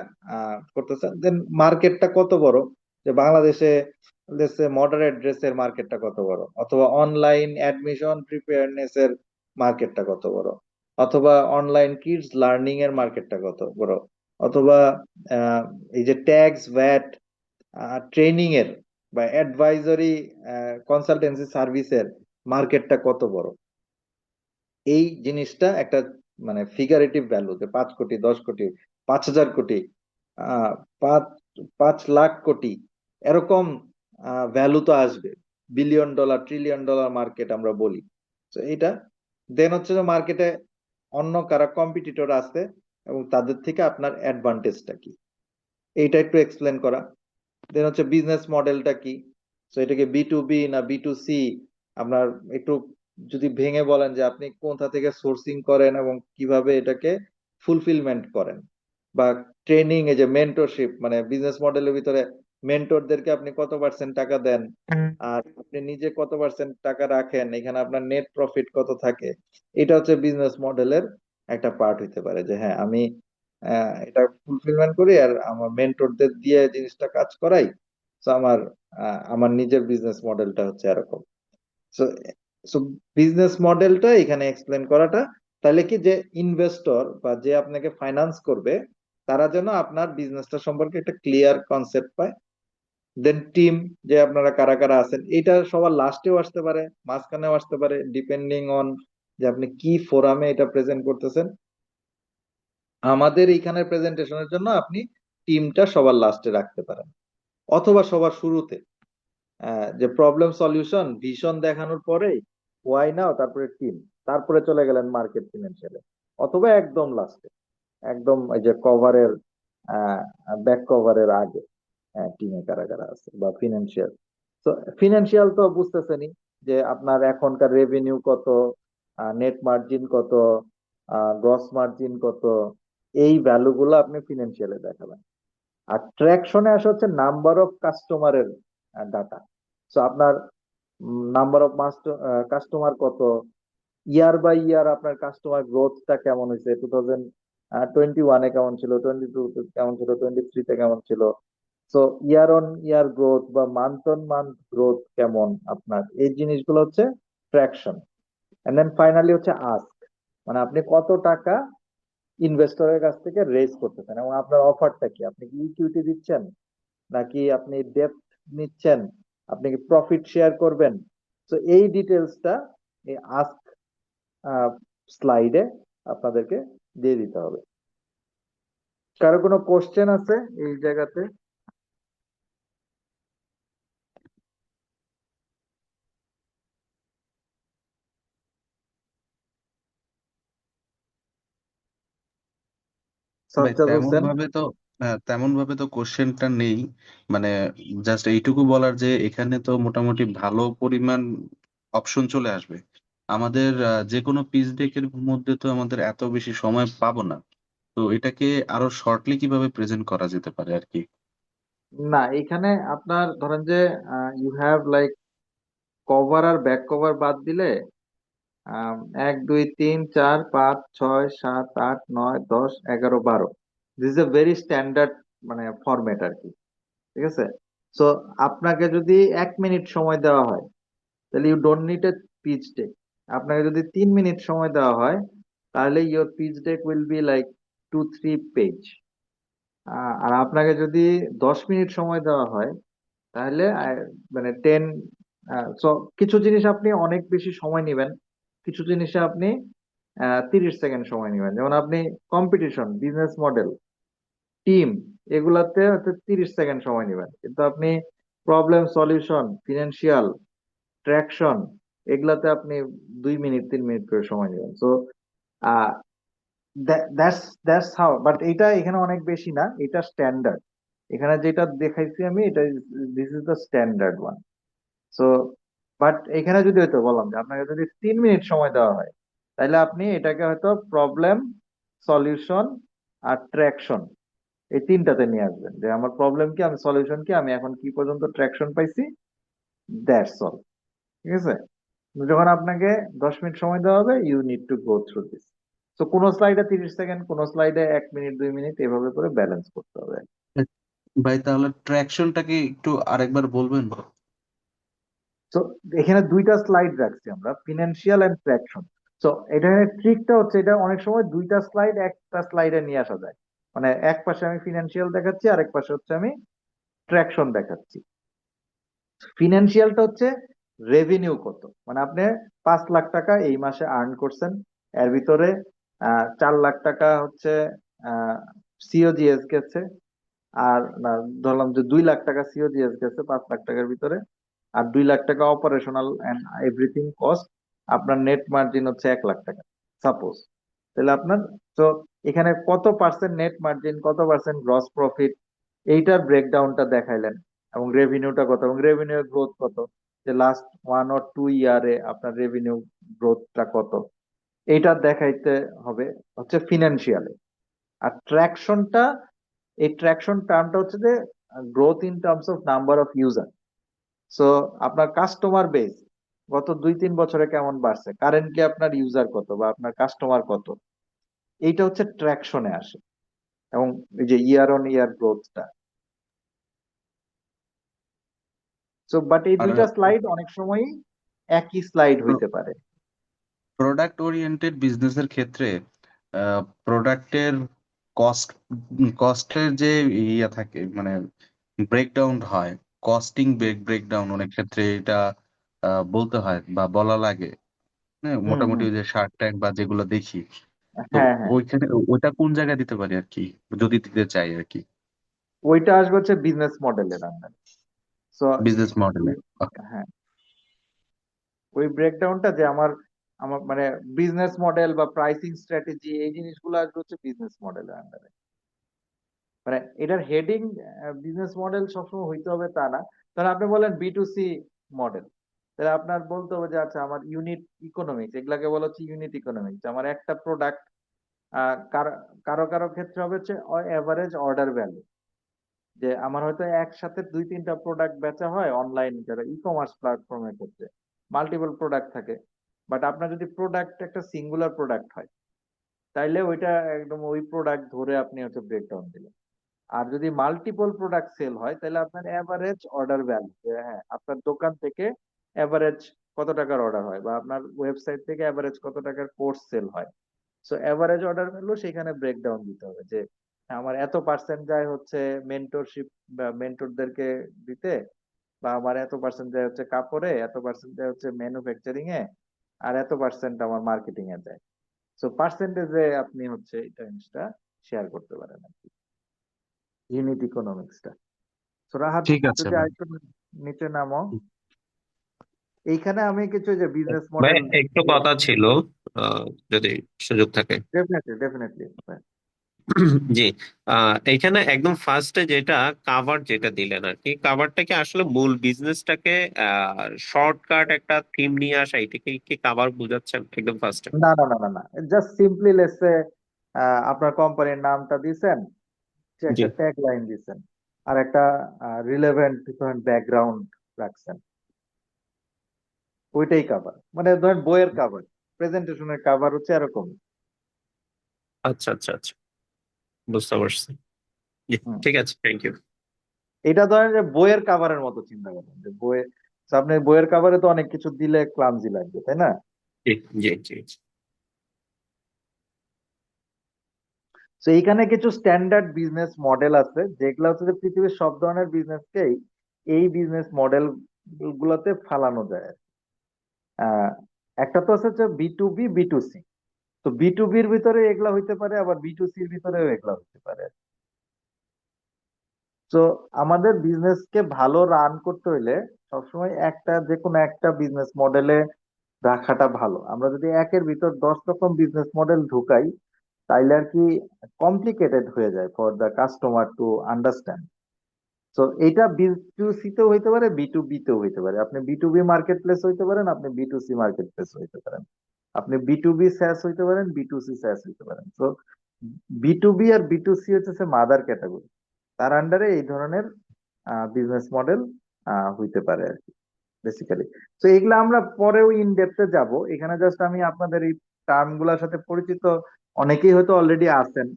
Speaker 6: করতেছেন, দেন মার্কেটটা কত বড়, যে বাংলাদেশে মডারেট ড্রেসের মার্কেটটা কত বড়, অথবা অনলাইন অ্যাডমিশন প্রিপেয়ারনেস এর মার্কেটটা কত বড়, অথবা অনলাইন কিডস লার্নিং এর মার্কেটটা কত বড়, অথবা এই যে ট্যাক্স ভ্যাট ট্রেনিং এর বা অ্যাডভাইজরি কনসালটেন্সি সার্ভিসের মার্কেটটা কত বড়। এই জিনিসটা একটা মানে ফিগারেটিভ ভ্যালু, যে 5 কোটি, 10 কোটি, 5,000 কোটি, আহ 5 লাখ কোটি, এরকম ভ্যালু তো আসবে। Billion dollar, trillion dollar market আমরা বলি। তো এইটা দেন হচ্ছে যে মার্কেটে অন্য কারা কম্পিটিটর আছে এবং তাদের থেকে আপনার অ্যাডভান্টেজটা কি, এইটা একটু এক্সপ্লেন করা। দেন হচ্ছে বিজনেস মডেলটা কি, তো এটাকে বি2বি না বি2সি, আপনার একটু যদি ভেঙে বলেন যে আপনি কোথা থেকে সোর্সিং করেন এবং কিভাবে এটাকে ফুলফিলমেন্ট করেন, বা ট্রেনিং, এই যে মেন্টরশিপ, মানে বিজনেস মডেলের ভিতরে মেন্টরদেরকে আপনি কত পার্সেন্ট টাকা দেন আর আপনি নিজে কত পার্সেন্ট টাকা রাখেন, এখানে আপনার নেট প্রফিট কত থাকে। এটা হচ্ছে বিজনেস মডেলের একটা পার্ট হইতে পারে, যে হ্যাঁ আমি এটা ফুলফিলমেন্ট করি আর আমার মেন্টরদের দিয়ে জিনিসটা কাজ করাই। তো আমার নিজের বিজনেস মডেলটা হচ্ছে এরকম। সো সো বিজনেস মডেলটা এখানে এক্সপ্লেন করাটা, তাহলে কি যে ইনভেস্টর বা যে আপনাকে ফাইন্যান্স করবে তারা যেন আপনার বিজনেসটা সম্পর্কে একটা ক্লিয়ার কনসেপ্ট পায়। দেন টিম, যে আপনারা কারা কারা আছেন, এটা সবার লাস্টেও আসতে পারে, মাঝখানেও আসতে পারে, ডিপেন্ডিং অন যে আপনি কি ফোরামে এটা প্রেজেন্ট করতেছেন। আমাদের এইখানে প্রেজেন্টেশনের জন্য আপনি টিমটা সবার লাস্টে রাখতে পারেন, অথবা সবার শুরুতে, যে প্রবলেম সলিউশন ভিশন দেখানোর পরে ওয়াই নাও, তারপরে টিম, তারপরে চলে গেলেন মার্কেট ফিনান্সিয়ালে, অথবা একদম লাস্টে, একদম এই যে কভারের ব্যাক কভারের আগে টিমে কারা কারা আছে, বা ফিনান্সিয়াল। তো ফিনান্সিয়াল তো বুঝতেছেনই, যে আপনার এখনকার রেভিনিউ কত, নেট মার্জিন কত, গ্রস মার্জিন কত, এই ভ্যালু গুলো আপনি ফিনান্সিয়ালে দেখাবেন। আর ট্র্যাকশনে আসা হচ্ছে নাম্বার অফ কাস্টমারের ডাটা। তো আপনার নাম্বার অফ কাস্টমার কত, ইয়ার বাই ইয়ার আপনার কাস্টমার গ্রোথটা কেমন হয়েছে, 2021-এ কেমন ছিল, 2022-তে কেমন ছিল, 2023-তে কেমন ছিল। So year on year growth বা মান্থ অন মান্থ গ্রোথ কেমন আপনার, এই জিনিসগুলো হচ্ছে ট্র্যাকশন। এন্ড দেন ফাইনালি হচ্ছে আস্ক, মানে আপনি কত টাকা ইনভেস্টরের কাছ থেকে রেজ করতেছেন এবং আপনার অফারটা কি, আপনি কি ইকুইটি দিচ্ছেন নাকি আপনি ডেপ্ট নিচ্ছেন, আপনি কি প্রফিট শেয়ার করবেন। তো এই ডিটেলসটা এই আস্ক স্লাইডে আপনাদেরকে দিয়ে দিতে হবে। কারো কোনো কোশ্চেন আছে এই জায়গাতে?
Speaker 7: ভাই
Speaker 6: সাজ্জাদ
Speaker 7: তেমন
Speaker 6: হোসেন।
Speaker 7: ভাবে তো তেমন ভাবে তো কোশ্চেনটা নেই। মানে জাস্ট এইটুকু বলার যে এখানে তো মোটামুটি ভালো পরিমাণ অপশন চলে আসবে আমাদের। যে কোনো পিচ ডেকের মধ্যে তো আমাদের এত বেশি সময় পাবো না। তো এটাকে আরো শর্টলি কিভাবে প্রেজেন্ট করা যেতে পারে আর কি।
Speaker 6: না, এখানে আপনার ধরেন যে ইউ হ্যাভ লাইক কভার আর ব্যাক কভার বাদ দিলে 1 2 3 4 5 6 7 8 9 10 11 12, this is a very standard মানে ফরম্যাট আর কি। ঠিক আছে। সো আপনাকে যদি 1 মিনিট সময় দেওয়া হয়, তাহলে you don't need a pitch deck. আপনাকে যদি 3 মিনিট সময় দেওয়া হয়, তাহলে your pitch deck will be like 2-3 page. আর আপনাকে যদি 10 মিনিট সময় দেওয়া হয়, তাহলে মানে কিছু জিনিস আপনি অনেক বেশি সময় নেবেন, কিছু জিনিসে আপনি 30 সেকেন্ড সময় নেবেন। যেমন আপনি কম্পিটিশন, বিজনেস মডেল, টিম, এগুলাতে হচ্ছে 30 সেকেন্ড সময় নেবেন, কিন্তু আপনি প্রবলেম সলিউশন, ফিনান্সিয়াল, ট্র্যাকশন, এগুলাতে আপনি 2 মিনিট 3 মিনিট করে সময় নেবেন। সো দ্যাটস হাউ, বাট এটা এখানে অনেক বেশি না, এটা স্ট্যান্ডার্ড। এখানে যেটা দেখাইছি আমি, এটা this is the standard one. So but এখানে যদি হয়তো বললাম যে আপনাকে যদি 3 মিনিট সময় দেওয়া হয়, তাহলে আপনি এটাকে হয়তো প্রবলেম, সলিউশন আর ট্র্যাকশন, এই তিনটাতে নিয়ে আসবেন, যে আমার প্রবলেম কি, আমি সলিউশন কি, আমি এখন কি পর্যন্ত ট্র্যাকশন পাইছি, দ্যাটস অল। ঠিক আছে। যখন আপনাকে 10 মিনিট সময় দেওয়া হবে, you need to go through this. তো কোনো স্লাইডে 30 সেকেন্ড, কোনো স্লাইডে 1 মিনিট 2 মিনিট, এভাবে করে ব্যালেন্স করতে হবে।
Speaker 7: ভাই তাহলে ট্র্যাকশনটাকে একটু আরেকবার বলবেন?
Speaker 6: তো এখানে দুইটা স্লাইড রাখছি আমরা, ফিনান্সিয়াল এন্ড ট্র্যাকশন। তো এটা ট্রিকটা হচ্ছে, এটা অনেক সময় দুইটা স্লাইড একটা স্লাইডে নিয়ে আসা যায়। মানে এক পাশে আমি ফিনান্সিয়াল দেখাচ্ছি, আরেক পাশে হচ্ছে আমি ট্র্যাকশন দেখাচ্ছি। ফিনান্সিয়ালটা হচ্ছে রেভিনিউ কত, মানে আপনি 5 লাখ টাকা এই মাসে আর্ন করছেন, এর ভিতরে 4 লাখ টাকা হচ্ছে সিওজিএস গেছে, আর না, ধরলাম যে 2 লাখ টাকা সিওজিএস গেছে 5 লাখ টাকার ভিতরে, আর 2 লাখ টাকা অপারেশনাল এন্ড এভরিথিং কস্ট, আপনার নেট মার্জিন হচ্ছে 1 লাখ টাকা সাপোজ। তাহলে আপনার, তো এখানে কত পার্সেন্ট নেট মার্জিন, কত পার্সেন্ট গ্রস প্রফিট, এইটার ব্রেকডাউনটা দেখাইলেন, এবং রেভিনিউটা কত, এবং রেভিনিউ গ্রোথ কত, যে লাস্ট 1 or 2 ইয়ারে আপনার রেভিনিউ গ্রোথটা কত, এইটা দেখাইতে হবে হচ্ছে ফিনান্সিয়ালে। আর ট্র্যাকশনটা, এই ট্র্যাকশন টার্মটা হচ্ছে যে growth in terms of number of user. So আপনার কাস্টমার বেস গত 2-3 বছরে কেমন বাড়ছে, কারেন্টলি আপনার ইউজার কত বা আপনার কাস্টমার কত, এইটা হচ্ছে ট্র্যাকশনে আসে, এবং এই যে ইয়ার অন ইয়ার গ্রোথটা। সো বাট এই
Speaker 7: আর
Speaker 6: দুইটা স্লাইড অনেক সময়ই একই স্লাইড হইতে পারে।
Speaker 7: প্রোডাক্ট ওরিয়েন্টেড বিজনেসের ক্ষেত্রে প্রোডাক্টের কস্ট কস্টের যে ইয়া থাকে, মানে ব্রেকডাউন হয়, কস্টিং ব্রেকডাউন অনেক ক্ষেত্রে এটা বলতে হয় বা বলা লাগে। হ্যাঁ,
Speaker 6: হুম
Speaker 7: মোটামুটি
Speaker 6: হুম।
Speaker 7: ওই যে শার্ক ট্যাঙ্ক বা যেগুলো দেখি, তো
Speaker 6: হ্যাঁ হ্যাঁ,
Speaker 7: ওইখানে ওটা কোন জায়গায় দিতে পারি আর কি, যদি দিতে চাই আর কি,
Speaker 6: ওইটা আসবে হচ্ছে বিজনেস মডেলের আন্ডারে। সো
Speaker 7: বিজনেস মডেলে।
Speaker 6: হ্যাঁ, ওই ব্রেকডাউনটা যে আমার আমার মানে বিজনেস মডেল বা প্রাইসিং স্ট্র্যাটেজি, এই জিনিসগুলো আসবে হচ্ছে বিজনেস মডেলের আন্ডারে। মানে এটার হেডিং বিজনেস মডেল সবসময় হইতে হবে তা না। তাহলে আপনি বলেন B2C মডেল, তাহলে আপনার বলতে হবে যে আচ্ছা আমার ইউনিট ইকোনমিক্স, এগুলাকে বলা হচ্ছে ইউনিট ইকোনমিক্স। আমার একটা প্রোডাক্ট কারো কারো কারো ক্ষেত্রে হবে হচ্ছে এভারেজ অর্ডার ভ্যালু, যে আমার হয়তো একসাথে 2-3টা প্রোডাক্ট বেচা হয় অনলাইন, যারা ই কমার্স প্ল্যাটফর্মের ক্ষেত্রে মাল্টিপল প্রোডাক্ট থাকে, বাট আপনার যদি প্রোডাক্ট একটা সিঙ্গুলার প্রোডাক্ট হয়, তাইলে ওইটা একদম ওই প্রোডাক্ট ধরে আপনি হচ্ছে ব্রেকডাউন দিলেন। আর যদি মাল্টিপল প্রোডাক্ট সেল হয়, তাহলে আপনার এভারেজ অর্ডার ভ্যালু, হ্যাঁ আপনার দোকান থেকে এভারেজ কত টাকার অর্ডার হয়, বা আপনার ওয়েবসাইট থেকে এভারেজ কত টাকার কোর্স সেল হয়, সো এভারেজ অর্ডার ভ্যালু সেখানে ব্রেকডাউন দিতে হবে, যে আমার এত পার্সেন্ট যায় হচ্ছে মেন্টরশিপ বা মেন্টরদেরকে দিতে, বা আমার এত পার্সেন্ট যায় হচ্ছে কাপড়ে, এত পার্সেন্ট যায় হচ্ছে ম্যানুফ্যাকচারিং এ, আর এত পার্সেন্ট আমার মার্কেটিং এ যায়। সো পার্সেন্টেজে আপনি হচ্ছে এটা জিনিসটা শেয়ার করতে পারেন আর কি, ইউনিট ইকোনমিক্সটা। সো রাহাত,
Speaker 7: ঠিক আছে
Speaker 6: যদি
Speaker 7: ভাই।
Speaker 6: আরেকটু নিচে নামো, এইখানে আমি কিছু যে বিজনেস
Speaker 8: ভাই
Speaker 6: মডেল।
Speaker 8: একটু কথা ছিল, আহ, যদি সুযোগ থাকে।
Speaker 6: Definitely definitely.
Speaker 8: জি, এখানে একদম ফার্স্টে যেটা কাভার যেটা দিলেন আর কি, কাভারটা কি আসলে মূল বিজনেসটাকে শর্টকাট একটা থিম নিয়ে আসা, এটাকে কি কাভার বুঝাচ্ছেন একদম ফার্স্টে?
Speaker 6: না না না না না, জাস্ট সিম্পলি লেটস সে আপনার কোম্পানির নামটা দিছেন, যে
Speaker 8: জি,
Speaker 6: একটা ট্যাগ লাইন দিছেন, আর একটা রিলেভেন্ট ব্যাকগ্রাউন্ড রাখছেন, ওইটাই কাভার। মানে ধরেন বইয়ের কাভার, প্রেজেন্টেশনের কাভার হচ্ছে এরকম।
Speaker 8: আচ্ছা আচ্ছা আচ্ছা, বুঝতে পারছি। জি,
Speaker 6: হুম।
Speaker 8: ঠিক আছে, থ্যাংক ইউ।
Speaker 6: এটা ধরেন যে বইয়ের কাভারের মতো চিন্তা করেন, যে বইয়ে, তো আপনি বইয়ের কাভারে তো অনেক কিছু দিলে ক্লামজি লাগবে, তাই না?
Speaker 8: জি জি জি জি।
Speaker 6: তো এইখানে কিছু স্ট্যান্ডার্ড বিজনেস মডেল আছে, যেগুলো হচ্ছে যে পৃথিবীর সব ধরনের বিজনেসকেই এই বিজনেস মডেল গুলোতে ফালানো যায়। আহ একটা তো আছে B2B B2C। তো B2Bর ভিতরে এগুলা হইতে পারে, আবার B2Cর ভিতরেও এগুলা হইতে পারে। তো আমাদের বিজনেস কে ভালো রান করতে হইলে সবসময় একটা, যে কোনো একটা বিজনেস মডেলে রাখাটা ভালো। আমরা যদি একের ভিতর 10 রকম বিজনেস মডেল ঢুকাই, তাইলে আর কি কমপ্লিকেটেড হয়ে যায় for the customer to understand. তো এটা B2C তেও হইতে পারে, B2B তেও হইতে পারে। আপনি B2B মার্কেট প্লেস হইতে পারেন, আপনি B2C মার্কেট প্লেস হইতে পারেন, আপনি B2B SaaS হইতে পারেন, B2C SaaS হইতে পারেন। তো B2B আর B2C হচ্ছে মাদার ক্যাটাগরি, তার আন্ডারে এই ধরনের বিজনেস মডেল হইতে পারে আর কি, বেসিক্যালি। তো এগুলা আমরা পরেও ইন ডেপথে যাব, এখানে জাস্ট আমি আপনাদের এই টার্ম গুলার সাথে পরিচিত অনেকেই হয়তো অলরেডি আছেন,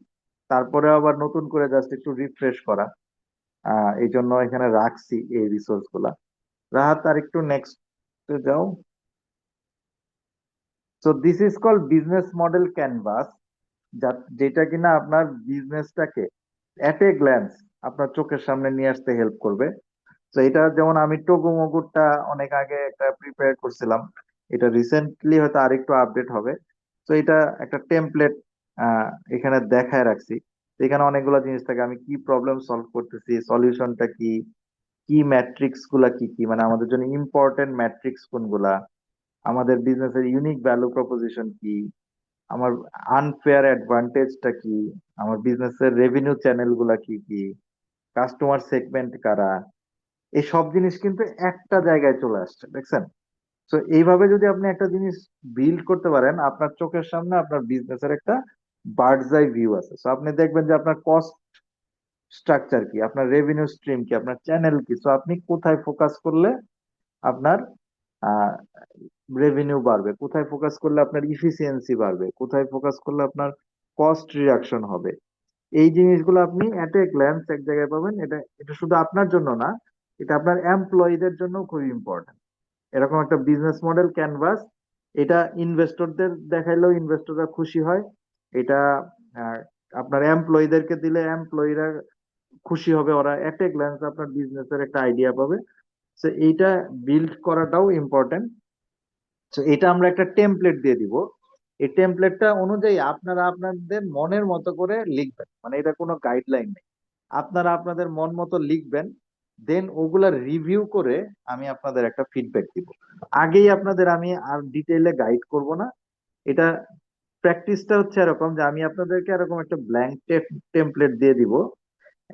Speaker 6: তারপরে আবার নতুন করে জাস্ট একটু রিফ্রেশ করা। এই জন্য এখানে রাখছি এই রিসোর্স গুলা। রাহাত, আর একটু নেক্সট যাও। So this is called business model canvas, যেটা কিনা আপনার বিজনেসটাকে এট এ গ্ল্যান্স আপনার চোখের সামনে নিয়ে আসতে হেল্প করবে। তো এটা যেমন আমি টোগো মোগুরটা অনেক আগে একটা প্রিপেয়ার করছিলাম, এটা রিসেন্টলি হয়তো আরেকটু আপডেট হবে। তো এটা একটা টেমপ্লেট এখানে দেখায় রাখছি। তো এখানে অনেকগুলো জিনিস থাকে, আমি কি প্রবলেম সলভ করতেছি, সলিউশনটা কি, কি ম্যাট্রিক্স গুলা কি কি, মানে আমাদের জন্য ইম্পর্টেন্ট ম্যাট্রিক্স কোনগুলা, আমাদের বিজনেসের ইউনিক ভ্যালু প্রপোজিশন কি, আমার আনফেয়ার অ্যাডভান্টেজটা কি, আমার বিজনেসের রেভিনিউ চ্যানেল গুলা কি কি, কাস্টমার সেগমেন্ট কারা, এই সব জিনিস কিন্তু একটা জায়গায় চলে আসছে, দেখছেন? তো এইভাবে যদি আপনি একটা জিনিস বিল্ড করতে পারেন, আপনার চোখের সামনে আপনার বিজনেসের একটা বার্ডস আই ভিউ আছে। তো আপনি দেখবেন যে আপনার কস্ট স্ট্রাকচার কি, আপনার রেভিনিউ স্ট্রিম কি, আপনার চ্যানেল কি, তো আপনি কোথায় ফোকাস করলে আপনার রেভিনিউ বাড়বে, কোথায় ফোকাস করলে আপনার ইফিসিয়েন্সি বাড়বে, কোথায় ফোকাস করলে আপনার কস্ট রিডাকশন হবে। এই জিনিসগুলো আপনি এট এ গ্ল্যান্স এক জায়গায় পাবেন। এটা এটা শুধু আপনার জন্য না, এটা আপনার এমপ্লয়ীদের জন্য খুব ইম্পর্টেন্ট। এরকম একটা বিজনেস মডেল ক্যানভাস, এটা ইনভেস্টরদের দেখাইলেও ইনভেস্টররা খুশি হয়। এটা আহ, আপনার এমপ্লয়ীদেরকে দিলে এমপ্লয়ীরা খুশি হবে, ওরা এট এ গ্ল্যান্স আপনার বিজনেসের একটা আইডিয়া পাবে। তো এইটা বিল্ড করাটাও ইম্পর্টেন্ট। তো এটা আমরা একটা টেমপ্লেট দিয়ে দিব। এই টেমপ্লেটটা অনুযায়ী আপনারা আপনাদের মনের মতো করে লিখবেন, মানে এটা কোনো গাইডলাইন নেই, আপনারা আপনাদের মন মতো লিখবেন। দেন ওগুলা রিভিউ করে আমি আপনাদের একটা ফিডব্যাক দিব। আগেই আপনাদের আমি আর ডিটেইলে গাইড করব না। এটা প্র্যাকটিসটা হচ্ছে এরকম যে আমি আপনাদেরকে এরকম একটা ব্ল্যাঙ্ক টেমপ্লেট দিয়ে দিব,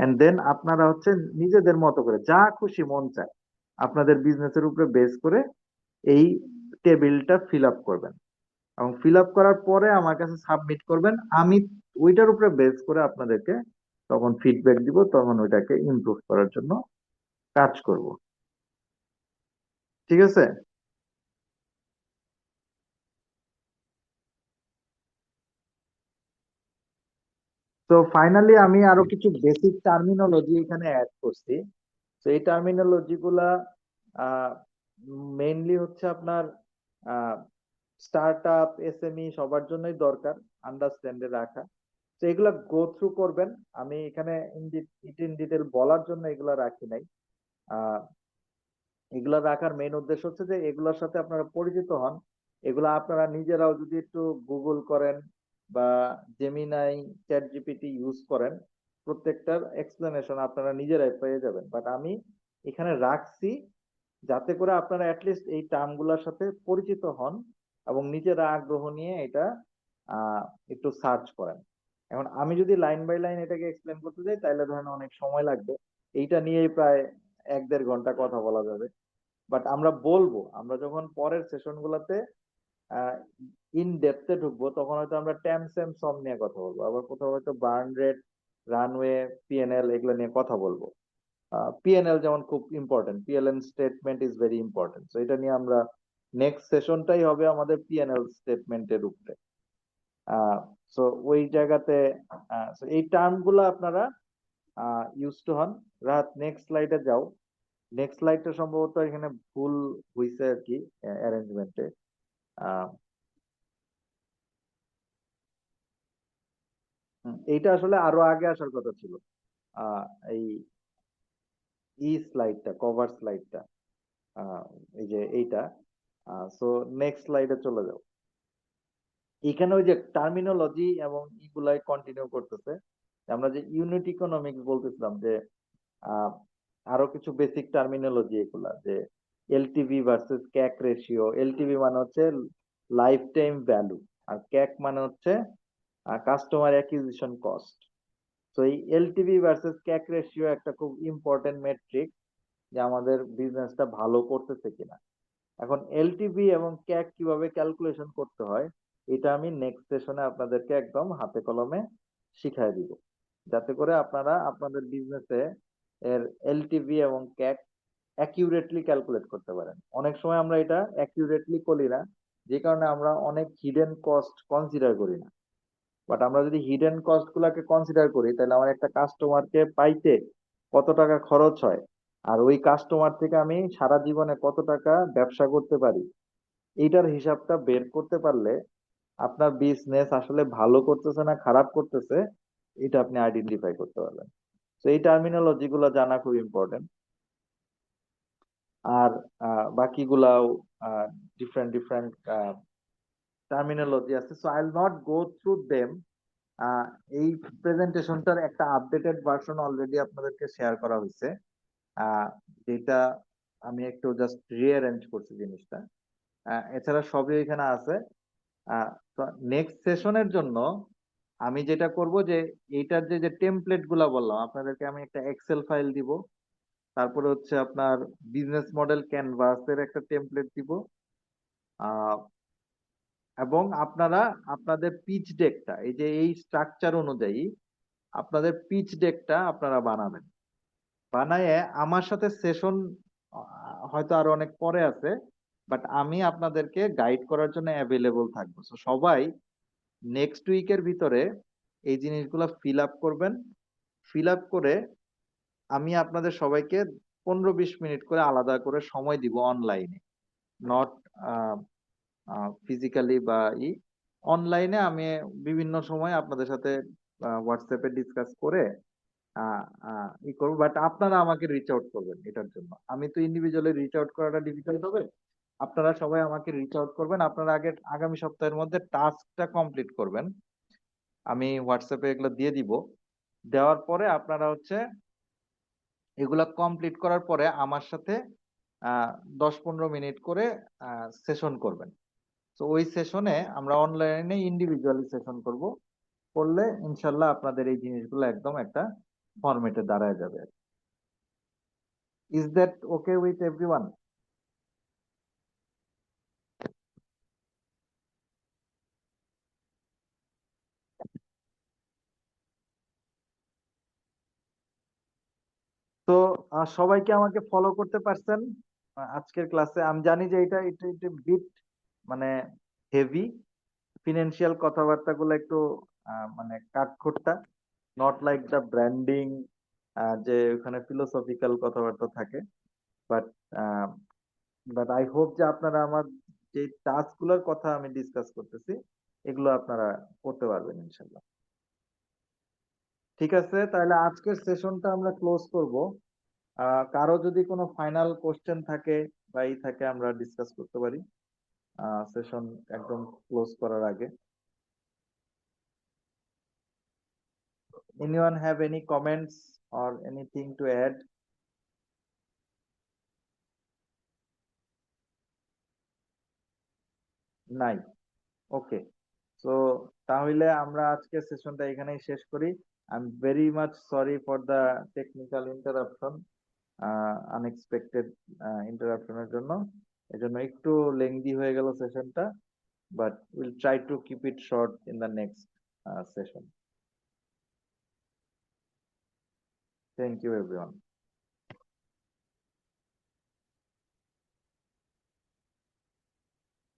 Speaker 6: এন্ড দেন আপনারা হচ্ছে নিজেদের মতো করে যা খুশি মন চায় আপনাদের বিজনেসের উপরে বেস করে এই টেবিলটা ফিল আপ করবেন, এবং ফিল আপ করার পরে আমার কাছে সাবমিট করবেন। আমি ওইটার উপরে বেস করে আপনাদেরকে তখন ফিডব্যাক দিব, তখন ওইটাকে ইমপ্রুভ করার জন্য কাজ করব। ঠিক আছে? তো ফাইনালি আমি আরো কিছু বেসিক টার্মিনোলজি এখানে অ্যাড করছি। তো এই টার্মিনোলজি গুলা মেইনলি হচ্ছে আপনার স্টার্ট আপ এসএমই সবার জন্যই দরকার আন্ডারস্ট্যান্ডে রাখা। তো এগুলা গো থ্রু করবেন। আমি এখানে ইন ডিটেল বলার জন্য এগুলা রাখি নাই। আহ এগুলা রাখার মেইন উদ্দেশ্য হচ্ছে যে এগুলোর সাথে আপনারা পরিচিত হন। এগুলা আপনারা নিজেরাও যদি একটু গুগল করেন বা জেমিনাই, চ্যাট জিপিটি ইউজ করেন, প্রত্যেকটার এক্সপ্লেনেশন আপনারা নিজেরাই পেয়ে যাবেন। বাট আমি এখানে রাখছি যাতে করে আপনারা অ্যাটলিস্ট এই টার্মগুলোর সাথে পরিচিত হন এবং নিজেরা আগ্রহ নিয়ে এটা আহ একটু সার্চ করেন। এখন আমি যদি লাইন বাই লাইন এটাকে এক্সপ্লেন করতে যাই তাহলে ধরেন অনেক সময় লাগবে, এইটা নিয়েই প্রায় 1-1.5 ঘন্টা কথা বলা যাবে। বাট আমরা বলবো, আমরা যখন পরের সেশন গুলাতে ইন ডেপথে ঢুকবো তখন হয়তো আমরা ট্যামস এন্ড সম নিয়ে কথা বলবো, আবার কোথাও হয়তো বার্ন রেট, রানওয়ে, পিএনএল এগুলো নিয়ে কথা বলবো। পিএনএল যেমন খুব important, PLN statement is very important. তো এটা নিয়ে আমরা নেক্সট সেশনটাই হবে আমাদের পিএনএল স্টেটমেন্টের উপরে। সো ওই জায়গাতে so এই টার্ম গুলো আপনারা ইউজ টু হন। রাত নেক্সট স্লাইডে যাও। নেক্সট স্লাইডটা সম্ভবত এখানে ভুল হয়েছে আর কি অ্যারেঞ্জমেন্টে। এইটা আসলে আরো আগে আসার কথা ছিল, আহ এই স্লাইডটা, কভার স্লাইডটা, এই যে এইটা। সো নেক্সট স্লাইডে চলে যাও। এখানে ওই যে টার্মিনোলজি এবং ইগুলাই কন্টিনিউ করতেছে। আমরা যে ইউনিট ইকোনমিক্স বলতেছিলাম যে আহ, আরো কিছু বেসিক টার্মিনোলজি এগুলা, যে এলটিভি ভার্সেস ক্যাক রেশিও। এলটিভি মানে হচ্ছে লাইফ টাইম ভ্যালু, আর ক্যাক মানে হচ্ছে কাস্টমার অ্যাকুইজিশন কস্ট। তো এই এলটিভি ভার্সেস ক্যাক রেশিও একটা খুব ইম্পর্টেন্ট মেট্রিক যে আমাদের বিজনেসটা ভালো করতেছে কিনা। এখন এলটিভি এবং ক্যাক কিভাবে ক্যালকুলেশন করতে হয় এটা আমি নেক্সট সেশনে আপনাদেরকে একদম হাতে কলমে শিখাই দিব, যাতে করে আপনারা আপনাদের বিজনেসে এর এলটিভি এবং ক্যাক অ্যাকিউরেটলি ক্যালকুলেট করতে পারেন। অনেক সময় আমরা এটা অ্যাকিউরেটলি করি না, যে কারণে আমরা অনেক হিডেন কস্ট কনসিডার করি না। বাট আমরা যদি হিডেন কস্ট গুলাকে কনসিডার করি, তাহলে আমার একটা কাস্টমারকে পাইতে কত টাকা খরচ হয়, আর ওই কাস্টমার থেকে আমি সারা জীবনে কত টাকা ব্যবসা করতে পারি, এইটার হিসাবটা বের করতে পারলে আপনার বিজনেস আসলে ভালো করতেছে না খারাপ করতেছে, এটা আপনি আইডেন্টিফাই করতে পারবেন। তো এই টার্মিনোলজি গুলো জানা খুব ইম্পর্টেন্ট। আর বাকিগুলাও ডিফারেন্ট ডিফারেন্ট টার্মিনোলজি আছে, so I will not go through them. এই প্রেজেন্টেশনটার একটা আপডেটেড ভার্সন অলরেডি আপনাদেরকে শেয়ার করা হয়েছে, যেটা আমি একটু জাস্ট রিঅ্যারেঞ্জ করছি জিনিসটা। এছাড়া সবই এখানে আছে। নেক্সট সেশনের জন্য আমি যেটা করব যে এইটার যে যে টেমপ্লেট গুলা বললাম আপনাদেরকে, আমি একটা এক্সেল ফাইল দিব, তারপরে হচ্ছে আপনার বিজনেস মডেল ক্যানভাসের একটা টেমপ্লেট দিব, আহ, এবং আপনারা আপনাদের পিচ ডেকটা এই যে এই স্ট্রাকচার অনুযায়ী আপনাদের পিচ ডেকটা আপনারা বানাবেন। বানায়ে আমার সাথে সেশন হয়তো আরো অনেক পরে আছে, বাট আমি আপনাদেরকে গাইড করার জন্য অ্যাভেলেবল থাকবো। So, সবাই নেক্সট উইকের ভিতরে এই জিনিসগুলো ফিল আপ করবেন। ফিল আপ করে আমি আপনাদের সবাইকে 15-20 মিনিট করে আলাদা করে সময় দিব অনলাইনে, নট ফিজিক্যালি বা অনলাইনে। আমি বিভিন্ন সময় আপনাদের সাথে হোয়াটসঅ্যাপে ডিসকাস করে করবো, বাট আপনারা আমাকে রিচ আউট করবেন এটার জন্য। আমি তো ইন্ডিভিজুয়ালি রিচ আউট করাটা ডিফিকাল্ট হবে, আপনারা সবাই আমাকে রিচ আউট করবেন। আপনারা আগে আগামী সপ্তাহের মধ্যে টাস্কটা কমপ্লিট করবেন, আমি হোয়াটসঅ্যাপে এগুলো দিয়ে দিব। দেওয়ার পরে আপনারা হচ্ছে এগুলা কমপ্লিট করার পরে আমার সাথে 10-15 মিনিট করে সেশন করবেন। তো ওই সেশনে আমরা অনলাইনে ইন্ডিভিজুয়ালি সেশন করব, করলে ইনশাল্লাহ আপনাদের এই জিনিসগুলো একদম একটা ফরম্যাটে দাঁড়ায় যাবে। Is that okay with everyone? তো সবাইকে আমাকে ফলো করতে পারছেন আজকের ক্লাসে? আমি জানি যে এটা এটা এটা বিট মানে হেভি, ফিনান্সিয়াল কথাবার্তা গুলো একটু মানে কাঠখোট্টা, নট লাইক দ্য ব্র্যান্ডিং যে ওখানে ফিলোসফিক্যাল কথাবার্তা থাকে। বাট বাট আই হোপ যে আপনারা আমার যে টাস্ক গুলোর কথা আমি ডিসকাস করতেছি এগুলো আপনারা করতে পারবেন ইনশাল্লাহ। ঠিক আছে, তাহলে আজকের সেশনটা আমরা ক্লোজ করব। কারো যদি কোনো ফাইনাল কোশ্চেন থাকে বা থাকে আমরা ডিসকাস করতে পারি সেশন একদম ক্লোজ করার আগে। Anyone have any comments or anything to add? নাই, ওকে। সো তাহলে আমরা আজকে সেশনটা এখানেই শেষ করি। I am very much sorry for the technical interruption, unexpected ইন্টারাপশনের জন্য। এজন্য একটু লেংদি হয়ে গেল সেশনটা, but will try to keep it short in the next session. Thank you everyone.